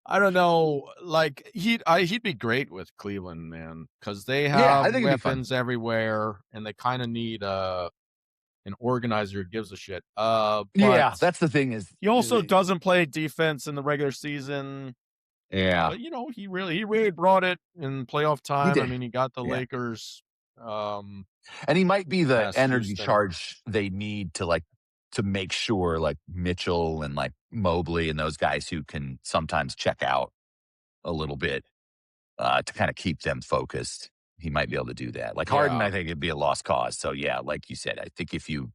Speaker 1: I don't know. Like he'd be great with Cleveland, man, because they
Speaker 2: Yeah, I
Speaker 1: have
Speaker 2: think it'd be fun.
Speaker 1: weapons everywhere, and they kind of need an organizer who gives a shit. But
Speaker 2: Yeah, that's the thing
Speaker 1: he also doesn't play defense in the regular season.
Speaker 2: yeah,
Speaker 1: But he really brought it in playoff
Speaker 2: he
Speaker 1: time. I
Speaker 2: did.
Speaker 1: mean, he got the
Speaker 2: Yeah.
Speaker 1: Lakers
Speaker 2: And he might be the
Speaker 1: past
Speaker 2: energy
Speaker 1: Houston.
Speaker 2: charge they need to make sure, like, Mitchell and, like, Mobley and those guys who can sometimes check out a little bit, to kinda keep them focused. He might be able to do that. Like, Harden,
Speaker 1: Yeah.
Speaker 2: I think it'd be a lost cause. So, yeah, like you said, I think if you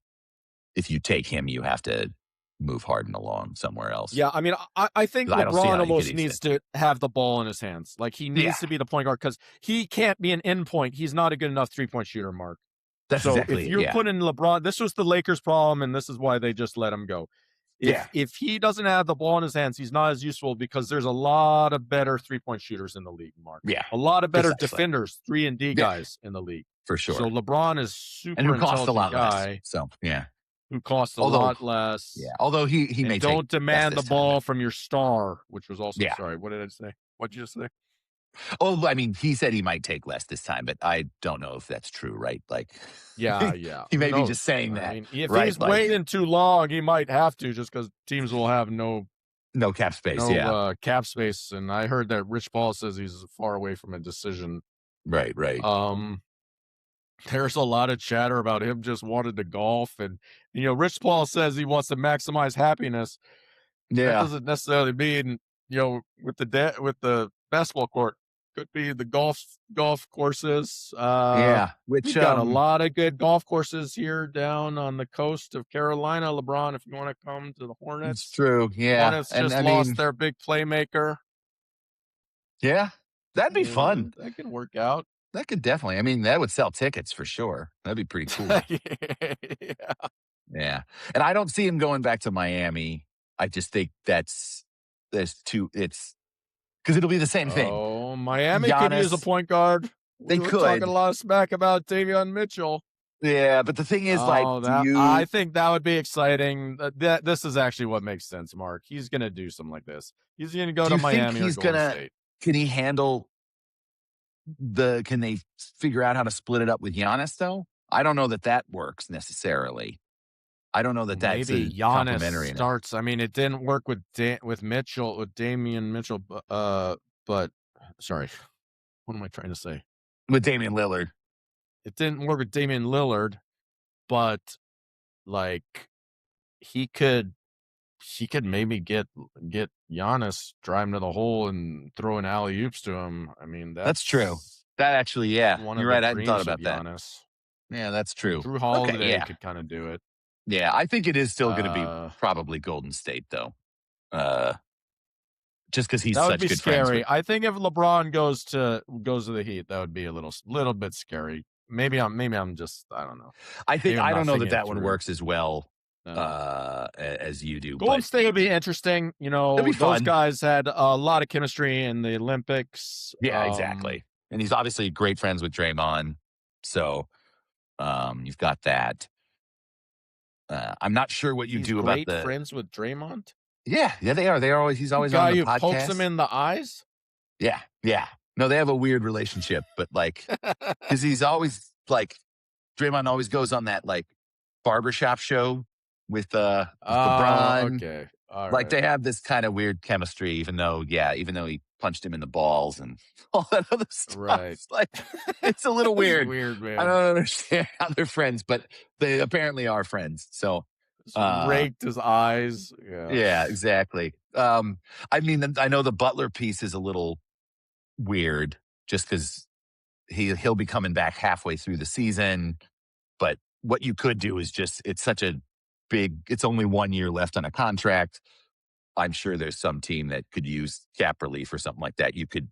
Speaker 2: take him, you have to move Harden along somewhere else.
Speaker 1: Yeah, I mean, I think
Speaker 2: 'Cause I don't see
Speaker 1: LeBron
Speaker 2: how you could
Speaker 1: almost
Speaker 2: exist.
Speaker 1: needs to have the ball in his hands. Like, he
Speaker 2: Yeah,
Speaker 1: needs to be the point guard because he can't be an endpoint. He's not a good enough three-point shooter, Mark.
Speaker 2: that's
Speaker 1: So, if
Speaker 2: exactly it,
Speaker 1: you're
Speaker 2: yeah.
Speaker 1: putting LeBron, this was the Lakers' problem, and this is why they just let him go.
Speaker 2: Yeah,
Speaker 1: If he doesn't have the ball in his hands, he's not as useful because there's a lot of better three-point shooters in the league, Mark.
Speaker 2: yeah,
Speaker 1: A lot of better
Speaker 2: precisely.
Speaker 1: defenders, 3 and D
Speaker 2: Yeah,
Speaker 1: guys in the league.
Speaker 2: for
Speaker 1: So,
Speaker 2: sure.
Speaker 1: LeBron is
Speaker 2: And
Speaker 1: super
Speaker 2: who costs a
Speaker 1: intelligent
Speaker 2: lot less.
Speaker 1: guy
Speaker 2: So, yeah.
Speaker 1: who costs a
Speaker 2: Although
Speaker 1: lot less.
Speaker 2: yeah, although he
Speaker 1: And
Speaker 2: may take
Speaker 1: don't
Speaker 2: less
Speaker 1: demand the
Speaker 2: this time, but
Speaker 1: ball from your star, which was also
Speaker 2: yeah.
Speaker 1: sorry, what did I say? What'd you just say?
Speaker 2: Oh, I mean, he said he might take less this time, but I don't know if that's true, right? Like,
Speaker 1: Yeah, yeah.
Speaker 2: he
Speaker 1: Who
Speaker 2: may be just
Speaker 1: knows?
Speaker 2: saying
Speaker 1: I
Speaker 2: that,
Speaker 1: mean, if
Speaker 2: right?
Speaker 1: he's
Speaker 2: Like,
Speaker 1: waiting too long, he might have to just because teams will have
Speaker 2: no cap space.
Speaker 1: no
Speaker 2: Yeah.
Speaker 1: cap space. And I heard that Rich Paul says he's far away from a decision.
Speaker 2: Right, right.
Speaker 1: Um, there's a lot of chatter about him just wanting to golf, and Rich Paul says he wants to maximize happiness. That
Speaker 2: Yeah.
Speaker 1: doesn't necessarily mean, with with the basketball court. Could be the golf courses.
Speaker 2: Yeah. Which,
Speaker 1: We've got a lot of good golf courses here down on the coast of Carolina, LeBron, if you want to come to the
Speaker 2: it's
Speaker 1: Hornets.
Speaker 2: true. Yeah.
Speaker 1: Hornets
Speaker 2: And
Speaker 1: just
Speaker 2: I
Speaker 1: lost
Speaker 2: mean,
Speaker 1: their big playmaker,
Speaker 2: yeah, that'd be fun.
Speaker 1: and that can work out.
Speaker 2: That could definitely, I mean, that would sell tickets for sure. That'd be pretty cool.
Speaker 1: Yeah.
Speaker 2: Yeah. And I don't see him going back to Miami. I just think there's too, it's because it'll be the same thing.
Speaker 1: Oh, Miami could use a
Speaker 2: Giannis,
Speaker 1: point guard.
Speaker 2: they
Speaker 1: We were talking a
Speaker 2: could.
Speaker 1: lot of smack about Davion Mitchell.
Speaker 2: Yeah. But the thing is, like,
Speaker 1: Oh,
Speaker 2: do
Speaker 1: that I
Speaker 2: you,
Speaker 1: think that would be exciting. This is actually what makes sense, Mark. He's gonna do something like this. He's gonna go
Speaker 2: do
Speaker 1: to
Speaker 2: you think
Speaker 1: Miami or
Speaker 2: he's
Speaker 1: Golden
Speaker 2: gonna,
Speaker 1: State.
Speaker 2: can he handle can they figure out how to split it up with Giannis though? I don't know that that works necessarily. I don't know that that's
Speaker 1: Maybe
Speaker 2: a
Speaker 1: Giannis
Speaker 2: complimentary enough.
Speaker 1: starts. I mean, it didn't work with Mitchell with Damian Mitchell, but sorry, what am I trying to say?
Speaker 2: With Damian Lillard.
Speaker 1: It didn't work with Damian Lillard, but like he could he could maybe get Giannis, drive him to the hole, and throw an alley oops to him. I mean,
Speaker 2: That's true.
Speaker 1: that's
Speaker 2: That actually, yeah,
Speaker 1: one
Speaker 2: you're
Speaker 1: of the
Speaker 2: right. I hadn't thought
Speaker 1: dreams of
Speaker 2: about that.
Speaker 1: Giannis.
Speaker 2: Yeah, that's true.
Speaker 1: Drew
Speaker 2: Okay,
Speaker 1: Holiday
Speaker 2: yeah.
Speaker 1: could kind of do it.
Speaker 2: Yeah, I think it is still gonna be
Speaker 1: Uh,
Speaker 2: probably Golden State though. Uh, just because he's
Speaker 1: That would
Speaker 2: such
Speaker 1: be
Speaker 2: good friends
Speaker 1: scary.
Speaker 2: with.
Speaker 1: I think if LeBron goes to the Heat, that would be a little bit scary. Maybe I'm just I don't know. Maybe I'm
Speaker 2: I
Speaker 1: not
Speaker 2: don't know
Speaker 1: thinking
Speaker 2: that
Speaker 1: it
Speaker 2: that one
Speaker 1: through.
Speaker 2: works as well
Speaker 1: No.
Speaker 2: as you do,
Speaker 1: Golden
Speaker 2: but
Speaker 1: State would be interesting.
Speaker 2: it'll be
Speaker 1: Those
Speaker 2: fun.
Speaker 1: guys had a lot of chemistry in the Olympics.
Speaker 2: Yeah, exactly. And he's obviously great friends with Draymond, so you've got that. I'm not sure what you
Speaker 1: He's
Speaker 2: do about
Speaker 1: great
Speaker 2: the.
Speaker 1: friends with Draymond.
Speaker 2: Yeah, they are. They are always. He's
Speaker 1: The
Speaker 2: always on
Speaker 1: guy
Speaker 2: the
Speaker 1: who pokes him
Speaker 2: podcast.
Speaker 1: in the eyes.
Speaker 2: Yeah, yeah. No, they have a weird relationship, but like, because he's always like, Draymond always goes on that like barbershop show with LeBron.
Speaker 1: Okay. All
Speaker 2: Like
Speaker 1: right.
Speaker 2: they have this kind of weird chemistry, even though he punched him in the balls and all that other stuff.
Speaker 1: Right.
Speaker 2: Like it's a little
Speaker 1: It's
Speaker 2: weird.
Speaker 1: weird,
Speaker 2: I
Speaker 1: man.
Speaker 2: don't understand how they're friends, but they apparently are friends. So
Speaker 1: Just raked his eyes. Yeah.
Speaker 2: yeah, exactly. I mean, I know the Butler piece is a little weird just because he'll be coming back halfway through the season. But what you could do is it's such a it's only 1 year left on a contract. I'm sure there's some team that could use cap relief or something like that. You could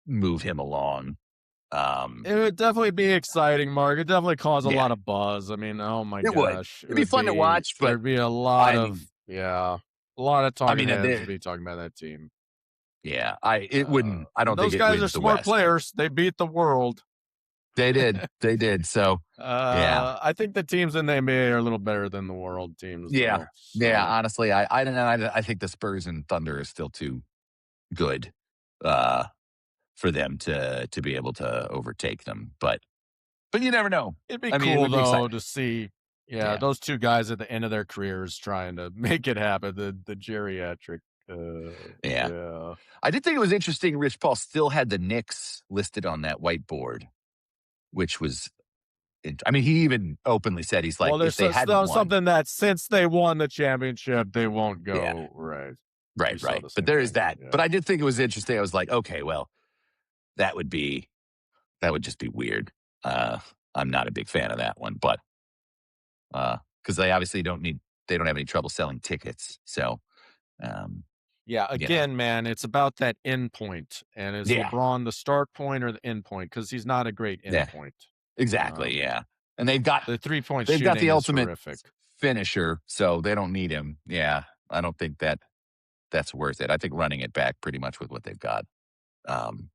Speaker 2: move him along.
Speaker 1: It would definitely be exciting, Mark. It definitely cause a
Speaker 2: Yeah,
Speaker 1: lot of buzz. I mean, oh my
Speaker 2: it would.
Speaker 1: gosh.
Speaker 2: It'd be fun to watch, but
Speaker 1: There'd be a lot
Speaker 2: I
Speaker 1: of
Speaker 2: mean,
Speaker 1: a lot of
Speaker 2: I
Speaker 1: talking
Speaker 2: mean,
Speaker 1: heads would be talking about that team.
Speaker 2: yeah, it wouldn't. I
Speaker 1: And
Speaker 2: don't think
Speaker 1: those
Speaker 2: it
Speaker 1: guys are
Speaker 2: wins the
Speaker 1: smart
Speaker 2: West.
Speaker 1: players. They beat the world.
Speaker 2: They did. So yeah,
Speaker 1: I think the teams in the NBA are a little better than the world teams,
Speaker 2: yeah,
Speaker 1: though.
Speaker 2: yeah.
Speaker 1: So.
Speaker 2: Honestly, I don't know. I think the Spurs and Thunder are still too good for them to be able to overtake them. But you never know.
Speaker 1: It'd be
Speaker 2: I mean, it
Speaker 1: cool
Speaker 2: would be
Speaker 1: though
Speaker 2: exciting.
Speaker 1: to see,
Speaker 2: Yeah,
Speaker 1: those two guys at the end of their careers trying to make it happen. The geriatric,
Speaker 2: yeah.
Speaker 1: yeah,
Speaker 2: I did think it was interesting. Rich Paul still had the Knicks listed on that whiteboard, which was. I mean, he even openly said he's like,
Speaker 1: well,
Speaker 2: if
Speaker 1: there's
Speaker 2: they hadn't won,
Speaker 1: something that since they won the championship, they won't
Speaker 2: yeah,
Speaker 1: go right. We
Speaker 2: right,
Speaker 1: saw
Speaker 2: right.
Speaker 1: the
Speaker 2: But
Speaker 1: same
Speaker 2: there is
Speaker 1: thing.
Speaker 2: that.
Speaker 1: Yeah.
Speaker 2: But I did think it was interesting. I was like, okay, well, that would just be weird. I'm not a big fan of that one, but because they obviously they don't have any trouble selling tickets. So, um,
Speaker 1: Yeah,
Speaker 2: you know,
Speaker 1: again, man, it's about that end point. And is
Speaker 2: yeah,
Speaker 1: LeBron the start point or the end point? Because he's not a great end
Speaker 2: yeah,
Speaker 1: point.
Speaker 2: exactly, yeah. And they've got
Speaker 1: The 3-point
Speaker 2: the
Speaker 1: shooting is
Speaker 2: ultimate
Speaker 1: horrific.
Speaker 2: finisher, so they don't need him. Yeah, I don't think that's worth it. I think running it back pretty much with what they've got um,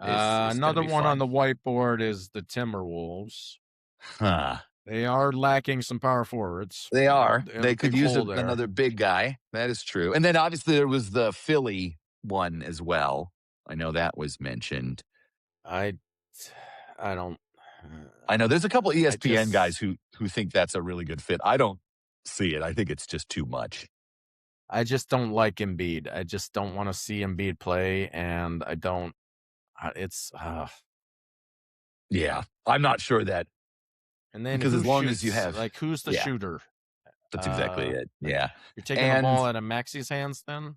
Speaker 2: is going to
Speaker 1: Another
Speaker 2: be
Speaker 1: one on
Speaker 2: fine.
Speaker 1: the whiteboard is the Timberwolves.
Speaker 2: Huh.
Speaker 1: They are lacking some power forwards.
Speaker 2: They are.
Speaker 1: They have a
Speaker 2: They could
Speaker 1: big
Speaker 2: use
Speaker 1: hole there.
Speaker 2: another big guy. That is true. And then obviously there was the Philly one as well. I know that was mentioned.
Speaker 1: I don't.
Speaker 2: I know there's a couple ESPN
Speaker 1: just
Speaker 2: guys who think that's a really good fit. I don't see it. I think it's just too much.
Speaker 1: I just don't like Embiid. I just don't want to see Embiid play, and I don't. It's
Speaker 2: Yeah. I'm not sure that
Speaker 1: and then
Speaker 2: because
Speaker 1: who
Speaker 2: as long as
Speaker 1: shoots?
Speaker 2: you have
Speaker 1: Like who's the
Speaker 2: yeah,
Speaker 1: shooter?
Speaker 2: that's exactly it.
Speaker 1: Like
Speaker 2: Yeah.
Speaker 1: you're taking the
Speaker 2: And
Speaker 1: ball out of Maxi's hands, then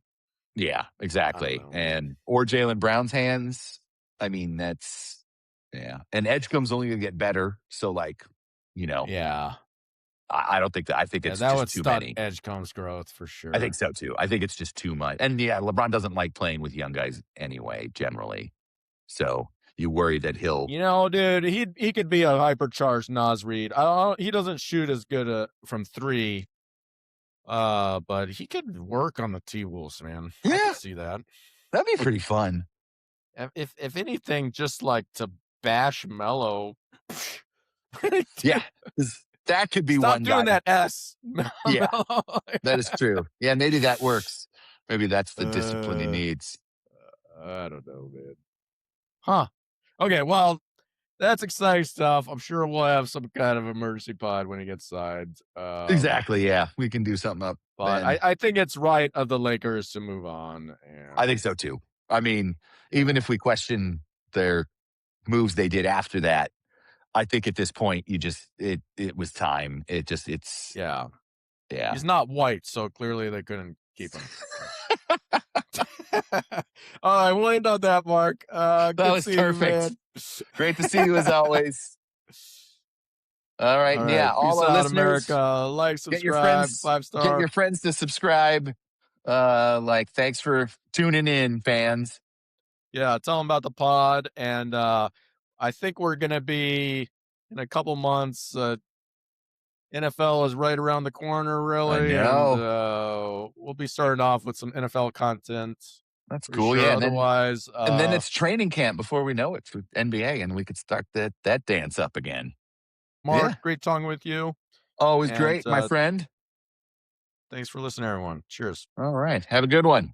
Speaker 2: yeah,
Speaker 1: I don't
Speaker 2: exactly.
Speaker 1: know, man.
Speaker 2: And or Jaylen Brown's hands. I mean, that's yeah. And Edgecombe's only gonna get better. So like, you know,
Speaker 1: Yeah,
Speaker 2: I don't think I think
Speaker 1: yeah,
Speaker 2: it's
Speaker 1: that
Speaker 2: just
Speaker 1: would
Speaker 2: too
Speaker 1: stunt
Speaker 2: many.
Speaker 1: Edgecombe's growth for
Speaker 2: I think
Speaker 1: sure.
Speaker 2: so too. I think it's just too much. And yeah, LeBron doesn't like playing with young guys anyway, generally. So you worry that he'll
Speaker 1: Dude, he could be a hypercharged Nas Reed. He doesn't shoot as good from three, but he could work on the T-Wolves, man. I
Speaker 2: yeah,
Speaker 1: could see that.
Speaker 2: that'd be pretty fun.
Speaker 1: If anything, just like to bash Mello.
Speaker 2: Yeah. 'Cause that could be
Speaker 1: Stop
Speaker 2: one
Speaker 1: doing
Speaker 2: guy.
Speaker 1: that S.
Speaker 2: Yeah,
Speaker 1: Melo.
Speaker 2: that is true. Yeah, maybe that works. Maybe that's the discipline he
Speaker 1: Uh,
Speaker 2: needs.
Speaker 1: I don't know, man. Huh. Okay, well, that's exciting stuff. I'm sure we'll have some kind of emergency pod when he gets signed.
Speaker 2: Exactly. Yeah. We can do something up
Speaker 1: But
Speaker 2: then.
Speaker 1: I think it's right of the Lakers to move on.
Speaker 2: I
Speaker 1: And
Speaker 2: think so too. I mean, even if we question their moves they did after that, I think at this point it was time.
Speaker 1: yeah,
Speaker 2: Yeah.
Speaker 1: he's not white, so clearly they couldn't keep him. All right, we'll end on that, Mark.
Speaker 2: That
Speaker 1: Good
Speaker 2: was
Speaker 1: seeing
Speaker 2: perfect.
Speaker 1: you, man.
Speaker 2: Great to see you as always. All right.
Speaker 1: All
Speaker 2: And
Speaker 1: right,
Speaker 2: yeah, all
Speaker 1: peace
Speaker 2: our
Speaker 1: out,
Speaker 2: listeners,
Speaker 1: America. Like,
Speaker 2: get your
Speaker 1: subscribe,
Speaker 2: friends,
Speaker 1: 5-star.
Speaker 2: to subscribe. Like, thanks for tuning in, fans.
Speaker 1: Yeah, tell them about the pod, and I think we're gonna be in a couple months. NFL is right around the corner,
Speaker 2: I
Speaker 1: really, and
Speaker 2: know.
Speaker 1: we'll be starting off with some NFL content
Speaker 2: That's
Speaker 1: for
Speaker 2: cool.
Speaker 1: sure.
Speaker 2: Yeah,
Speaker 1: Otherwise,
Speaker 2: and then it's training camp before we know it for NBA, and we could start that dance up again.
Speaker 1: Mark,
Speaker 2: Yeah.
Speaker 1: great talking with you,
Speaker 2: Always
Speaker 1: and
Speaker 2: great, my friend.
Speaker 1: thanks for listening, everyone. Cheers.
Speaker 2: All right. Have a good one.